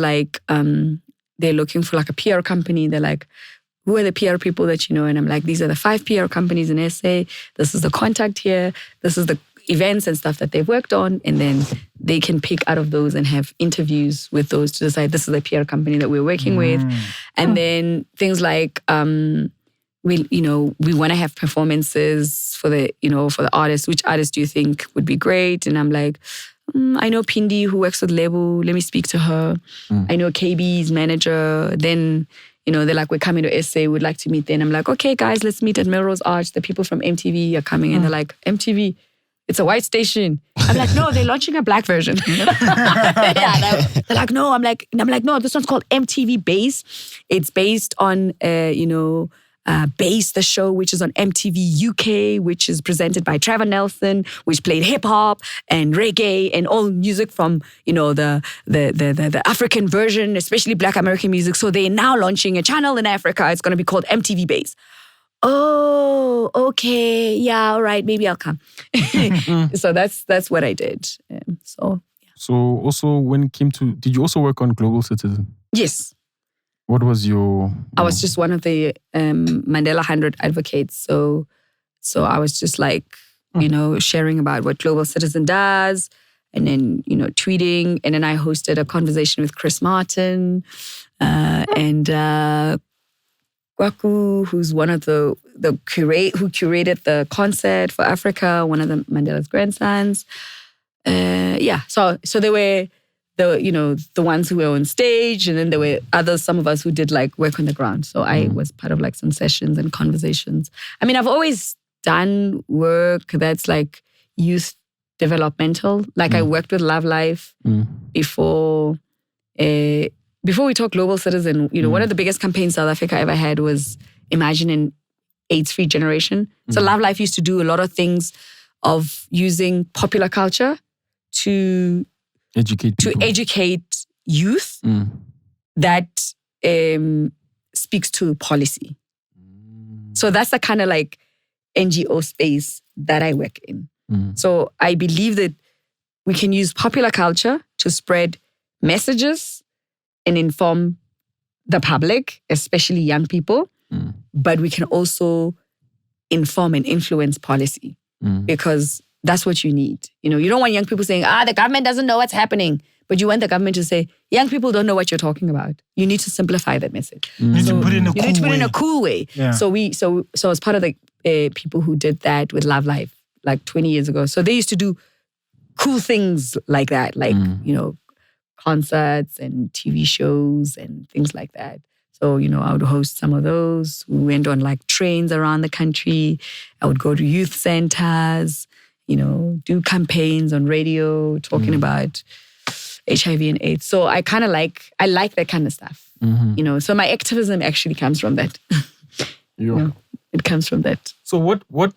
they're looking for a PR company. They're like, who are the PR people that you know? And I'm like, these are the 5 PR companies in SA. This is the contact here. This is the events and stuff that they've worked on. And then they can pick out of those and have interviews with those to decide this is the PR company that we're working with. And then things we want to have performances for the artists. Which artist do you think would be great? And I'm like, I know Pindi who works with Lebu. Let me speak to her. I know KB's manager. Then, they're like, we're coming to SA. We'd like to meet there. And I'm like, okay, guys, let's meet at Melrose Arch. The people from MTV are coming. And they're like, MTV? it's a white station. I'm like, no, they're launching a black version. Yeah, they're like, no. I'm like, no, this one's called MTV Base. It's based on, Base, the show, which is on MTV UK, which is presented by Trevor Nelson, which played hip hop and reggae and all music from, the African version, especially Black American music. So they're now launching a channel in Africa. It's going to be called MTV Base. Oh, okay. Yeah, all right. Maybe I'll come. So that's what I did. So also when it came to, did you also work on Global Citizen? Yes. What was your... I was just one of the Mandela 100 advocates. So I was just like, sharing about what Global Citizen does and then, tweeting. And then I hosted a conversation with Chris Martin and Kwaku, who's one of who curated the concert for Africa, one of the Mandela's grandsons. So they were the ones who were on stage, and then there were some of us who did like work on the ground. So I was part of like some sessions and conversations. I mean, I've always done work that's like youth developmental. Like I worked with Love Life before we talk Global Citizen. One of the biggest campaigns South Africa ever had was Imagine an AIDS-free generation. So Love Life used to do a lot of things of using popular culture to educate youth that speaks to policy. So that's the kind of like NGO space that I work in. So I believe that we can use popular culture to spread messages and inform the public, especially young people, but we can also inform and influence policy because that's what you need. You don't want young people saying, the government doesn't know what's happening. But you want the government to say, young people don't know what you're talking about. You need to simplify that message. You need to put it in a cool way. Yeah. So as part of the people who did that with Love Life, like 20 years ago. So they used to do cool things like that, like, concerts and TV shows and things like that. So, I would host some of those. We went on like trains around the country. I would go to youth centers, do campaigns on radio, talking about HIV and AIDS. So I kind of like that kind of stuff, So my activism actually comes from that. It comes from that. So what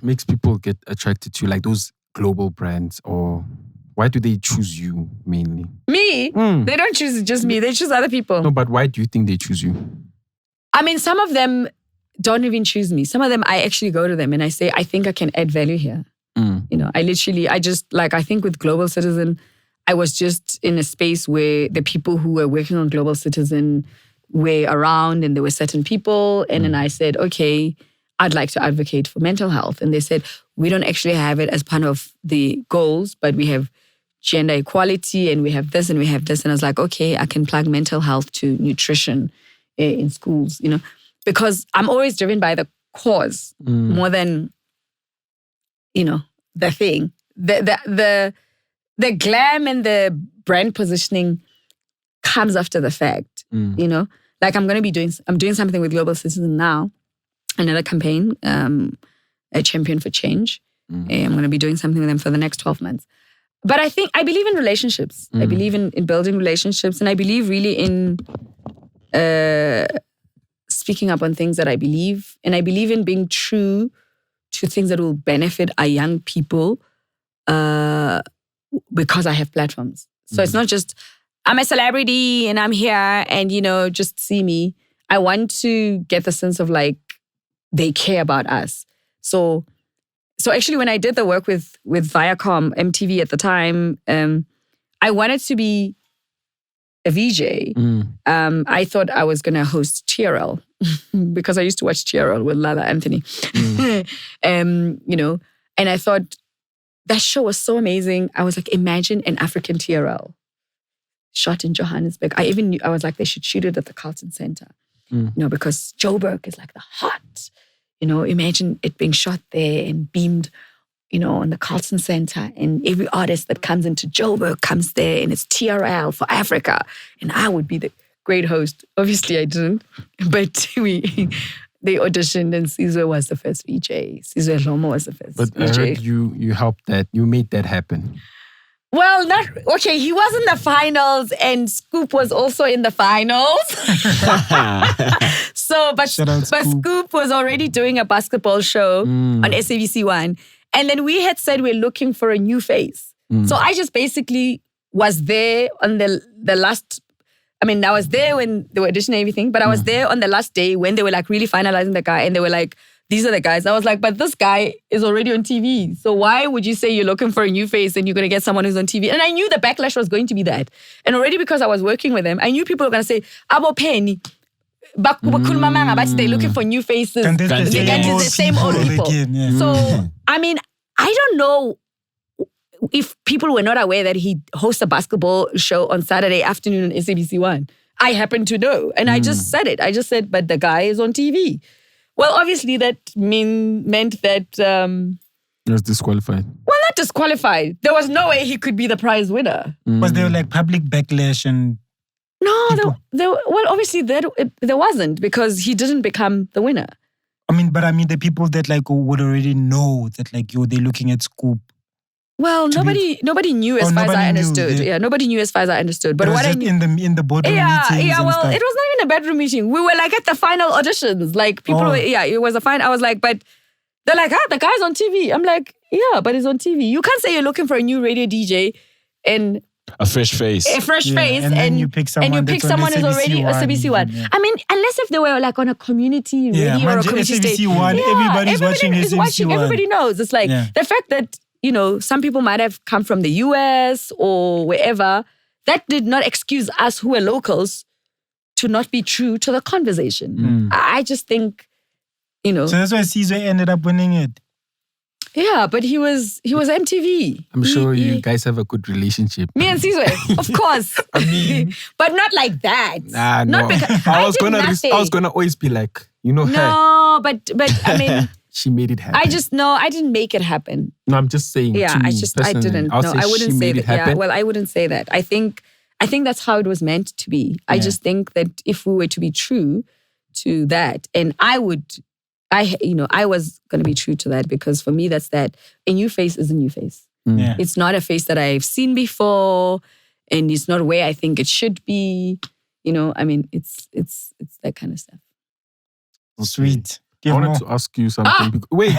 makes people get attracted to like those global brands, or why do they choose you mainly? Me? They don't choose just me. They choose other people. No, but why do you think they choose you? I mean, some of them don't even choose me. Some of them, I actually go to them and I say, I think I can add value here. I think with Global Citizen, I was just in a space where the people who were working on Global Citizen were around and there were certain people. And then I said, okay, I'd like to advocate for mental health. And they said, we don't actually have it as part of the goals, but we have gender equality and we have this and we have this. And I was like, okay, I can plug mental health to nutrition in schools, because I'm always driven by the cause more than, the thing. The glam and the brand positioning comes after the fact, Like I'm doing something with Global Citizen now, another campaign, a champion for change. I'm going to be doing something with them for the next 12 months. But I believe in relationships. I believe in building relationships, and I believe really in speaking up on things that I believe. And I believe in being true to things that will benefit our young people because I have platforms. So it's not just, I'm a celebrity and I'm here and, just see me. I want to get the sense of like, they care about us. So actually when I did the work with Viacom, MTV at the time, I wanted to be a VJ. I thought I was going to host TRL because I used to watch TRL with Lala Anthony. And I thought that show was so amazing. I was like, imagine an African TRL shot in Johannesburg. I was like, they should shoot it at the Carlton Center, because Joburg is like the hot, imagine it being shot there and beamed, on the Carlton Center, and every artist that comes into Joburg comes there and it's TRL for Africa. And I would be the great host. Obviously I didn't, but they auditioned and Sizwe was the first VJ. Sizwe Dlomo was the first But VJ. I heard you helped that. You made that happen. Well, he was in the finals and Scoop was also in the finals. But Scoop was already doing a basketball show on SABC1. And then we had said we're looking for a new face. So I just basically was there on the last, I was there when they were auditioning everything, but I was there on the last day when they were like really finalizing the guy and they were like, these are the guys. I was like, but this guy is already on TV. So why would you say you're looking for a new face and you're going to get someone who's on TV? And I knew the backlash was going to be that. And already because I was working with them, I knew people were going to say, Abo Penny, they're looking for new faces. And they're the same old people. Again, yeah. So, I don't know if people were not aware that he hosts a basketball show on Saturday afternoon on SABC1. I happen to know. And I just said it. I just said, but the guy is on TV. Well, obviously that meant that... he was disqualified. Well, not disqualified. There was no way he could be the prize winner. Was there like public backlash and... No, obviously there wasn't because he didn't become the winner. The people that like would already know that like they're looking at Scoop. Well, nobody knew as far as I understood. Yeah, nobody knew as far as I understood. But what I knew in the boardroom meetings. Yeah, well, stuff. it was not even a bedroom meeting. We were like at the final auditions. Like people were, it was a fine. I was like, but they're like, the guy's on TV. I'm like, yeah, but he's on TV. You can't say you're looking for a new radio DJ and a fresh face. And then you pick someone who's already on SABC1. Yeah. Unless if they were like on a community radio or a community station. SABC1, everybody's watching SABC1. Everybody knows. It's like the fact that some people might have come from the US or wherever. That did not excuse us who were locals to not be true to the conversation. I just think, So that's why Sizwe ended up winning it. Yeah, but he was MTV. I'm sure you guys have a good relationship. Me and Sizwe, of course. But not like that. Nah, no. I was gonna always be like, her. No, but she made it happen. I didn't make it happen. No, I'm just saying. Yeah, I didn't. No, I wouldn't say that. Yeah, well, I wouldn't say that. I think that's how it was meant to be. I just think that if we were to be true to that, and I was going to be true to that because for me, that's that. A new face is a new face. Yeah. It's not a face that I've seen before, and it's not where I think it should be. It's that kind of stuff. Okay. Sweet. I wanted to ask you something. Wait.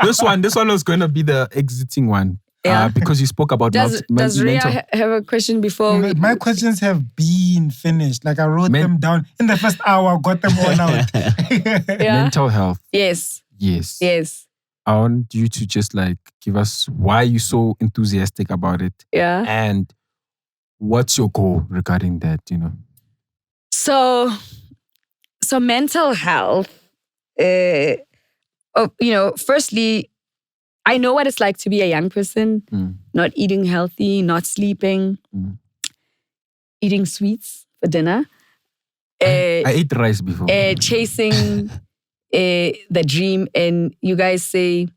This one was going to be the exiting one. Yeah. Because you spoke about Does Rhea have a question before? My questions have been finished. Like I wrote them down in the first hour, got them all out. Mental health. Yes. I want you to just like give us why you're so enthusiastic about it. Yeah. And what's your goal regarding that, So mental health, firstly, I know what it's like to be a young person, not eating healthy, not sleeping, eating sweets for dinner. I ate rice before. Chasing the dream, and you guys say,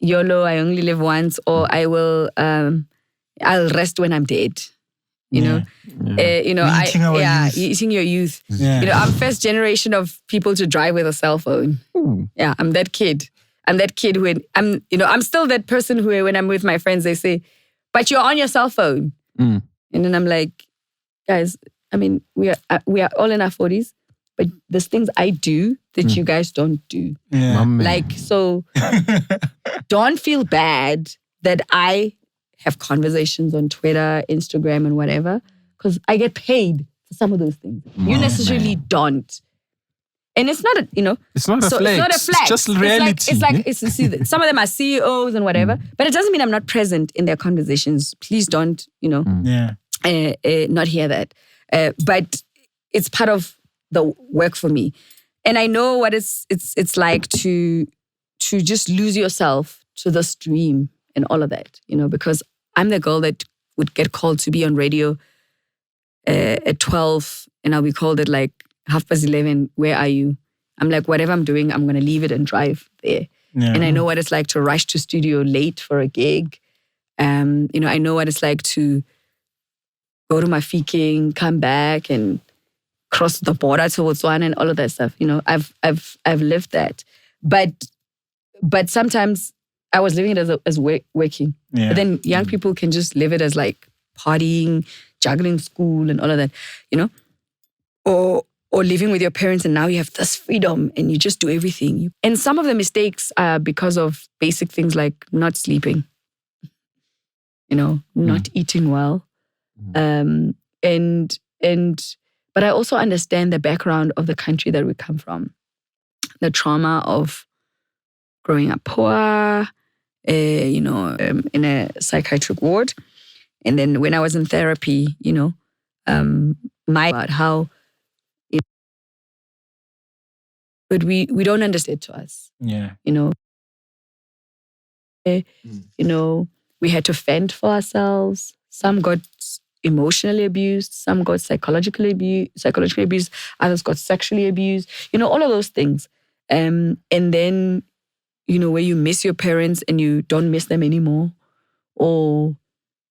YOLO, I only live once, or I'll rest when I'm dead. Eating your youth. Yeah. I'm first generation of people to drive with a cell phone. Ooh. Yeah, I'm that kid. I'm that kid who, I'm still that person who, when I'm with my friends, they say, but you're on your cell phone. And then I'm like, guys, we are all in our 40s, but there's things I do that you guys don't do. Yeah. So don't feel bad that I have conversations on Twitter, Instagram, and whatever, because I get paid for some of those things. You necessarily don't. And it's not it's not a flex. It's not a flex. It's just reality. Some of them are CEOs and whatever, but it doesn't mean I'm not present in their conversations. Please don't, not hear that. But it's part of the work for me. And I know what it's like to just lose yourself to the stream and all of that, because I'm the girl that would get called to be on radio at 12 and I'll be called at like 11:30. Where are you? I'm like, whatever I'm doing, I'm going to leave it and drive there. Yeah. And I know what it's like to rush to studio late for a gig. I know what it's like to go to my feeking, come back and cross the border to Botswana and all of that stuff. You know, I've lived that. But sometimes I was living it as working. Yeah. But then young people can just live it as like partying, juggling school and all of that, you know? Or living with your parents and now you have this freedom and you just do everything. And some of the mistakes are because of basic things like not sleeping, you know, not eating well. But I also understand the background of the country that we come from. The trauma of growing up poor, you know, in a psychiatric ward. And then when I was in therapy, you know, about how, but we don't understand to us. Yeah. You know, you know, we had to fend for ourselves. Some got emotionally abused, some got psychologically abused, others got sexually abused, you know, all of those things. And then, you know, where you miss your parents and you don't miss them anymore, or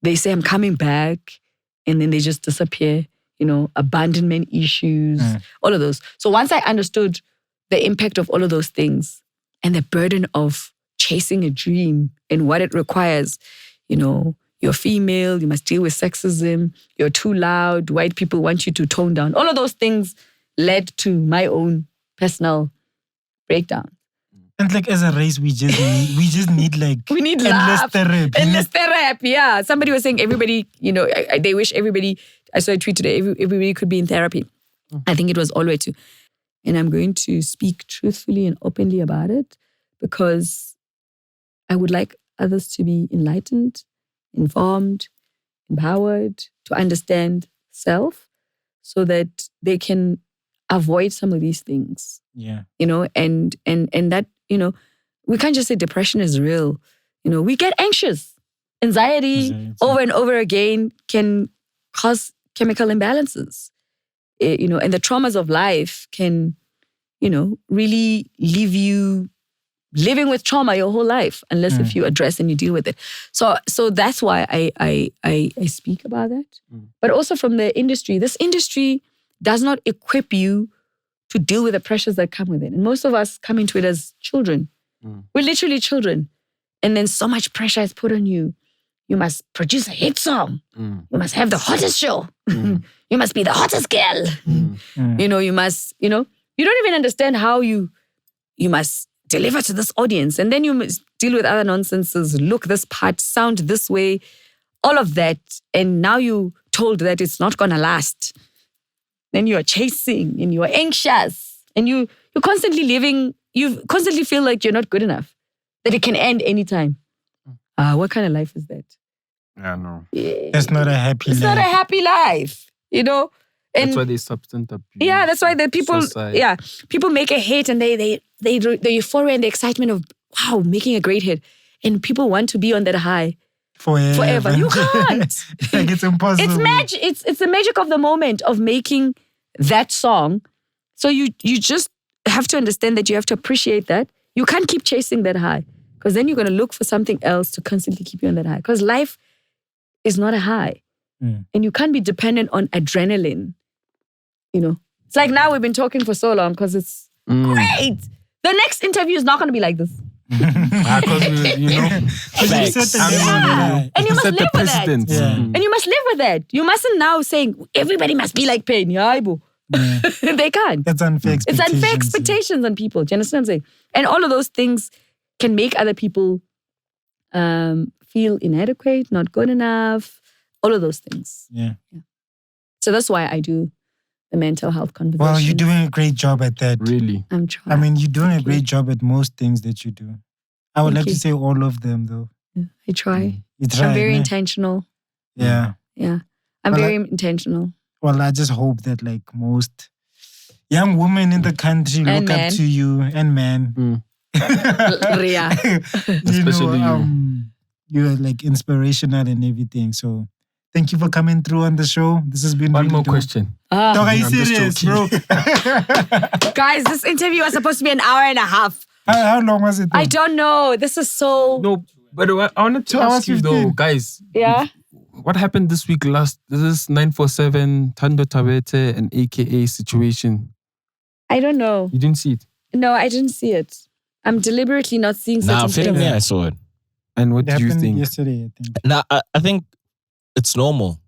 they say, I'm coming back, and then they just disappear, you know, abandonment issues, all of those. So once I understood the impact of all of those things and the burden of chasing a dream and what it requires, you know, you're female, you must deal with sexism, you're too loud, white people want you to tone down. All of those things led to my own personal breakdown. And like as a race, we just need like we need endless love. therapy. Endless therapy, yeah. Somebody was saying everybody, you know, they wish everybody, I saw a tweet today, everybody could be in therapy. I think it was all the way to. And I'm going to speak truthfully and openly about it because I would like others to be enlightened, informed, empowered, to understand self so that they can avoid some of these things. Yeah. You know, and that, you know, we can't just say depression is real. You know, we get anxious. Anxiety over and over again can cause chemical imbalances. You know, and the traumas of life can, you know, really leave you living with trauma your whole life, unless if you address and you deal with it. So that's why I speak about that. But also from the industry, this industry does not equip you to deal with the pressures that come with it. And most of us come into it as children. We're literally children. And then so much pressure is put on you. You must produce a hit song. You must have the hottest show. You must be the hottest girl. You know, you must, you know, you don't even understand how you must deliver to this audience. And then you must deal with other nonsenses, look this part, sound this way, all of that. And now you told that it's not going to last. Then you are chasing and you are anxious and you're constantly living, you constantly feel like you're not good enough, that it can end anytime. What kind of life is that? Yeah, no. That's not a happy life. It's not a happy life, you know? And that's why they substance abuse. Yeah, that's why the people, suicide. people make a hit and they the euphoria and the excitement of, wow, making a great hit. And people want to be on that high forever. You can't. Like it's impossible. It's magic. It's the magic of the moment of making that song. So you just have to understand that you have to appreciate that. You can't keep chasing that high because then you're going to look for something else to constantly keep you on that high. Because life is not a high. And you can't be dependent on adrenaline. You know, it's like now we've been talking for so long because it's great. The next interview is not going to be like this. Because you know, and you must live with that. And you must live with that. You mustn't now saying everybody must be like Pain. They can't. That's unfair expectations. It's unfair expectations on people. Do you understand what I'm saying? And all of those things can make other people feel inadequate, not good enough. All of those things. Yeah. So that's why I do the mental health conversation. Well, you're doing a great job at that. Really? I'm trying. I mean, you're doing a great job at most things that you do. I would like to say all of them, though. Yeah, I try. You try. I'm very intentional. Yeah. Yeah. I'm very intentional. Well, I just hope that like most young women in the country look up to you and men. Ria. Especially you. You're like inspirational and everything. So thank you for coming through on the show. This has been One really more dope. question. Dog, are you serious, bro? Guys, this interview was supposed to be an hour and a half. How long was it? Though? I don't know. This is so... No, but I wanted to ask you though, guys. Yeah? what happened this week this is 947 Thando Thabethe and AKA situation. I don't know. You didn't see it? No, I didn't see it. I'm deliberately not seeing certain things. I saw it. And what do you think? Yesterday, I think. Now, I think it's normal.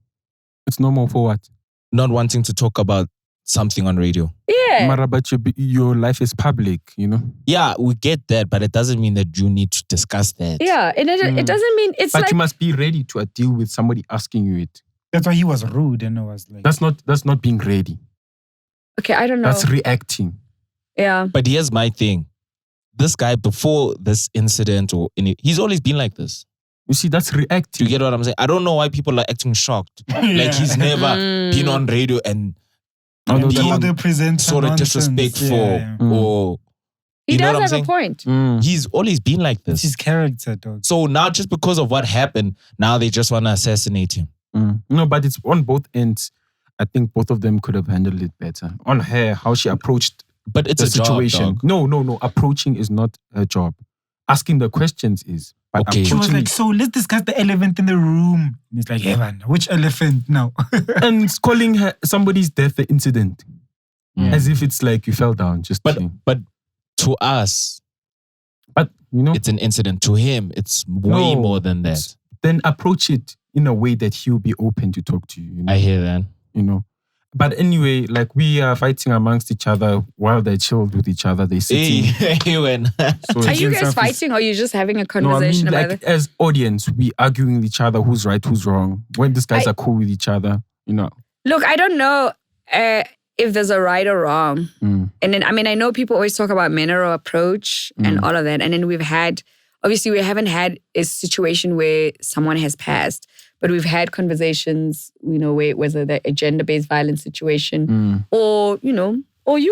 It's normal for what? Not wanting to talk about something on radio. Yeah. Mara, but your life is public, you know? Yeah, we get that, but it doesn't mean that you need to discuss that. Yeah, and it doesn't mean it's but like... you must be ready to deal with somebody asking you it. That's why he was rude and I was like... That's not being ready. Okay, I don't know. That's reacting. Yeah. But here's my thing. This guy, before this incident, he's always been like this. You see, that's reacting. You get what I'm saying? I don't know why people are acting shocked. Like he's never been on radio and being sort of disrespectful or... He does have a point. He's always been like this. It's his character, dog. So now just because of what happened, now they just want to assassinate him. No, but it's on both ends. I think both of them could have handled it better. On her, how she approached but it's the a situation. Job, No. Approaching is not her job. Asking the questions is. But okay. She was like, so let's discuss the elephant in the room. And it's like, hey man, which elephant now? And calling her somebody's death an incident. As if it's like you fell down. But to us, it's an incident. To him, it's way more than that. Then approach it in a way that he'll be open to talk to you. You know? I hear that. You know. But anyway, like we are fighting amongst each other while they're chilled with each other. They're sitting. So are you guys fighting or are you just having a conversation about it? As audience, we arguing with each other who's right, who's wrong. When these guys are cool with each other, you know. Look, I don't know if there's a right or wrong. And then, I know people always talk about manner of approach and all of that. And then we haven't had a situation where someone has passed. But we've had conversations, where it was a gender-based violence situation or you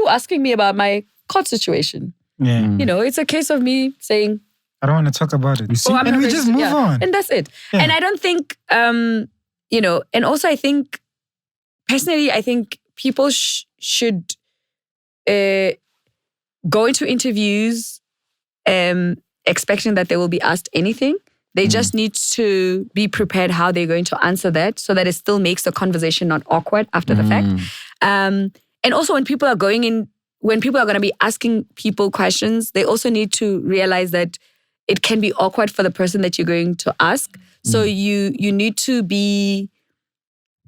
asking me about my court situation. Yeah. It's a case of me saying, I don't want to talk about it. And we just move on. And that's it. Yeah. And I don't think, and also I think, personally, I think people should go into interviews expecting that they will be asked anything. They just need to be prepared how they're going to answer that so that it still makes the conversation not awkward after the fact. And also when people are going to be asking people questions, they also need to realize that it can be awkward for the person that you're going to ask. So you need to be...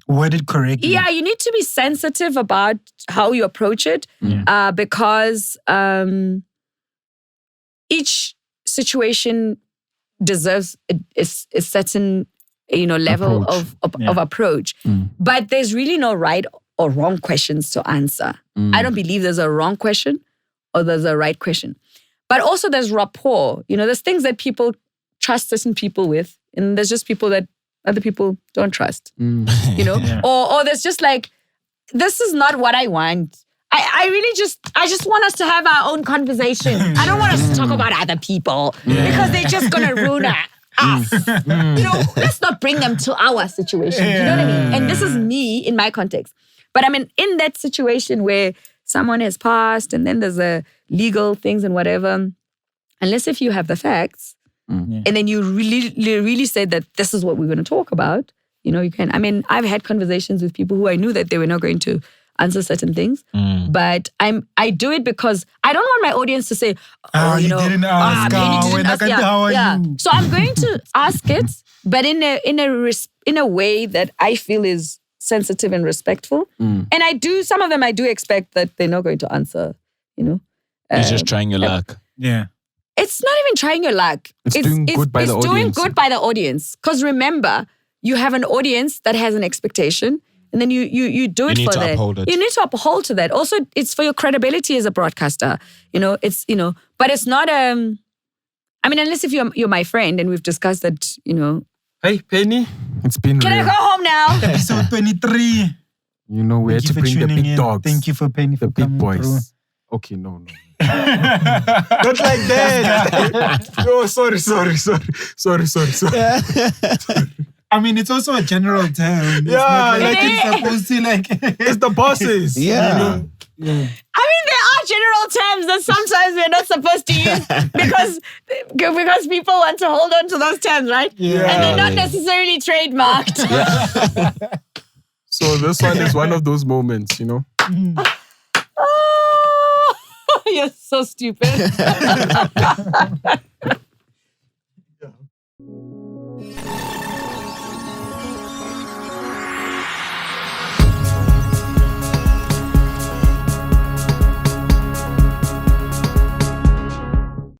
worded correctly. Yeah, you need to be sensitive about how you approach it because each situation deserves a certain level of approach. But there's really no right or wrong questions to answer. I don't believe there's a wrong question or there's a right question. But also there's rapport. There's things that people trust certain people with, and there's just people that other people don't trust. Yeah. Or there's just like, this is not what I want. I just want us to have our own conversation. I don't want us to talk about other people because they're just going to ruin us. Let's not bring them to our situation. You know what I mean? And this is me in my context. But in that situation where someone has passed and then there's a legal things and whatever, unless if you have the facts and then you really said that this is what we're going to talk about, you can. I've had conversations with people who I knew that they were not going to answer certain things, but I do it because I don't want my audience to say, you didn't ask. How are you? So I'm going to ask it, but in a way that I feel is sensitive and respectful. And some of them I do expect that they're not going to answer. You're just trying your luck. Yeah. It's not even trying your luck. It's doing good by the audience. It's doing good by the audience. Because remember, you have an audience that has an expectation. And then you do it for that. You need to uphold to that. Also, it's for your credibility as a broadcaster. It's but it's not unless if you're my friend and we've discussed that, Hey, Penny, it's been Can real. I go home now? Episode 23. We had to bring the big dogs. Thank you for Penny for the big coming boys. through. Okay, no. Not like that. Oh, sorry. It's also a general term. Yeah, it's supposed to it's the bosses. Yeah. There are general terms that sometimes we're not supposed to use because people want to hold on to those terms, right? Yeah. And they're not necessarily trademarked. So this one is one of those moments, you know. Oh, you're so stupid.